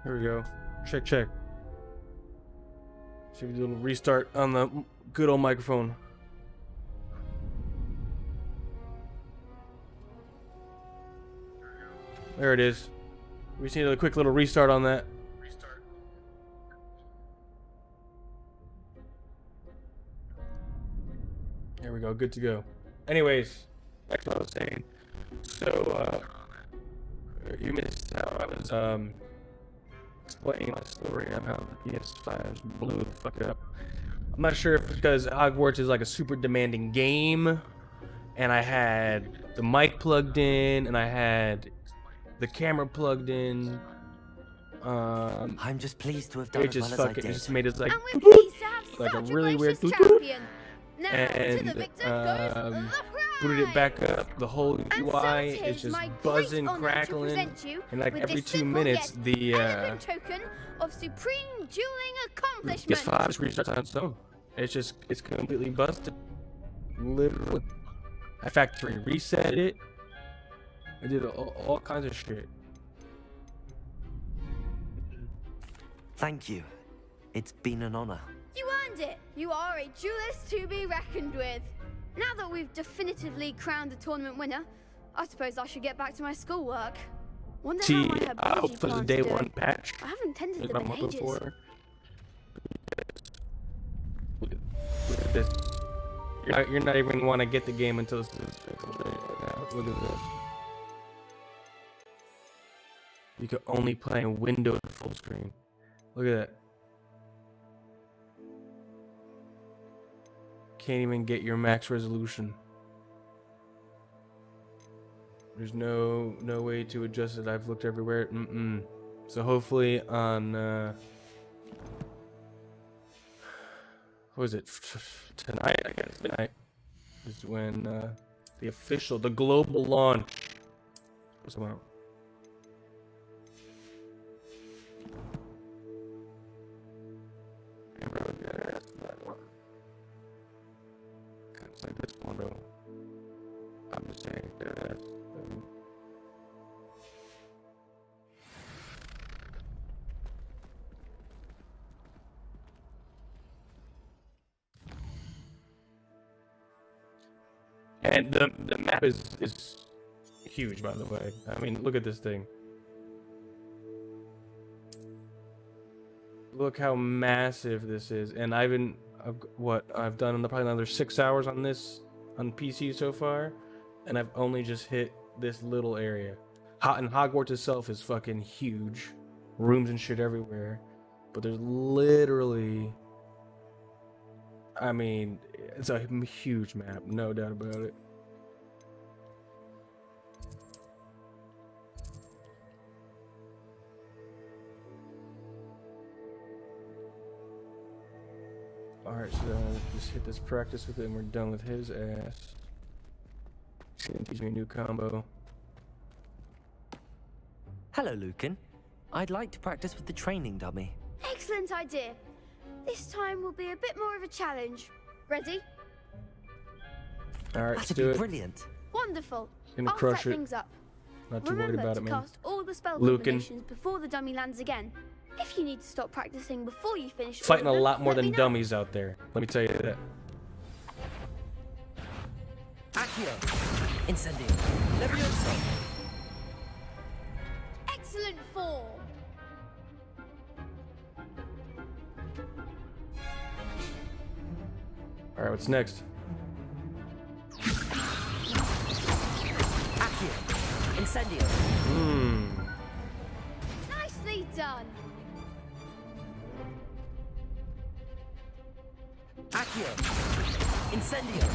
Here we go. Check. See if we do a little restart on the good old microphone. There it is. We just need a quick little restart on that. There we go. Good to go. Anyways, back to what I was saying. So, you missed how I was, explaining my story on how the PS5 blew the fuck up. I'm not sure if it's because Hogwarts is like a super demanding game, and I had the mic plugged in, and I had the camera plugged in. I'm just pleased to have done it just as well fucking as I did. just made us like And we're pleased to have like a such really weird gracious champion. Now, to the and victor goes the booted it back up. The whole And UI so it is is just my buzzing, great honor to crackling, present you and like with every this 2 simple minutes yet the elegant token of supreme dueling accomplishment. PS5 just restarts on its own. It's completely busted. Literally. I factory reset it. I did all kinds of shit. Thank you. It's been an honor. You earned it. You are a duelist to be reckoned with. Now that we've definitively crowned the tournament winner, I suppose I should get back to my schoolwork. Wonder how my I hope for the day one patch. I haven't tended Like them my in month ages. before. Look at this. You're not even gonna want to get the game until it's look at this. You can only play in Windows full screen. Look at that. Can't even get your max resolution. There's no way to adjust it. I've looked everywhere. So hopefully on what is it? Tonight, I guess. Tonight is when the global launch goes out. It's like this one though. I'm just saying that. And the map is huge, by the way. I mean, look at this thing. Look how massive this is. And I've done probably another 6 hours on this on PC so far, and I've only just hit this little area. And Hogwarts itself is fucking huge, rooms and shit everywhere. But there's literally, I mean, it's a huge map, no doubt about it. Alright, so just hit this practice with it and we're done with his ass. He's gonna teach me a new combo. Hello, Lucan. I'd like to practice with the training dummy. Excellent idea. This time will be a bit more of a challenge. Ready? All right, let's That'd do be it. brilliant. Wonderful. Gonna I'll crush set it. things up. Not too Remember worried about to it, man. cast all the spell Lucan. combinations before the dummy lands again. If you need to stop practicing before you finish, all Fighting a of them, lot more let me than know. dummies out there. Let me tell you that. Accio. Incendio. Levioso. Excellent form. All right, what's next? Accio. Incendio. Nicely done. Accio. Incendio.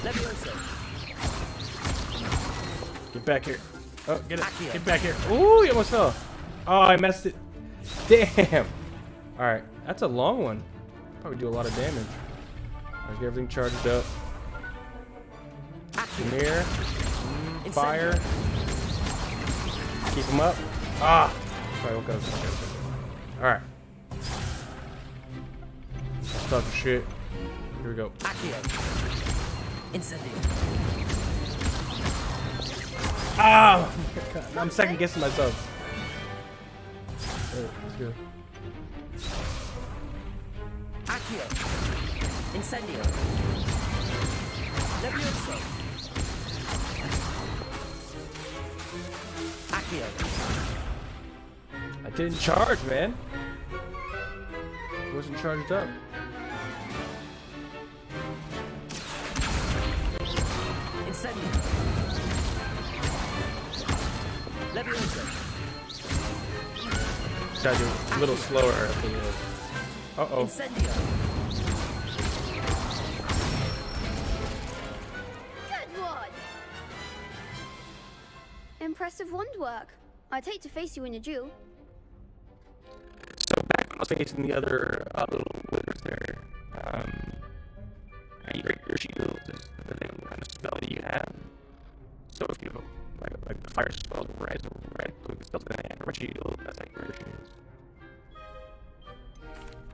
Levioso. Get back here. Oh, get it. Get back here. Ooh, you almost fell. Oh, I messed it. Damn. All right, that's a long one. Probably do a lot of damage. Let's get everything charged up. Mirror. Fire. Keep him up. Ah. Sorry, okay. All right. Let's talk shit. Here we go. Incendio. Ah! I'm second guessing myself. Alright, let's go. Accio. Incendio. Levioso. Accio. I didn't charge, man. Wasn't charged up. Incendio. Levioso. Gotta do a little slower. I think it is. Uh-oh. Incendio. Good one. Impressive wand work. I'd hate to face you in a duel. So back when I was facing the other little withers there, you break your shield, the kind of spell that you have. So if you have like the fire spell, rise or red, click the spells in the hand, red shield, that's how you break your shield.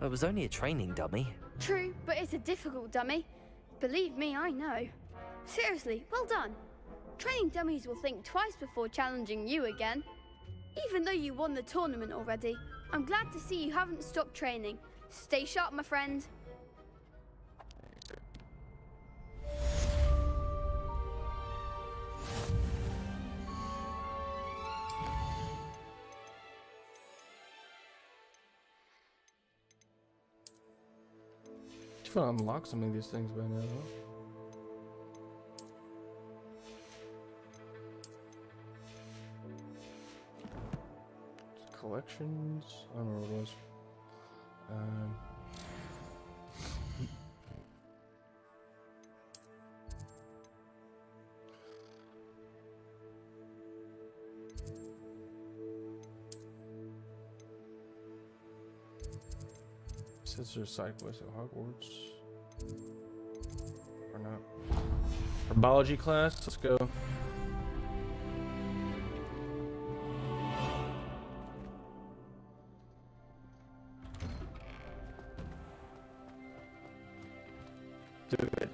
It was only a training dummy. True, but it's a difficult dummy. Believe me, I know. Seriously, well done. Training dummies will think twice before challenging you again. Even though you won the tournament already, I'm glad to see you haven't stopped training. Stay sharp, my friend. I feel unlock some of these things by now. Collections. I don't know what it was. Says there's side quests at Hogwarts. Or not. Herbology class. Let's go. Do it.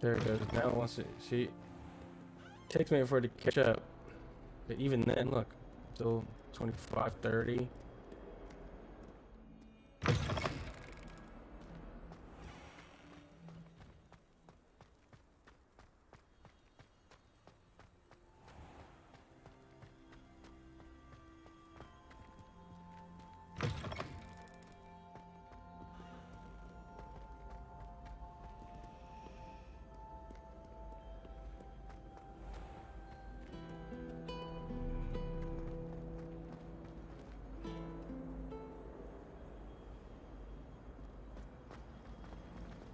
There it goes. Now it wants to see. Takes me for it to catch up. But even then, look, still 25, 30.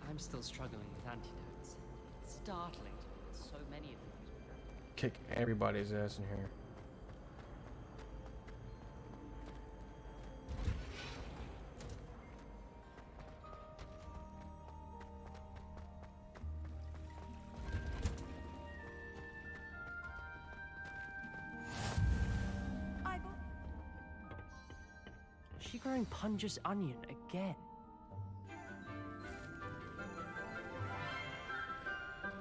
I'm still struggling with antidotes. It's startling to me that so many of them. Kick everybody's ass in here. Is she growing Punja's onion again?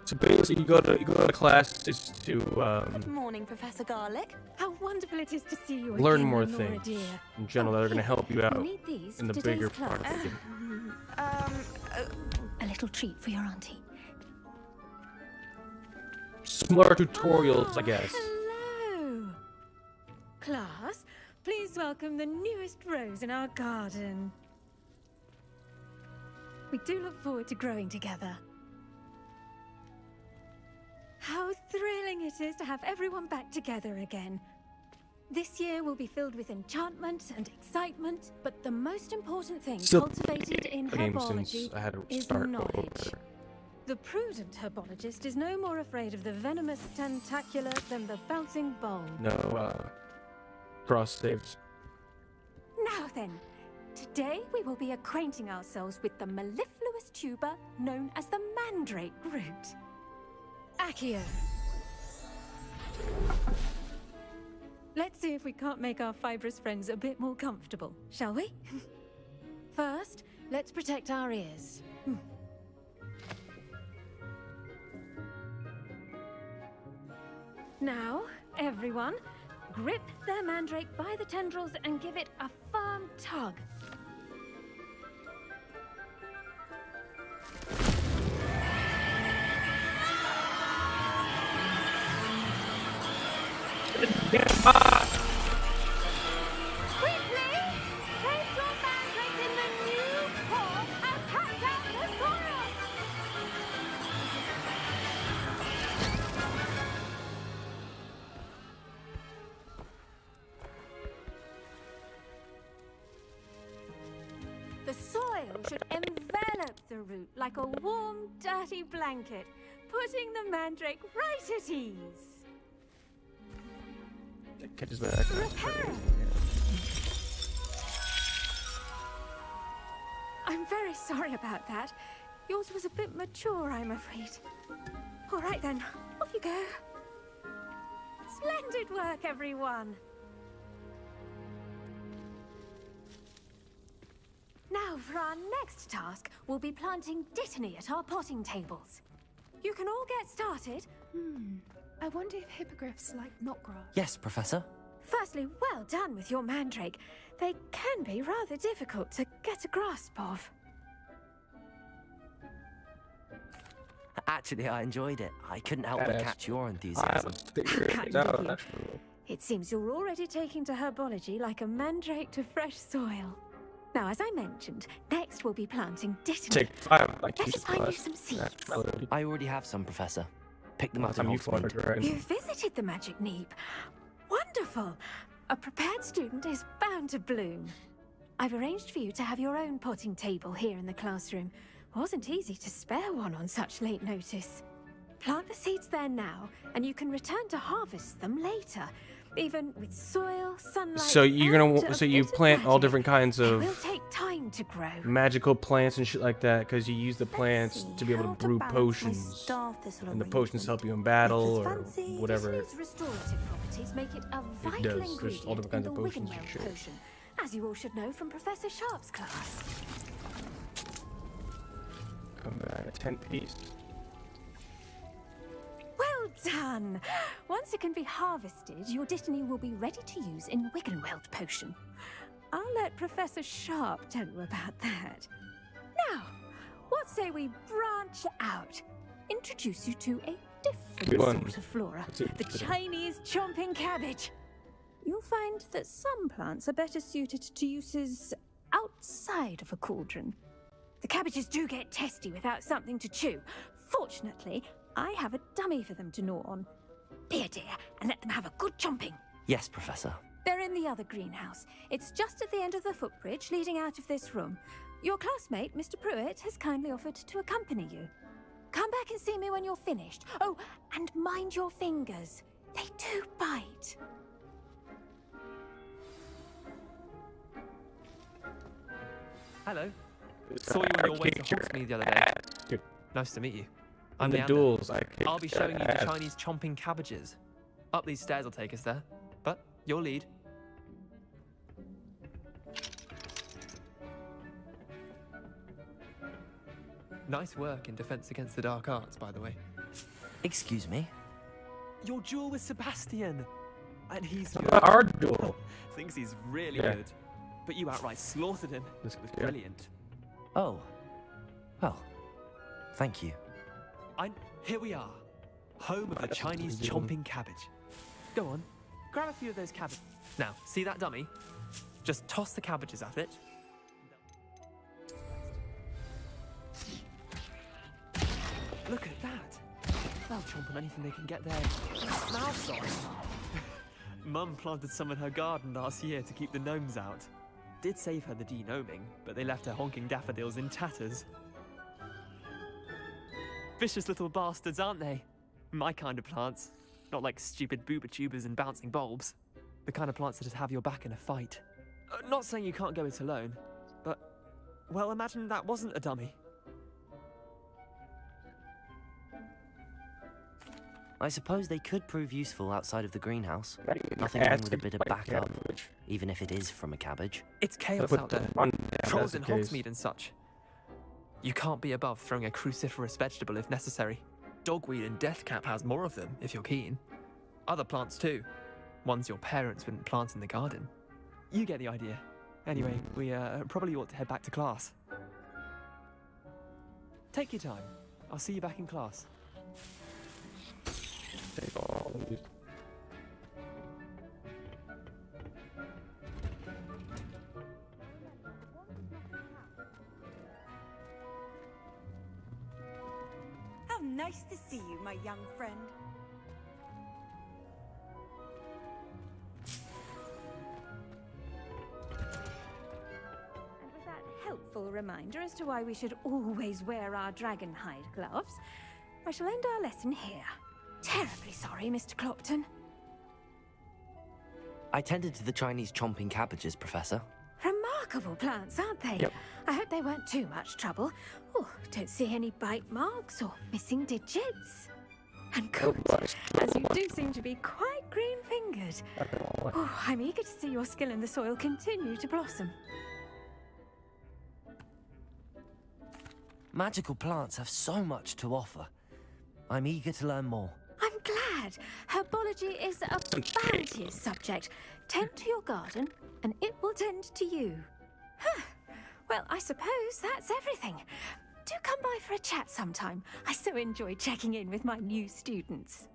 So basically, you go to classes to Good morning, Professor Garlic. How wonderful it is to see you learn again, more Lenora things dear. in general that are going to help you out Need these in the for bigger today's part. class. A little treat for your auntie. Smaller tutorials, I guess. Hello. Class, please welcome the newest rose in our garden. We do look forward to growing together. How thrilling it is to have everyone back together again. This year will be filled with enchantment and excitement, but the most important thing Still cultivated in game herbology since I had to is start knowledge. over. The prudent herbologist is no more afraid of the venomous tentacula than the bouncing bulb. No cross saves. Now then, today we will be acquainting ourselves with the mellifluous tuber known as the mandrake root. Accio. Let's see if we can't make our fibrous friends a bit more comfortable, shall we? First, let's protect our ears. Now, everyone, grip their mandrake by the tendrils and give it a firm tug. Quickly! Place your mandrake in the new pot and catch out the soil! The soil should envelop the root like a warm, dirty blanket, putting the mandrake right at ease. It catches back. I'm very sorry about that. Yours was a bit mature, I'm afraid. All right then, off you go. Splendid work, everyone. Now, for our next task, we'll be planting dittany at our potting tables. You can all get started. I wonder if hippogriffs like knotgrass. Yes, Professor. Firstly, well done with your mandrake. They can be rather difficult to get a grasp of. Actually, I enjoyed it. I couldn't help but catch your enthusiasm. It seems you're already taking to herbology like a mandrake to fresh soil. Now, as I mentioned, next we'll be planting dittany. Take 5, like Let us find you some seeds. I already have some, Professor. Pick them up in Hogsmeade. You visited the Magic Neep. Wonderful! A prepared student is bound to bloom. I've arranged for you to have your own potting table here in the classroom. Wasn't easy to spare one on such late notice. Plant the seeds there now, and you can return to harvest them later. Even with soil, sunlight. So you're gonna and so a you bit of plant all magic. different kinds It of will take time to grow. magical plants and shit like that because you use the plants to be able to brew balance my potions, star thistle and the potions help you in battle If it's or fancy, whatever. Dittany's restorative properties make it a vital does. There's ingredient all different kinds in of the potions and Wiggenweld shit. potion, as you all should know from Professor Sharp's class. Come back, 10 piece. done. Once it can be harvested, your Dittany will be ready to use in Wiggenweld potion. I'll let Professor Sharp tell you about that. Now, what say we branch out? Introduce you to a different sort of flora, the Chinese chomping cabbage. You'll find that some plants are better suited to uses outside of a cauldron. The cabbages do get testy without something to chew. Fortunately, I have a dummy for them to gnaw on. Be a dear and let them have a good chomping. Yes, Professor. They're in the other greenhouse. It's just at the end of the footbridge leading out of this room. Your classmate, Mr. Pruitt, has kindly offered to accompany you. Come back and see me when you're finished. Oh, and mind your fingers. They do bite. Hello. Saw you on your way to Hogsmeade the other day. Nice to meet you. I'm the Leander. duels, I'll be showing you the Chinese chomping cabbages. Up these stairs will take us there. But your lead. Nice work in Defense Against the Dark Arts, by the way. Excuse me? Your duel with Sebastian! And he's our duel. Thinks he's really good. But you outright slaughtered him. It was brilliant. Oh. Well, thank you. Here we are. Home of the Chinese chomping cabbage. Go on, grab a few of those cabbages. Now, see that dummy? Just toss the cabbages at it. Look at that. They'll chomp on anything they can get their mouths on. Mum planted some in her garden last year to keep the gnomes out. Did save her the de-gnoming, but they left her honking daffodils in tatters. Vicious little bastards, aren't they? My kind of plants. Not like stupid booba tubers and bouncing bulbs. The kind of plants that just have your back in a fight. Not saying you can't go it alone, but... well, imagine that wasn't a dummy. I suppose they could prove useful outside of the greenhouse. Nothing wrong with a bit of backup, even if it is from a cabbage. It's chaos out there. Trolls in Hogsmeade and such. You can't be above throwing a cruciferous vegetable if necessary. Dogweed and deathcap has more of them, if you're keen. Other plants too. Ones your parents wouldn't plant in the garden. You get the idea. Anyway, we probably ought to head back to class. Take your time. I'll see you back in class. Take all of these. How nice to see you, my young friend. And with that helpful reminder as to why we should always wear our dragon hide gloves, I shall end our lesson here. Terribly sorry, Mr. Clopton. I tended to the Chinese chomping cabbages, Professor. Remarkable plants, aren't they? Yep. I hope they weren't too much trouble. Oh, don't see any bite marks or missing digits. And good, as you do seem to be quite green-fingered. Oh, I'm eager to see your skill in the soil continue to blossom. Magical plants have so much to offer. I'm eager to learn more. I'm glad. Herbology is a bounteous subject. Tend to your garden, and it will tend to you. Huh. Well, I suppose that's everything. Do come by for a chat sometime. I so enjoy checking in with my new students.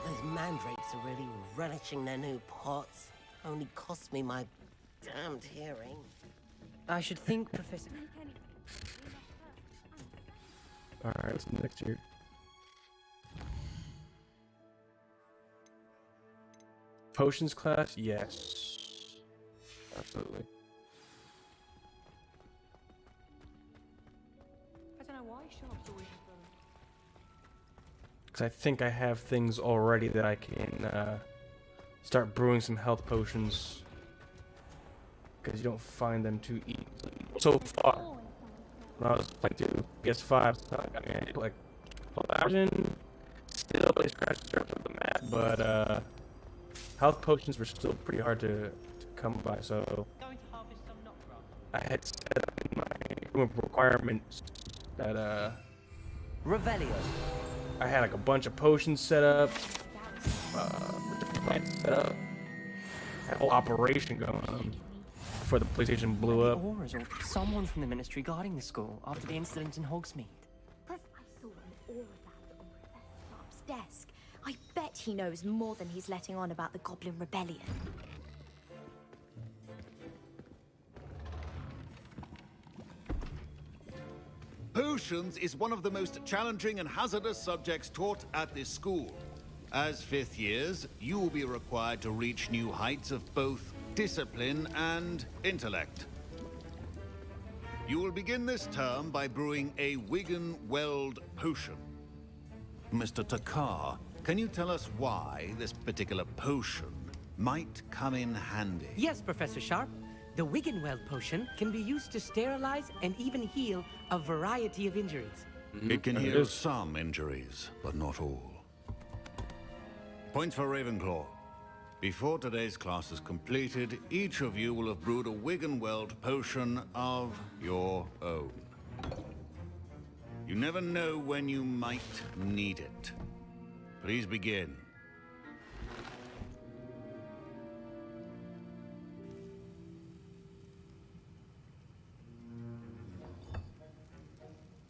Those mandrakes are really relishing their new pots. Only cost me my damned hearing. I should think, Professor. Alright, what's next year? Potions class? Yes. Absolutely. I don't know why shops always have those. Because I think I have things already that I can start brewing some health potions. Because you don't find them too easy so far. When I was playing through PS5, I mean, I did like 12,000. Still, they scratched the surface of the map, but health potions were still pretty hard to come by. So I had set up in my requirements that Revelio. I had like a bunch of potions set up, plants set up, had a whole operation going on before the PlayStation blew up. Auras or someone from the ministry guarding the school after the incident in Hogsmeade. I saw an aura band on Professor Sharp's desk. I bet he knows more than he's letting on about the Goblin Rebellion. Potions is one of the most challenging and hazardous subjects taught at this school. As fifth years, you will be required to reach new heights of both discipline and intellect. You will begin this term by brewing a Wigan Weld potion. Mr. Takar, can you tell us why this particular potion might come in handy? Yes, Professor Sharp. The Wiggenweld potion can be used to sterilize and even heal a variety of injuries. It can heal some injuries, but not all. Points for Ravenclaw. Before today's class is completed, each of you will have brewed a Wiggenweld potion of your own. You never know when you might need it. Please begin.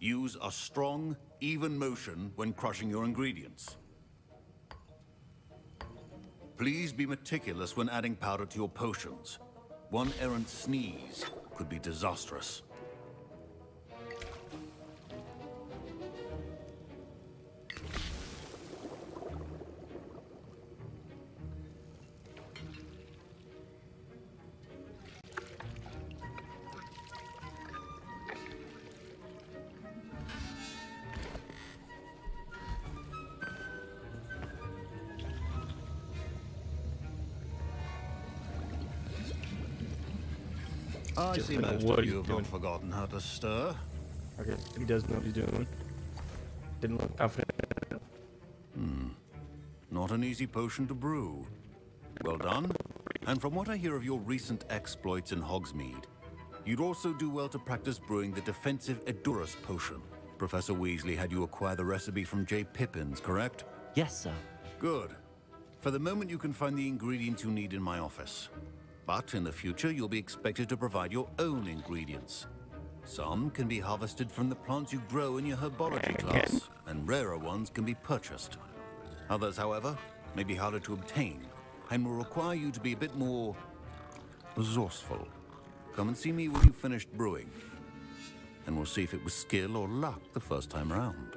Use a strong, even motion when crushing your ingredients. Please be meticulous when adding powder to your potions. One errant sneeze could be disastrous. I see most of you have not forgotten how to stir. Okay, he does know what he's doing. Didn't look confident. Not an easy potion to brew. Well done. And from what I hear of your recent exploits in Hogsmeade, you'd also do well to practice brewing the defensive Edurus potion. Professor Weasley had you acquire the recipe from J. Pippins, correct? Yes, sir. Good. For the moment, you can find the ingredients you need in my office. But in the future, you'll be expected to provide your own ingredients. Some can be harvested from the plants you grow in your herbology class, and rarer ones can be purchased. Others, however, may be harder to obtain, and will require you to be a bit more resourceful. Come and see me when you've finished brewing, and we'll see if it was skill or luck the first time around.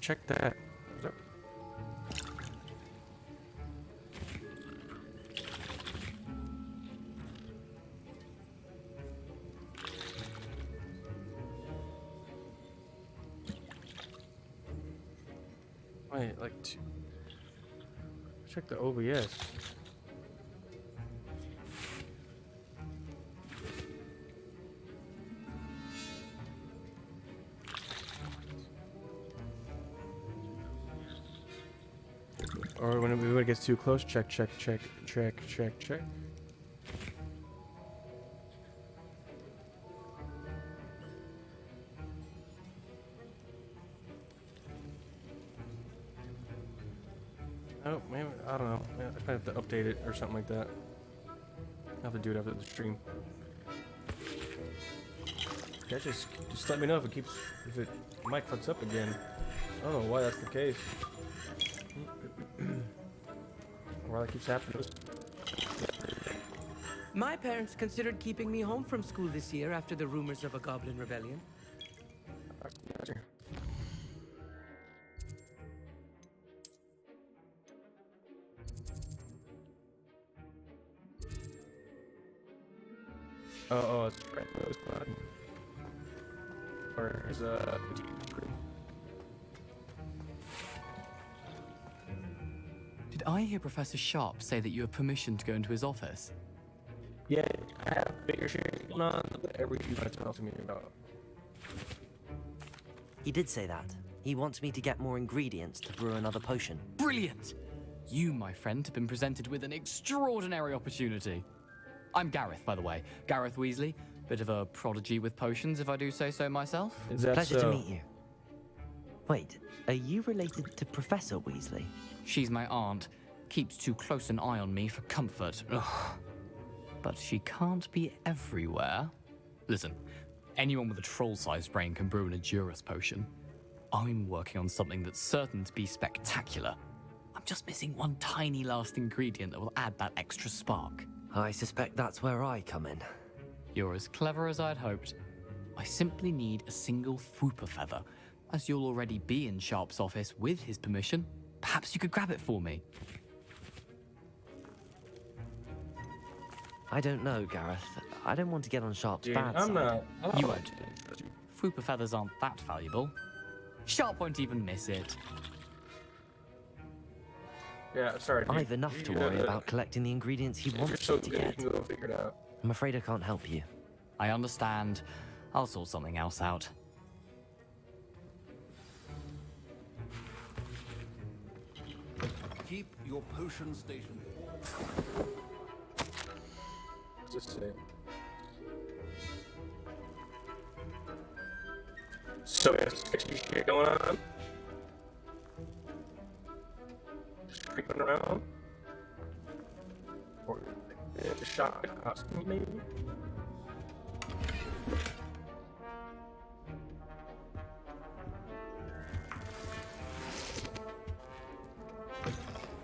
Check that. Wait, like check the OBS. Or when it gets too close, check. Oh, maybe, I don't know. I might have to update it or something like that. I'll have to do it after the stream. Yeah, just let me know if it mic fucks up again. I don't know why that's the case. Why that keeps happening. My parents considered keeping me home from school this year after the rumors of a goblin rebellion. Oh, it's right. It's fun. Where's Did I hear Professor Sharp say that you have permission to go into his office? Yeah, I have bigger shit going on. Whatever you want to talk to me about. He did say that. He wants me to get more ingredients to brew another potion. Brilliant! You, my friend, have been presented with an extraordinary opportunity. I'm Gareth, by the way. Gareth Weasley. Bit of a prodigy with potions, if I do say so myself. Is that Pleasure so? to meet you. Wait, are you related to Professor Weasley? She's my aunt. Keeps too close an eye on me for comfort. Ugh. But she can't be everywhere. Listen, anyone with a troll-sized brain can brew an Edurus potion. I'm working on something that's certain to be spectacular. I'm just missing one tiny last ingredient that will add that extra spark. I suspect that's where I come in. You're as clever as I'd hoped. I simply need a single Fwooper feather. As you'll already be in Sharp's office with his permission, perhaps you could grab it for me. I don't know, Gareth. I don't want to get on Sharp's Dude, bad I'm side. not. You won't. Fwooper feathers aren't that valuable. Sharp won't even miss it. Yeah, sorry. I've enough to worry about collecting the ingredients he wants so me to good, get. you can go figure it out. I'm afraid I can't help you. I understand. I'll sort something else out. Keep your potion station. Just say. So it's sketchy shit going on. Just creeping around. Or a shot costume, maybe.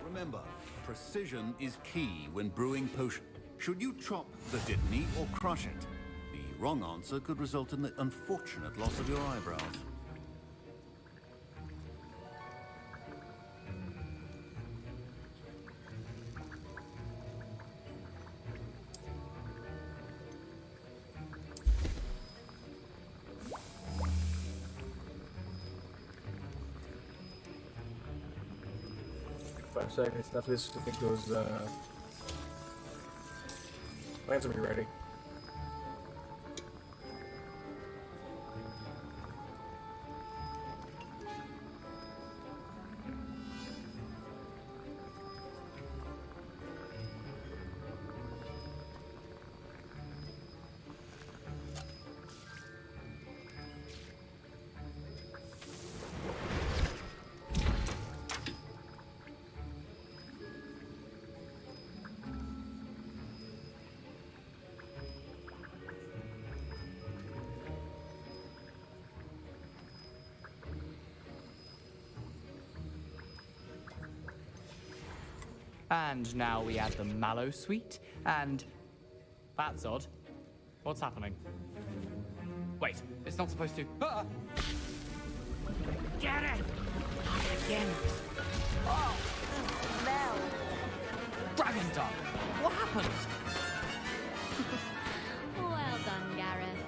Remember, precision is key when brewing potion. Should you chop the dittany or crush it? The wrong answer could result in the unfortunate loss of your eyebrows. Five seconds after this, I think those plans will be ready. And now we add the mallow sweet, and... That's odd. What's happening? Wait, it's not supposed to... Ah! Get it! Again. Oh! Mel! Dragon Dog! What happened? Well done, Gareth.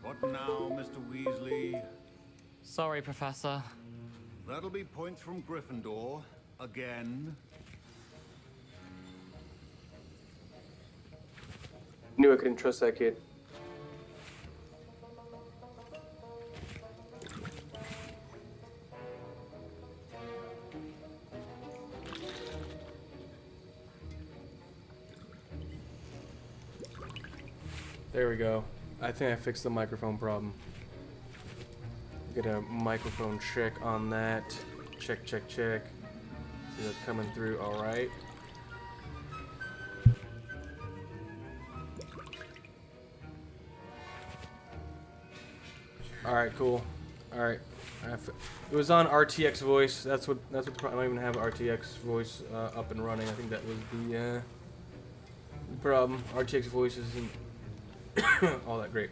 What now, Mr. Weasley? Sorry, Professor. That'll be points from Gryffindor. Again. Knew I couldn't trust that kid. There we go. I think I fixed the microphone problem. Get a microphone check on that. Check, check, check. See that's coming through all right. All right, cool. All right. It was on RTX voice. That's what the problem. I don't even have RTX voice up and running. I think that was the problem. RTX voice isn't all that great.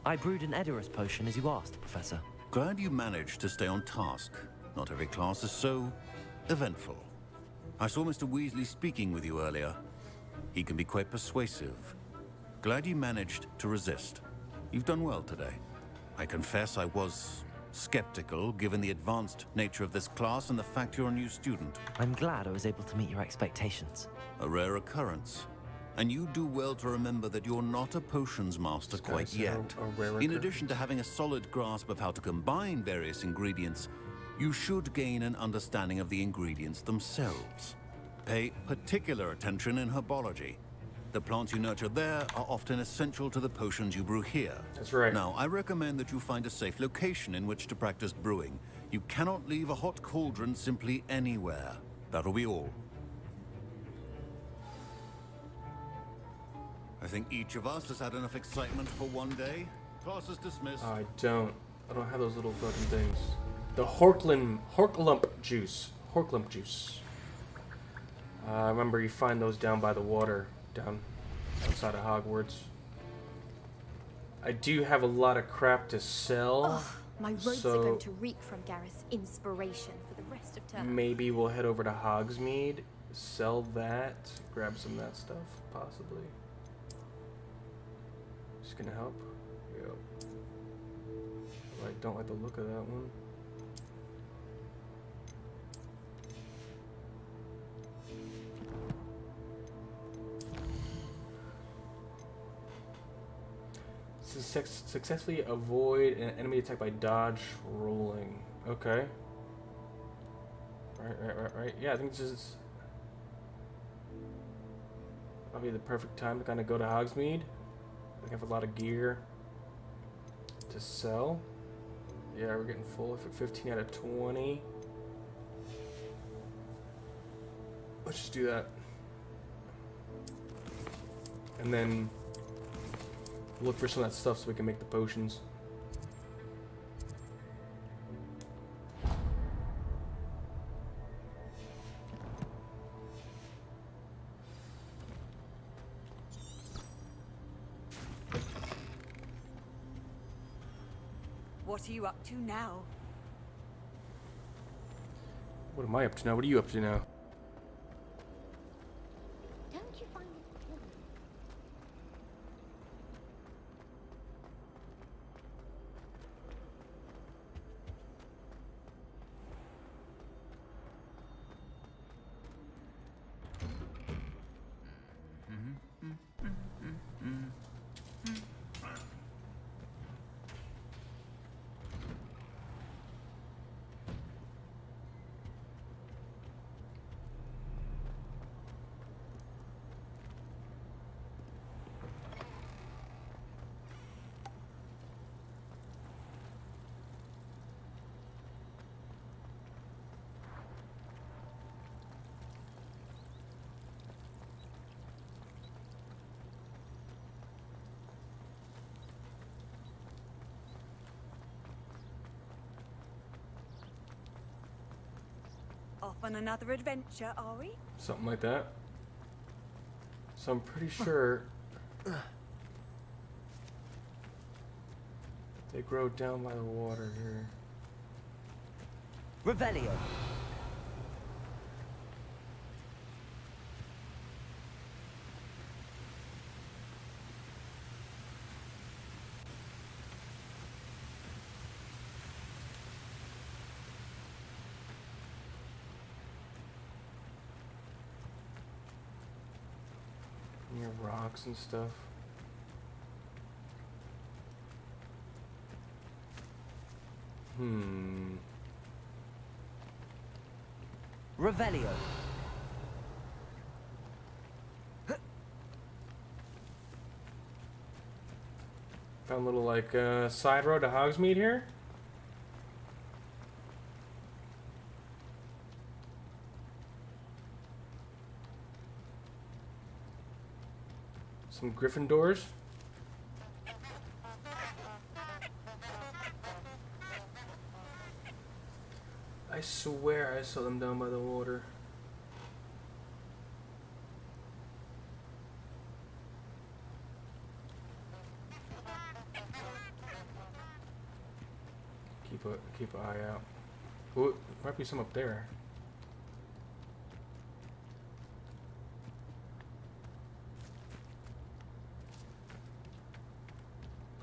I brewed an Edorus potion as you asked, Professor. Glad you managed to stay on task. Not every class is so eventful. I saw Mr. Weasley speaking with you earlier. He can be quite persuasive. Glad you managed to resist. You've done well today. I confess I was skeptical, given the advanced nature of this class and the fact you're a new student. I'm glad I was able to meet your expectations. A rare occurrence. And you do well to remember that you're not a potions master quite yet. In addition to having a solid grasp of how to combine various ingredients, you should gain an understanding of the ingredients themselves. Pay particular attention in herbology. The plants you nurture there are often essential to the potions you brew here. That's right. Now, I recommend that you find a safe location in which to practice brewing. You cannot leave a hot cauldron simply anywhere. That'll be all. I think each of us has had enough excitement for one day. Class is dismissed. I don't have those little fucking things. The Horklump juice. Horklump juice. Remember, you find those down by the water, down outside of Hogwarts. I do have a lot of crap to sell. Ugh, my roads are going to reek from Gareth's inspiration for the rest of term. Maybe we'll head over to Hogsmeade, sell that, grab some of that stuff, possibly. Just gonna help. Yep. I don't like the look of that one. Successfully avoid an enemy attack by dodge rolling. Okay. Right. Yeah, I think this is probably the perfect time to kind of go to Hogsmeade. I have a lot of gear to sell. Yeah, we're getting full. 15 out of 20. Let's just do that. And then look for some of that stuff so we can make the potions. What are you up to now? What am I up to now? What are you up to now? Don't you find it cool? Off on another adventure, are we? Something like that. So I'm pretty sure they grow down by the water here. Revelio. Near rocks and stuff. Revelio. Found a little like side road to Hogsmeade here. Some Gryffindors. swear I saw them down by the water. Keep an eye out. Ooh, might be some up there.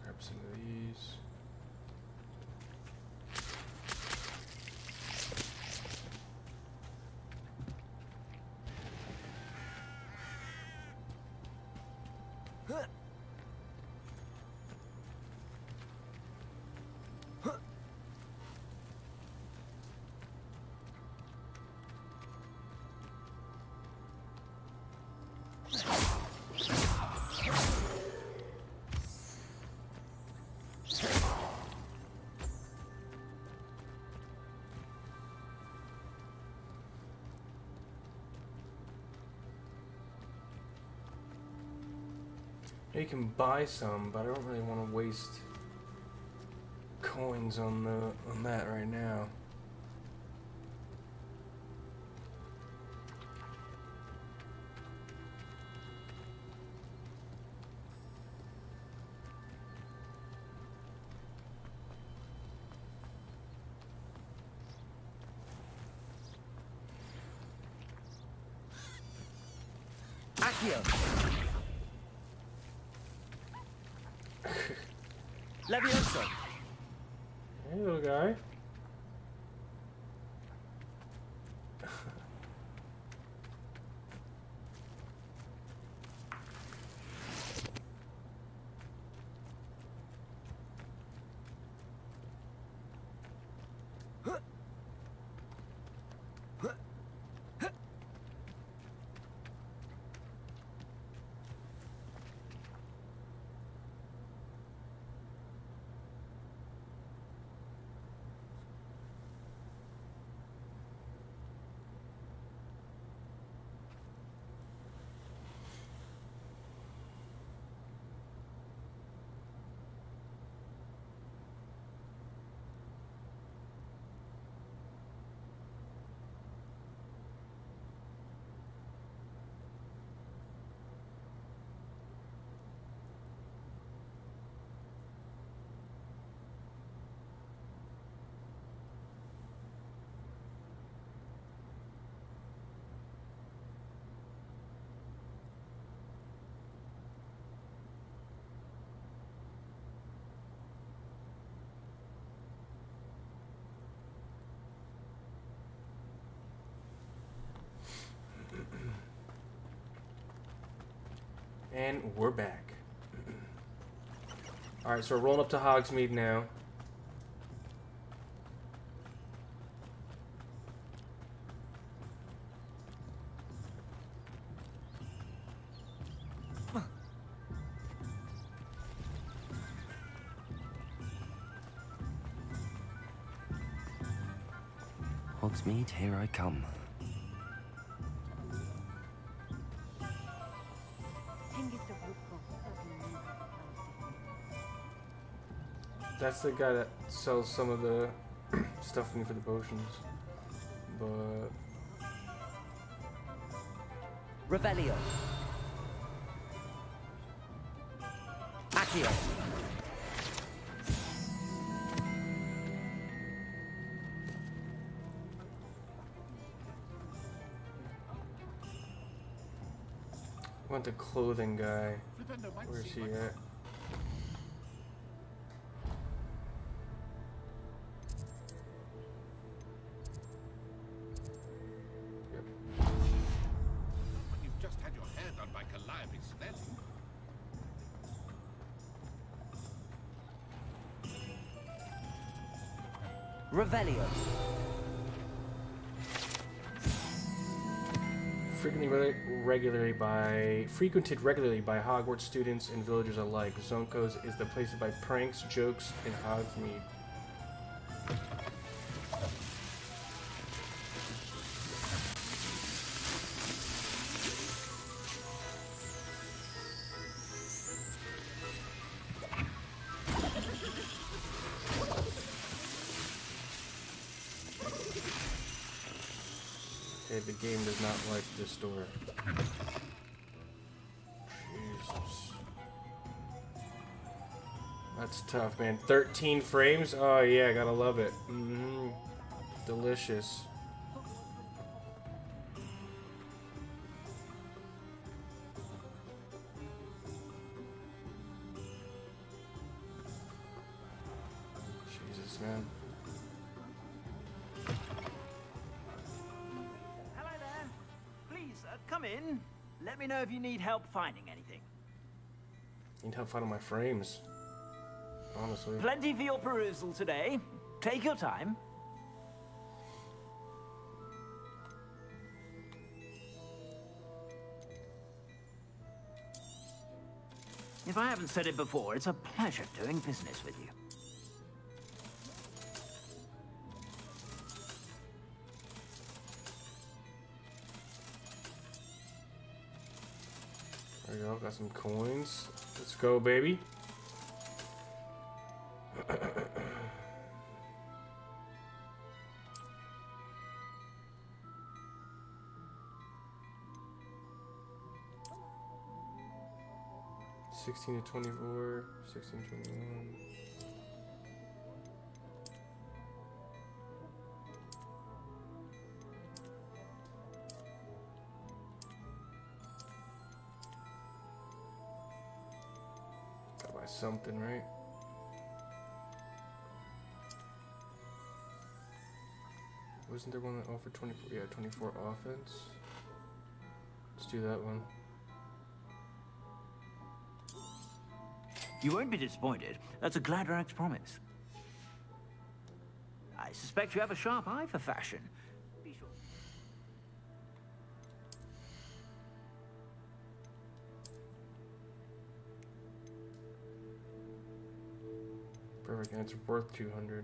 Grab some of these. You can buy some, but I don't really want to waste coins on that right now. Accio! Levioso! Hey, little guy. And we're back. Alright, so we're rolling up to Hogsmeade now. Hogsmeade, here I come. That's the guy that sells some of the stuff for me for the potions. But Revelio. Accio. I want the clothing guy. Where's he at? Revelio. Frequented regularly by Hogwarts students and villagers alike, Zonko's is the place to buy pranks, jokes, and Hogsmeade. the game does not like this door. Jesus. That's tough, man. 13 frames? Oh, yeah, gotta love it. Delicious. Jesus, man. Hello there. Please, come in. Let me know if you need help finding anything. Need help finding my frames. Honestly. Plenty for your perusal today. Take your time. If I haven't said it before, it's a pleasure doing business with you. There we go, got some coins. Let's go, baby. $16 to $24, $16 to $21. Gotta buy something, right? Wasn't there one that offered 24? Yeah, 24 offense. Let's do that one. You won't be disappointed. That's a Gladrax promise. I suspect you have a sharp eye for fashion. Be sure. Perfect, and it's worth 200.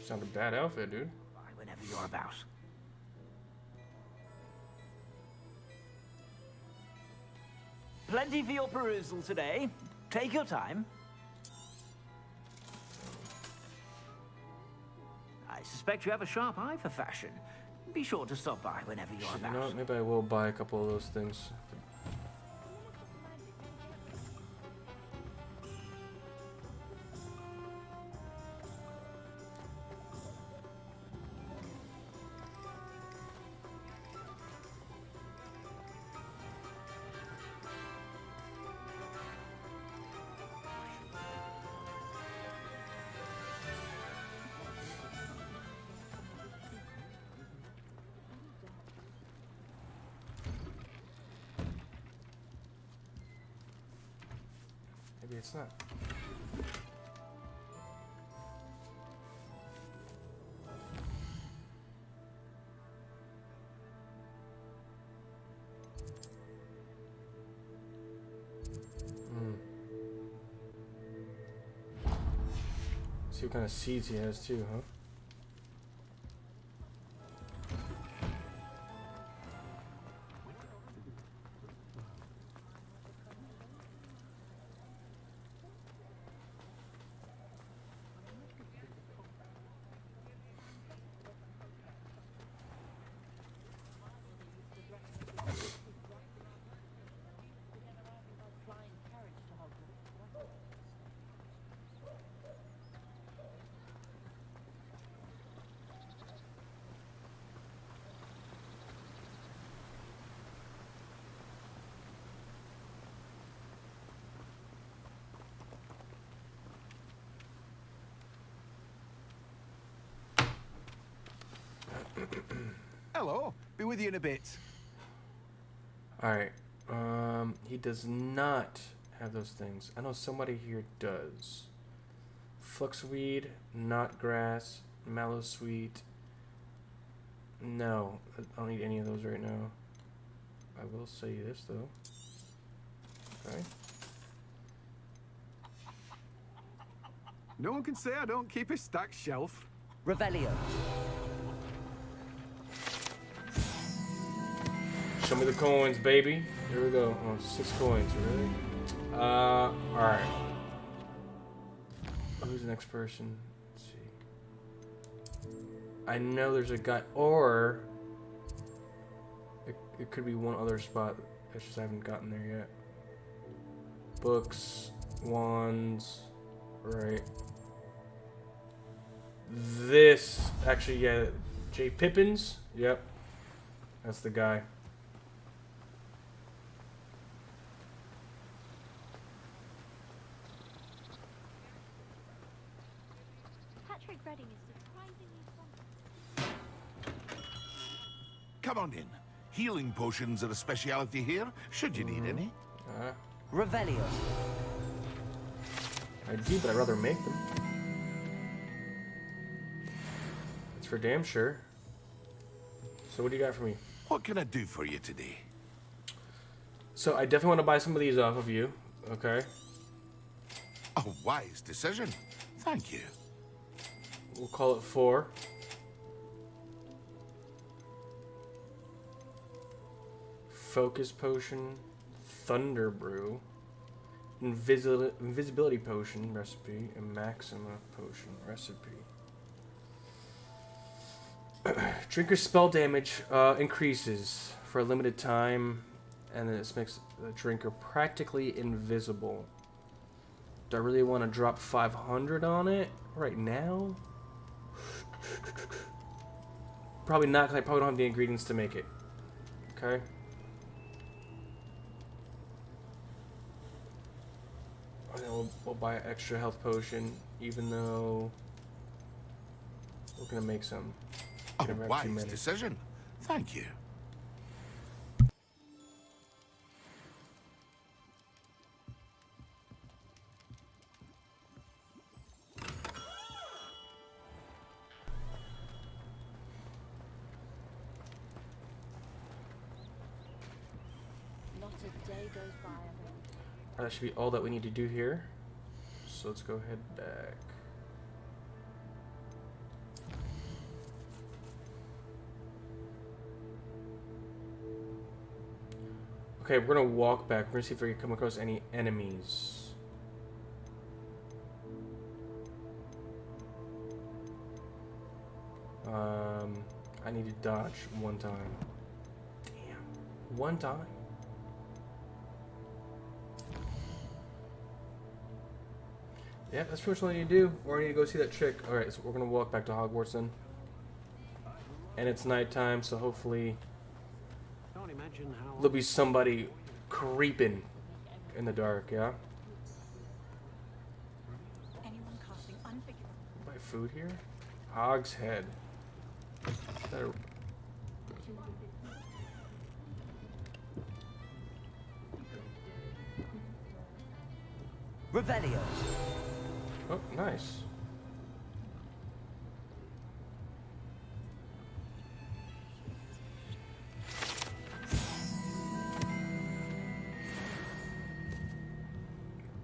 Sound a bad outfit, dude. Whenever you're about. Plenty for your perusal today. Take your time. I suspect you have a sharp eye for fashion. Be sure to stop by whenever you're about. You know what? Maybe I will buy a couple of those things. Maybe it's not. See what kind of seeds he has too, huh? Hello, be with you in a bit. Alright, he does not have those things. I know somebody here does. Fluxweed, knotgrass, mallow sweet. No, I don't need any of those right now. I will say this though. Okay. No one can say I don't keep a stacked shelf. Revelio. Show me the coins, baby. Here we go. Oh, 6 coins, really? Alright. Who's the next person? I know there's a guy, or it could be one other spot. It's just I haven't gotten there yet. Books, wands, right. This, actually, yeah, J. Pippins, yep, that's the guy. Patrick Redding is surprisingly Come on in. Healing potions are a speciality here, should you need any. Revelio. I do, but I'd rather make them. That's for damn sure. So what do you got for me? What can I do for you today? So I definitely want to buy some of these off of you, okay? A wise decision. Thank you. We'll call it 4. Focus potion, thunder brew, invisibility potion recipe, and maxima potion recipe. Drinker spell damage increases for a limited time, and then this makes the drinker practically invisible. Do I really want to drop 500 on it right now? Probably not, because I probably don't have the ingredients to make it. Okay. And then we'll buy an extra health potion, even though we're gonna make some. A wise decision. Thank you. Not a day goes by. That should be all that we need to do here. So let's go ahead back. Okay, we're gonna walk back. We're gonna see if we can come across any enemies. I need to dodge one time. Damn, one time. Yeah, that's pretty much all I need to do. Or I need to go see that chick. Alright, so we're gonna walk back to Hogwarts then. And it's nighttime, so hopefully there'll be somebody creeping in the dark, yeah? Buy food here? Hog's Head. Is that a... Revelio. Oh, nice.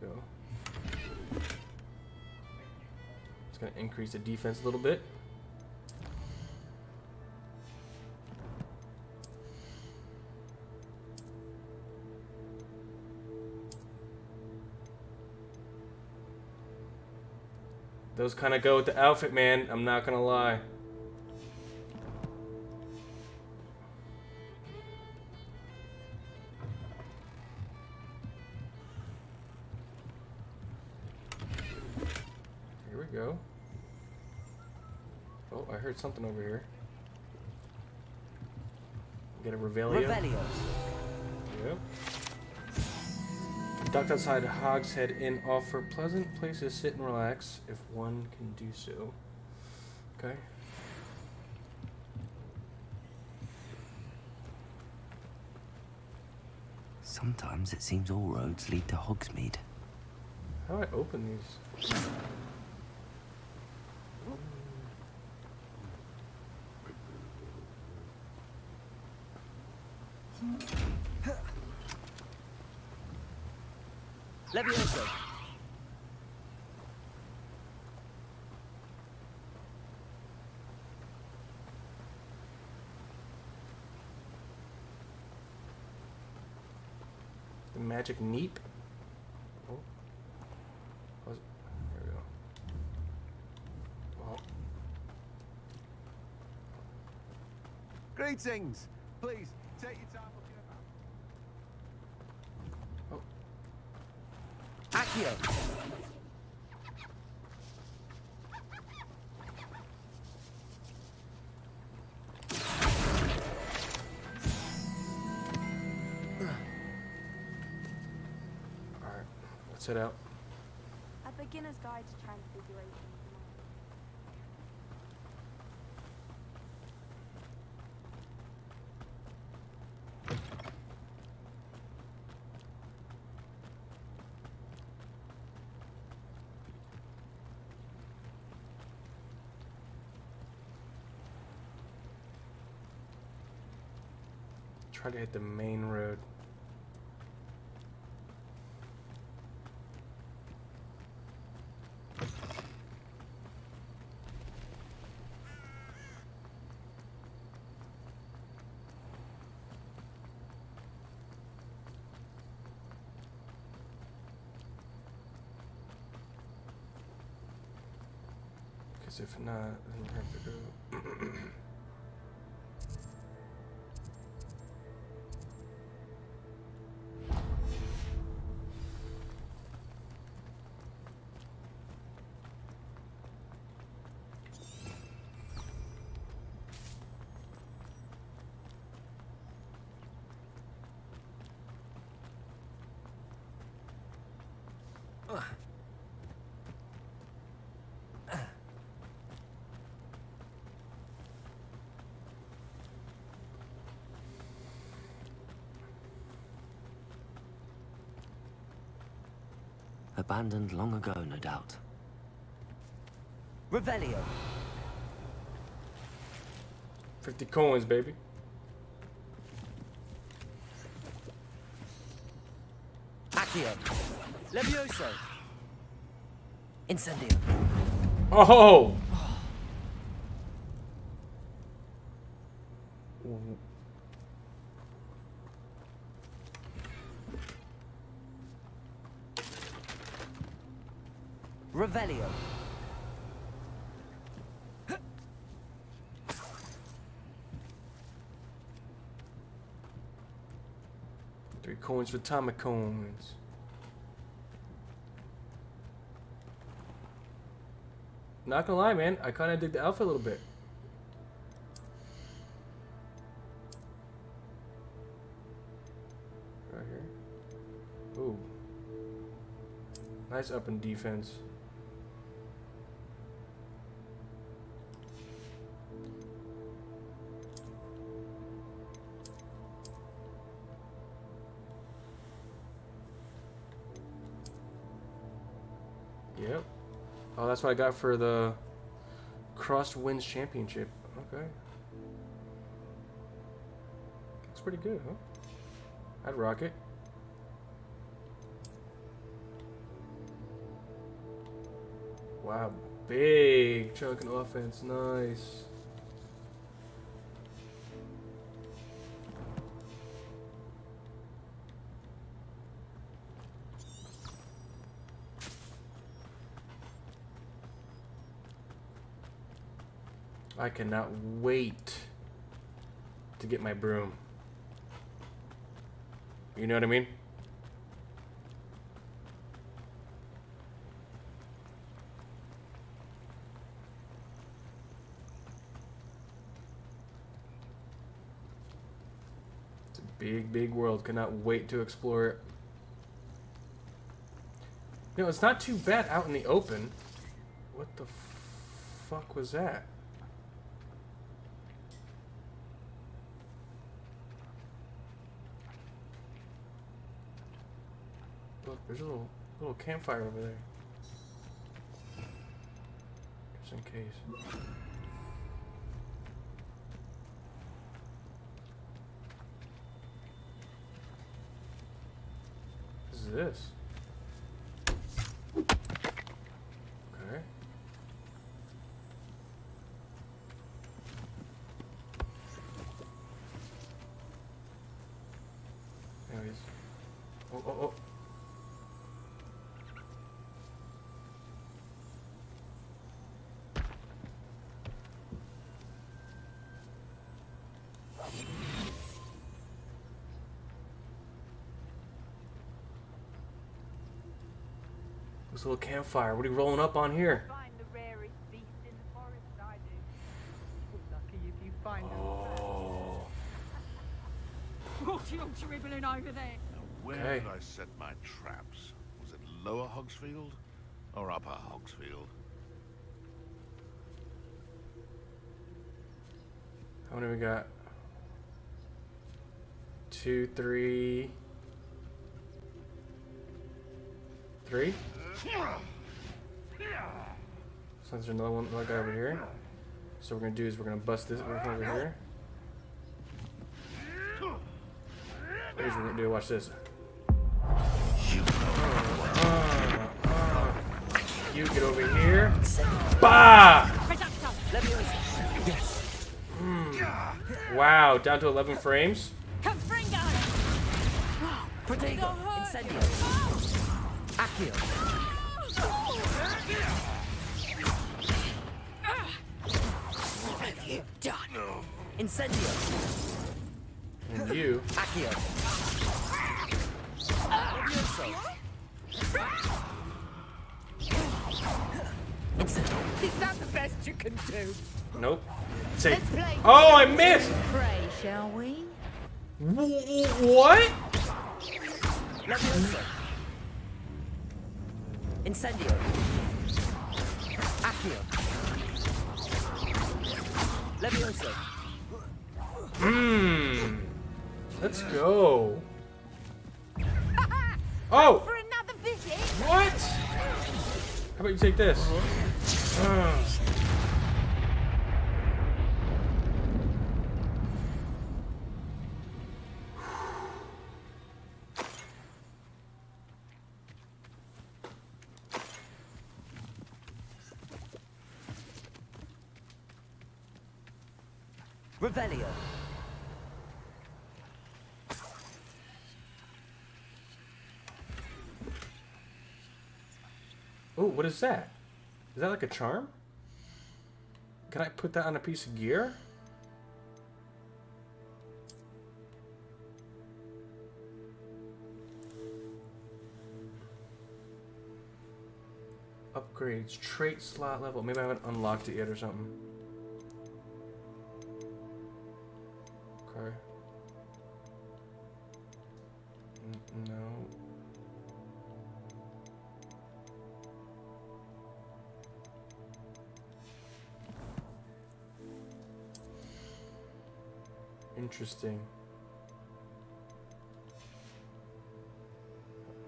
There we go. It's gonna increase the defense a little bit. Those kind of go with the outfit, man. I'm not gonna lie. Here we go. Oh, I heard something over here. Get a Revelio. Revelio. Yep. Docked outside Hog's Head Inn offer pleasant place to sit and relax if one can do so. Okay. Sometimes it seems all roads lead to Hogsmeade. How do I open these? Levioso. The magic neep. Oh. There we go. Well. Greetings. Please, take your time looking about. Accio! Alright, let's head out. A beginner's guide to transfiguration. Try to hit the main road. Because if not, then we'll have to go. Abandoned long ago, no doubt. Revelio. 50 coins, baby. Accio. Levioso. Incendio. Oh! Revelio. 3 coins for Tommy coins. Not gonna lie, man. I kind of dig the outfit a little bit. Right here. Ooh. Nice up in defense. Yep. Oh, that's what I got for the Crosswinds Championship. Okay. That's pretty good, huh? I'd rock it. Wow, big chunk in offense. Nice. I cannot wait to get my broom. You know what I mean? It's a big, big world. Cannot wait to explore it. You know, it's not too bad out in the open. What the fuck was that? Look, there's a little campfire over there. Just in case. What is this? Okay. Anyways. Oh, oh, oh. This little campfire. What are you rolling up on here? Find the rarest beast in the forest, I do. Lucky if you find Oh. What are you dribbling over there? Where Okay. did I set my traps? Was it Lower Hogsfield or Upper Hogsfield? How many we got? 2, 3. 3? So there's another one like over here. So what we're gonna do is we're gonna bust this one over here. Here's what we're gonna do. Watch this. You get over here. Bah! Wow, down to 11 frames. Protego, Incendio. Accio. What have you done? Incendio. And you. Accio. Is that the best you can do? Nope. Say. Let's play. Oh, I missed. Pray, shall we? What? Levioso. Incendio. Accio. Levioso. Let's go. Oh. For another visit? What? How about you take this? Revelio. Oh, what is that? Is that like a charm? Can I put that on a piece of gear? Upgrades, trait slot level. Maybe I haven't unlocked it yet or something. Okay. No. Interesting.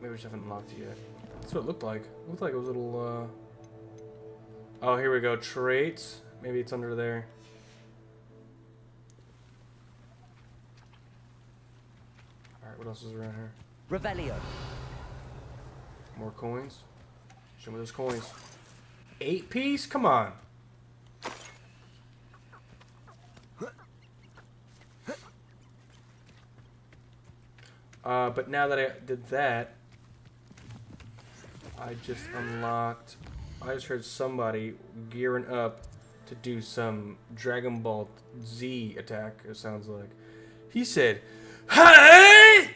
Maybe I just haven't unlocked it yet. That's what it looked like. It looked like it was a little, Oh, here we go. Traits. Maybe it's under there. Alright, what else is around here? Revelio. More coins. Show me those coins. 8 piece? Come on. But now that I did that, I just unlocked... I just heard somebody gearing up to do some Dragon Ball Z attack, it sounds like. He said, "Hey!"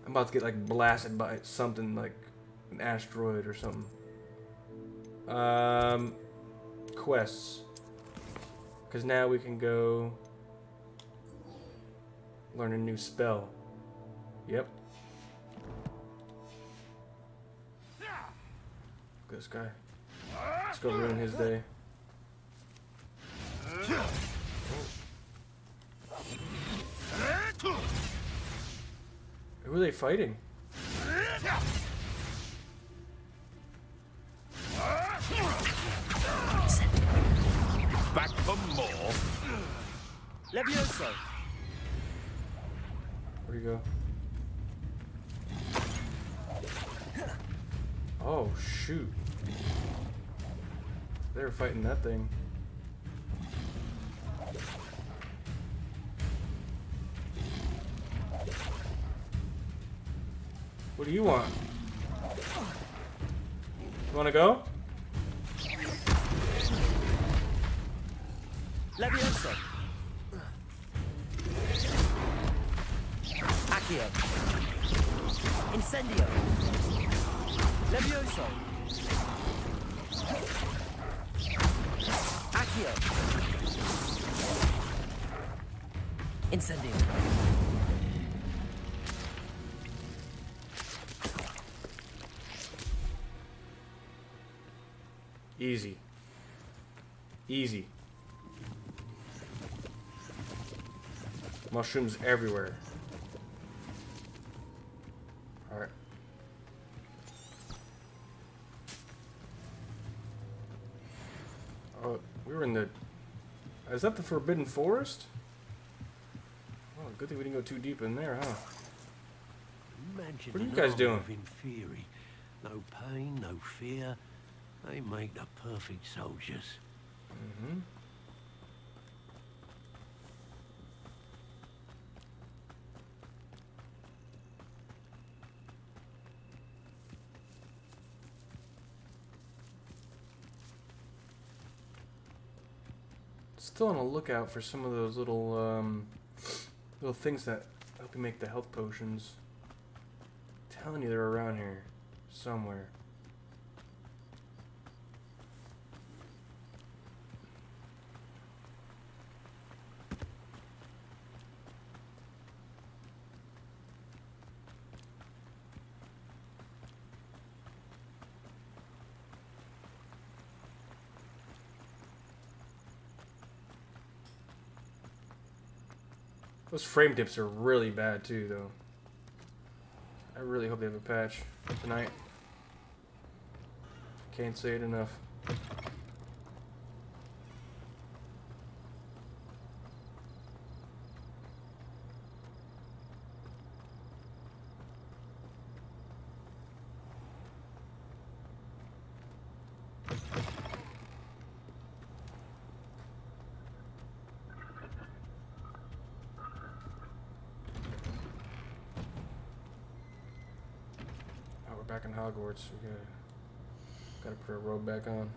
I'm about to get like blasted by something like an asteroid or something. Quests. Because now we can go learn a new spell. Yep. Look at this guy. Let's go ruin his day. Who are they fighting? Back for more. Levioso. Where'd he go? Oh, shoot. They were fighting that thing. What do you want? You want to go? Levioso. Accio. Incendio. Levioso. Accio. Incendio. Easy. Easy. Mushrooms everywhere. Alright. Oh, we were in the... Is that the Forbidden Forest? Oh, good thing we didn't go too deep in there, huh? Imagine What are you an guys army doing? of inferi. No pain, no fear. They make the perfect soldiers. Mm-hmm. Still on a lookout for some of those little little things that help you make the health potions. I'm telling you, they're around here somewhere. Those frame dips are really bad too, though. I really hope they have a patch tonight. Can't say it enough. Back in Hogwarts, we gotta put our robe back on.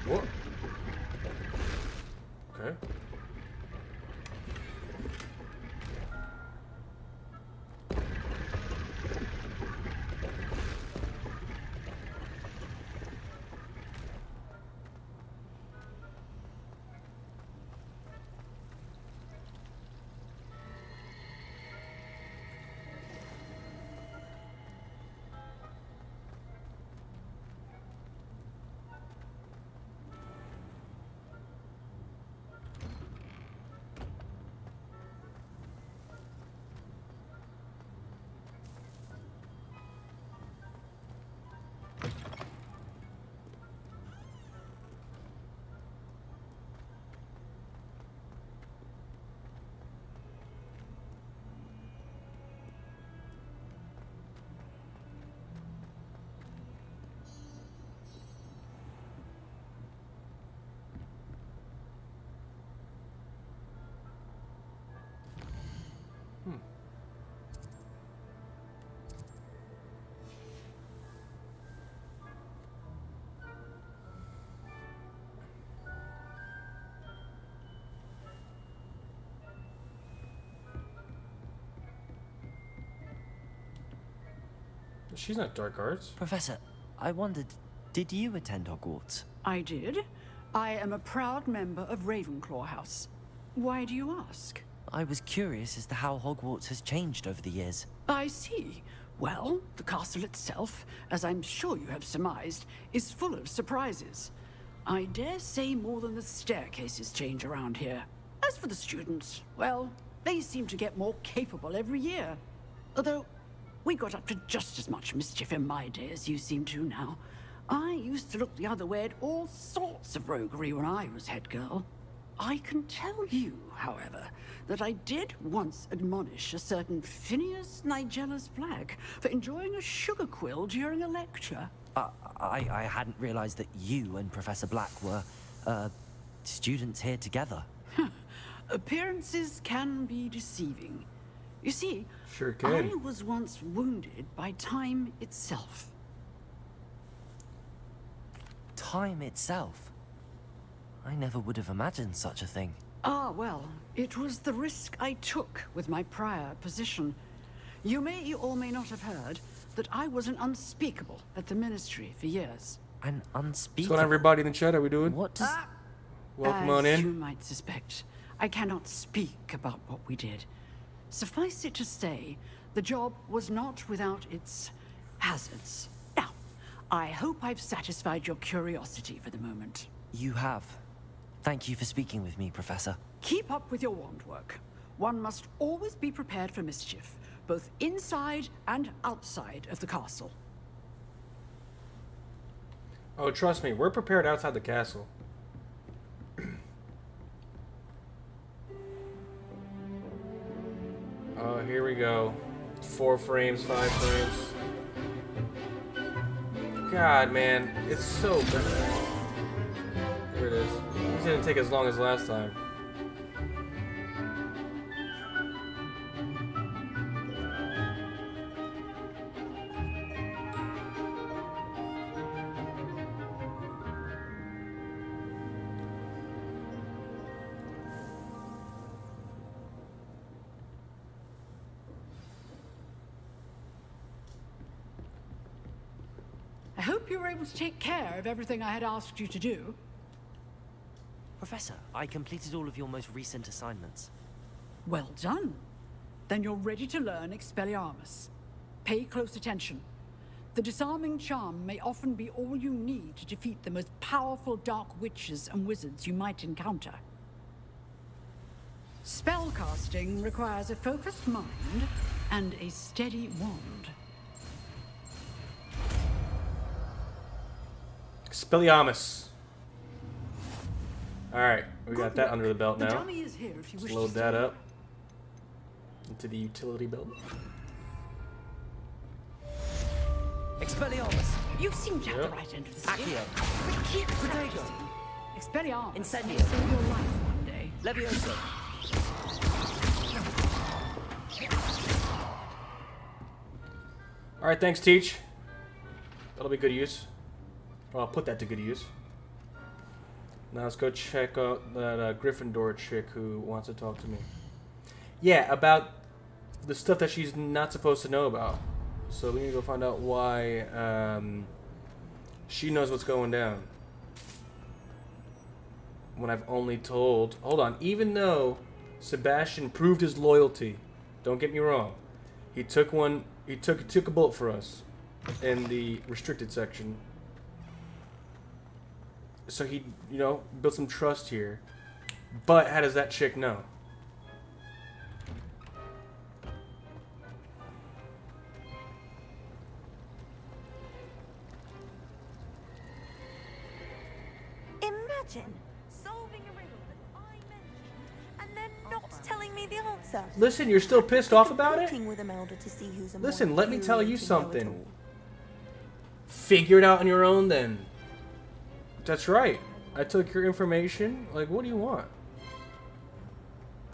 What? Okay. She's not dark arts. Professor, I wondered, did you attend Hogwarts? I did. I am a proud member of Ravenclaw House. Why do you ask? I was curious as to how Hogwarts has changed over the years. I see. Well, the castle itself, as I'm sure you have surmised, is full of surprises. I dare say more than the staircases change around here. As for the students, well, they seem to get more capable every year. Although, we got up to just as much mischief in my day as you seem to now. I used to look the other way at all sorts of roguery when I was head girl. I can tell you, however, that I did once admonish a certain Phineas Nigellus Black for enjoying a sugar quill during a lecture. I hadn't realized that you and Professor Black were, students here together. Appearances can be deceiving. You see, Sure can. I was once wounded by time itself. Time itself? I never would have imagined such a thing. Ah, well, it was the risk I took with my prior position. You may or may not have heard that I was an unspeakable at the Ministry for years. An What's unspeakable? going on, everybody in the chat? How we doing? What does... Welcome As on in. you might suspect, I cannot speak about what we did. Suffice it to say, the job was not without its hazards. Now, I hope I've satisfied your curiosity for the moment. You have. Thank you for speaking with me, Professor. Keep up with your wand work. One must always be prepared for mischief, both inside and outside of the castle. Oh, trust me, we're prepared outside the castle. Oh, here we go. 4 frames, 5 frames. God, man, it's so bad. Here it is. It didn't take as long as last time. I hope you were able to take care of everything I had asked you to do. Professor, I completed all of your most recent assignments. Well done. Then you're ready to learn Expelliarmus. Pay close attention. The disarming charm may often be all you need to defeat the most powerful dark witches and wizards you might encounter. Spellcasting requires a focused mind and a steady wand. Expelliarmus. Alright, we got that under the belt The now. dummy is here if you wish Let's to load that stay. up into the utility belt. Expelliarmus! You seem to have Yep. the right end of the stick. Accio! But keep Protego! practicing. Expelliarmus Incendio! may save your life one day. Levioso! Alright, thanks, Teach. That'll be good use. Well, I'll put that to good use. Now let's go check out that Gryffindor chick who wants to talk to me. Yeah, about the stuff that she's not supposed to know about. So we need to go find out why she knows what's going down. When I've only told... Hold on. Even though Sebastian proved his loyalty, don't get me wrong, he took one... He took a bullet for us in the restricted section. So he, you know, built some trust here. But how does that chick know? Imagine solving a riddle that I mentioned and then not telling me the answer. Listen, you're still pissed off about it? Working with Imelda to see who's a more Listen, let me tell you infuriating something. know-it-all. Figure it out on your own then. That's right. I took your information. Like, what do you want?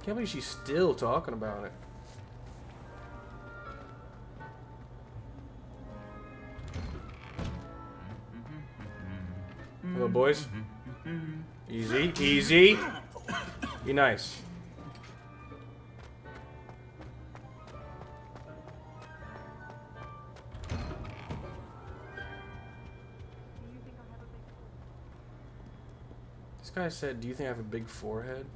Can't believe she's still talking about it. Hello, boys. Easy, easy. Be nice. This guy said, "Do you think I have a big forehead?"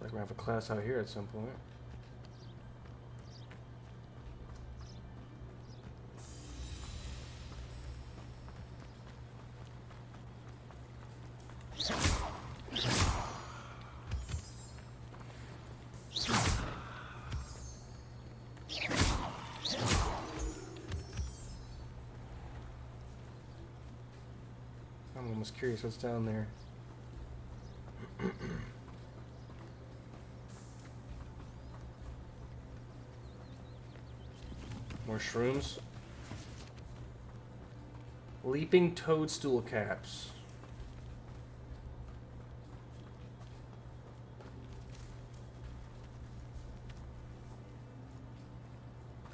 Looks like we have a class out here at some point. I'm almost curious what's down there. More shrooms. Leaping toadstool caps.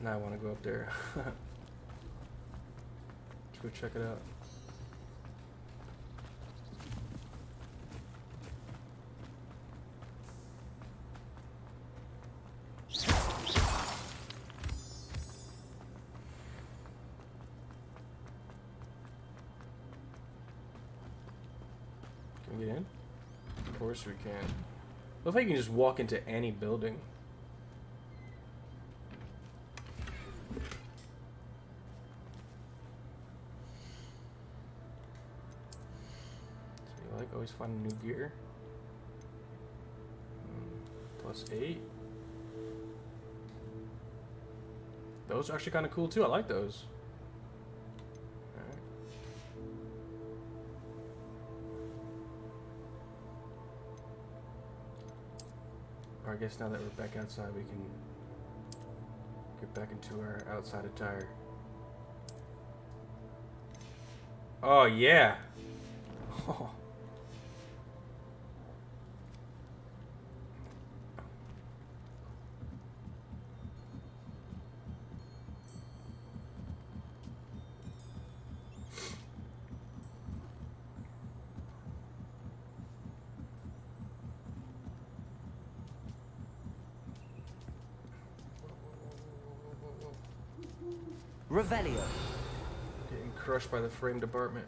Now I want to go up there. Let's go check it out. Can we get in? Of course we can. Looks like you can just walk into any building. So you like always find new gear. +8. Those are actually kind of cool too. I like those. Or I guess now that we're back outside, we can get back into our outside attire. Oh, yeah. Oh. Revelio. Getting crushed by the frame department.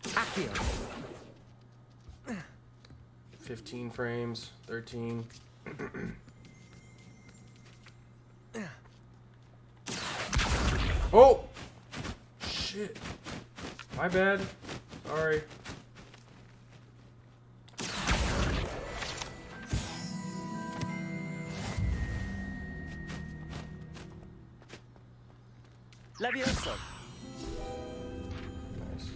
Accio. 15 frames, 13. Oh! Shit. My bad. Sorry. Levioso. Nice.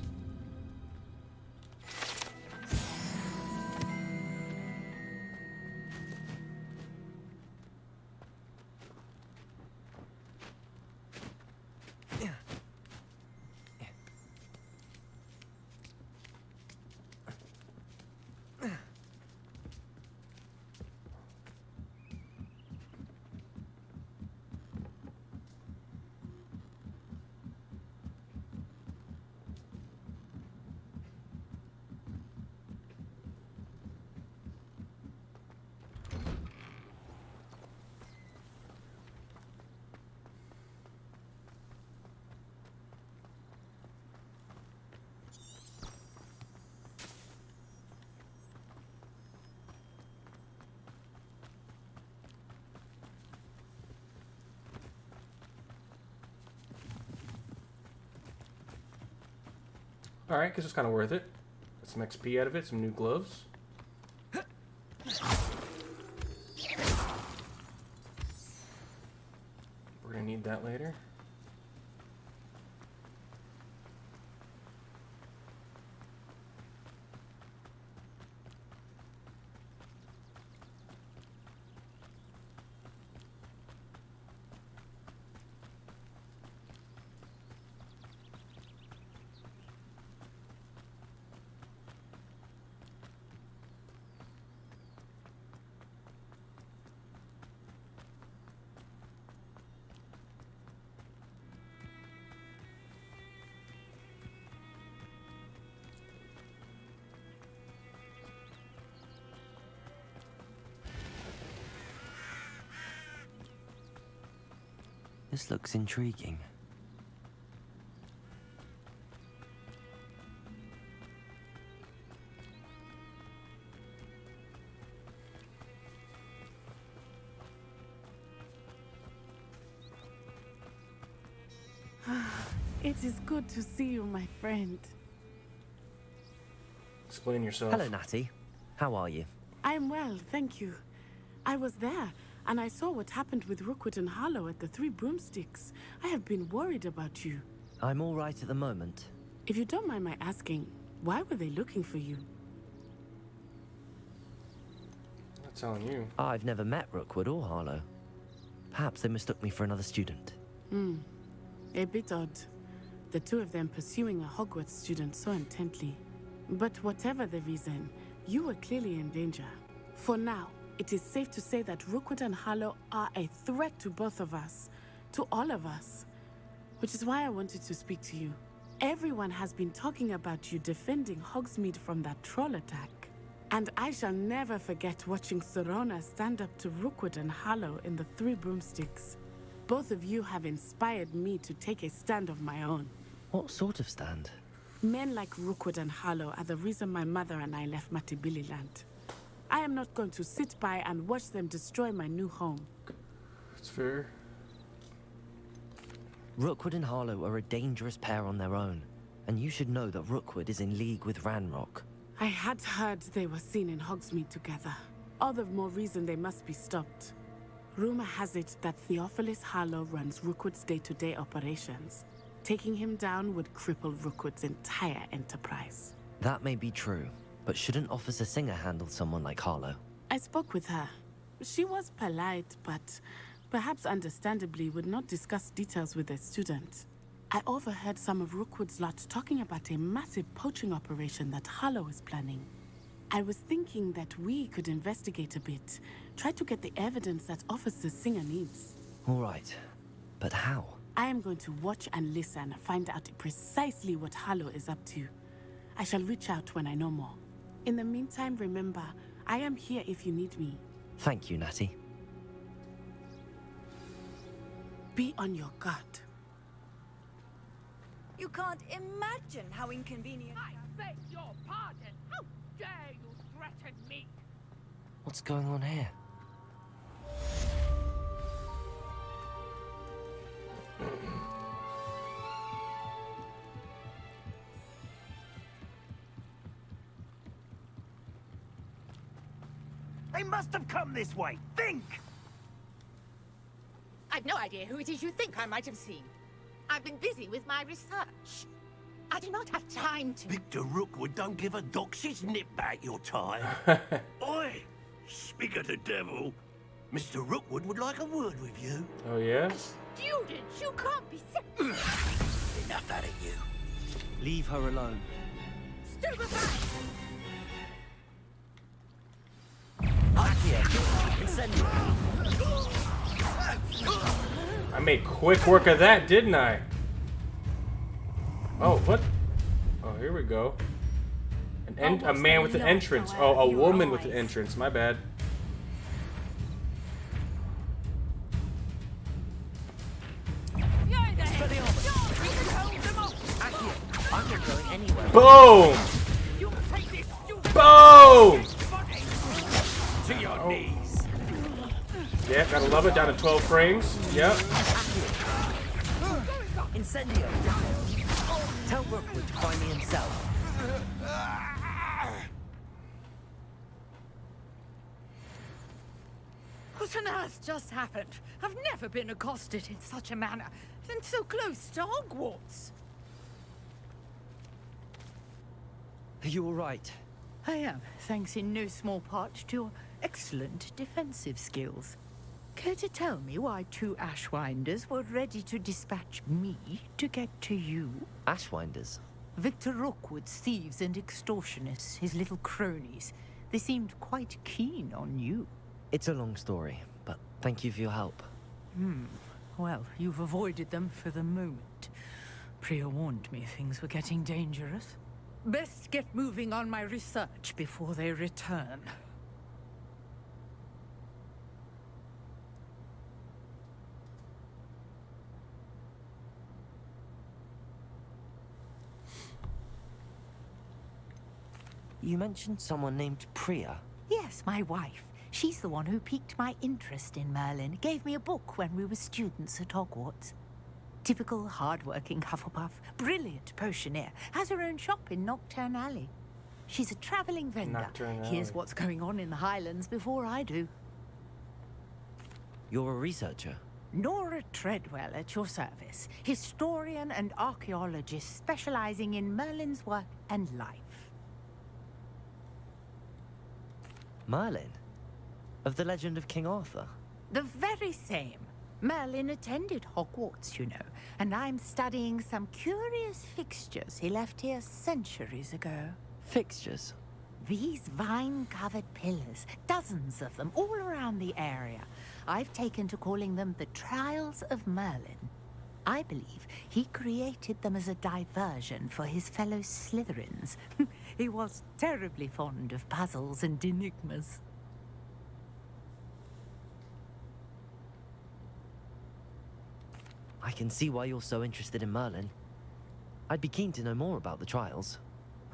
Alright, guess it's kind of worth it. Got some XP out of it, some new gloves. We're gonna need that later. This looks intriguing. It is good to see you, my friend. Explain yourself. Hello, Natty. How are you? I'm well, thank you. I was there, and I saw what happened with Rookwood and Harlow at the Three Broomsticks. I have been worried about you. I'm all right at the moment. If you don't mind my asking, why were they looking for you? I'm not telling you. I've never met Rookwood or Harlow. Perhaps they mistook me for another student. A bit odd. The two of them pursuing a Hogwarts student so intently. But whatever the reason, you were clearly in danger. For now, it is safe to say that Rookwood and Harlow are a threat to both of us. To all of us. Which is why I wanted to speak to you. Everyone has been talking about you defending Hogsmeade from that troll attack. And I shall never forget watching Serona stand up to Rookwood and Harlow in the Three Broomsticks. Both of you have inspired me to take a stand of my own. What sort of stand? Men like Rookwood and Harlow are the reason my mother and I left Matabeleland. I am not going to sit by and watch them destroy my new home. That's fair. Rookwood and Harlow are a dangerous pair on their own, and you should know that Rookwood is in league with Ranrock. I had heard they were seen in Hogsmeade together. All the more reason they must be stopped. Rumor has it that Theophilus Harlow runs Rookwood's day-to-day operations. Taking him down would cripple Rookwood's entire enterprise. That may be true, but shouldn't Officer Singer handle someone like Harlow? I spoke with her. She was polite, but perhaps understandably would not discuss details with a student. I overheard some of Rookwood's lot talking about a massive poaching operation that Harlow is planning. I was thinking that we could investigate a bit, try to get the evidence that Officer Singer needs. All right, but how? I am going to watch and listen, find out precisely what Harlow is up to. I shall reach out when I know more. In the meantime, remember, I am here if you need me. Thank you, Natty. Be on your guard. You can't imagine how inconvenient. I beg your pardon. How dare you threaten me? What's going on here? They must have come this way. Think! I've no idea who it is you think I might have seen. I've been busy with my research. I do not have time to... Victor Rookwood don't give a doxy's nip back your time. Oi! Speak of the devil. Mr. Rookwood would like a word with you. Oh, yeah? Students, you can't be... Enough out of you. Leave her alone. I made quick work of that, didn't I? Oh, what? Oh, here we go. A man with an entrance. Oh, a woman with an entrance. My bad. Boom! Boom! To your knees. Yeah, gotta love it. Down to 12 frames. Yep. Incendio. Tell Rookwood to find me himself. What on earth just happened? I've never been accosted in such a manner, and so close to Hogwarts. Are you all right? I am, thanks in no small part to your excellent defensive skills. Care to tell me why two Ashwinders were ready to dispatch me to get to you? Ashwinders? Victor Rookwood's thieves and extortionists, his little cronies. They seemed quite keen on you. It's a long story, but thank you for your help. Well, you've avoided them for the moment. Priya warned me things were getting dangerous. Best get moving on my research before they return. You mentioned someone named Priya. Yes, my wife. She's the one who piqued my interest in Merlin. Gave me a book when we were students at Hogwarts. Typical hard-working Hufflepuff, brilliant potioneer, has her own shop in Nocturne Alley. She's a traveling vendor. Nocturne Here's Alley. what's going on in the Highlands before I do. You're a researcher? Nora Treadwell at your service, historian and archaeologist specializing in Merlin's work and life. Merlin? Of the legend of King Arthur? The very same. Merlin attended Hogwarts, you know, and I'm studying some curious fixtures he left here centuries ago. Fixtures? These vine-covered pillars, dozens of them, all around the area. I've taken to calling them the Trials of Merlin. I believe he created them as a diversion for his fellow Slytherins. He was terribly fond of puzzles and enigmas. I can see why you're so interested in Merlin. I'd be keen to know more about the trials.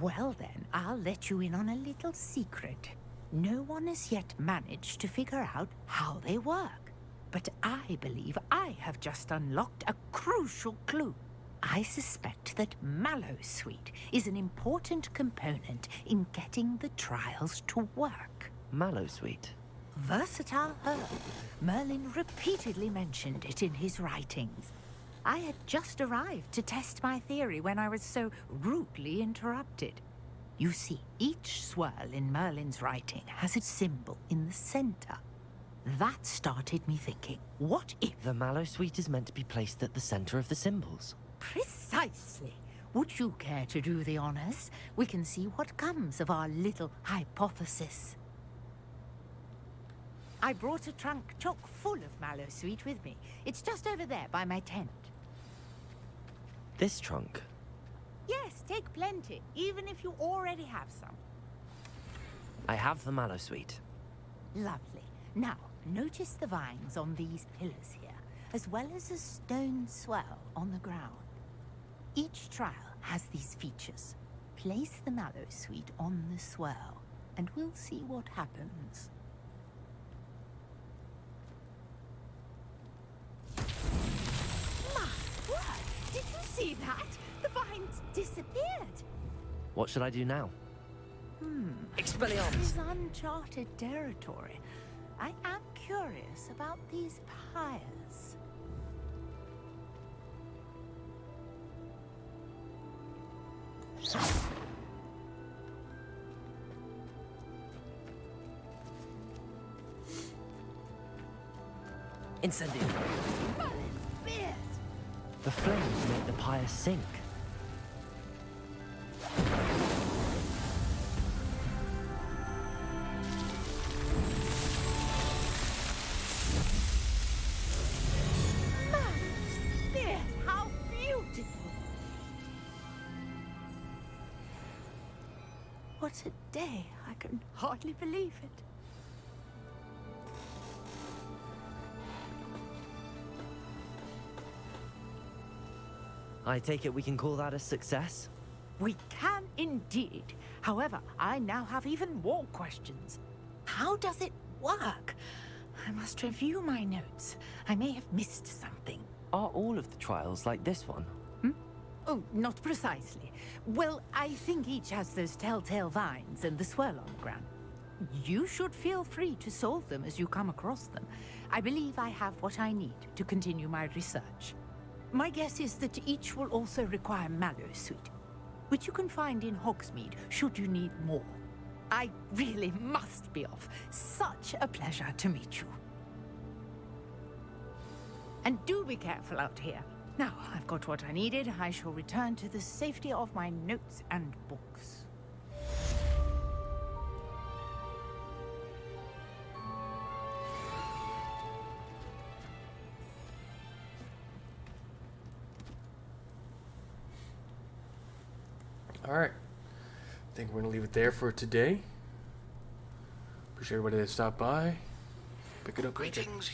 Well then, I'll let you in on a little secret. No one has yet managed to figure out how they work. But I believe I have just unlocked a crucial clue. I suspect that Mallowsweet is an important component in getting the trials to work. Mallowsweet? Versatile herb. Merlin repeatedly mentioned it in his writings. I had just arrived to test my theory when I was so rudely interrupted. You see, each swirl in Merlin's writing has a symbol in the center. That started me thinking, what if... The Mallowsweet is meant to be placed at the center of the symbols. Precisely. Would you care to do the honors? We can see what comes of our little hypothesis. I brought a trunk chock full of Mallowsweet with me. It's just over there by my tent. This trunk? Yes, take plenty, even if you already have some. I have the Mallowsweet. Lovely. Now, notice the vines on these pillars here, as well as a stone swell on the ground. Each trial has these features. Place the Mallowsweet on the swell, and we'll see what happens. My word! Did you see that? The vines disappeared. What should I do now? Expelliarmus! This is uncharted territory. I am curious about these pyres. Incendio! Spears! The flames make the pyre sink. Spears! How beautiful! What a day! I can hardly believe it. I take it we can call that a success? We can indeed. However, I now have even more questions. How does it work? I must review my notes. I may have missed something. Are all of the trials like this one? Oh, not precisely. Well, I think each has those telltale vines and the swirl on the ground. You should feel free to solve them as you come across them. I believe I have what I need to continue my research. My guess is that each will also require Mallowsweet, which you can find in Hogsmeade should you need more. I really must be off. Such a pleasure to meet you. And do be careful out here. Now, I've got what I needed. I shall return to the safety of my notes and books. Alright. I think we're going to leave it there for today. Appreciate everybody that stopped by. Pick it up. Greetings,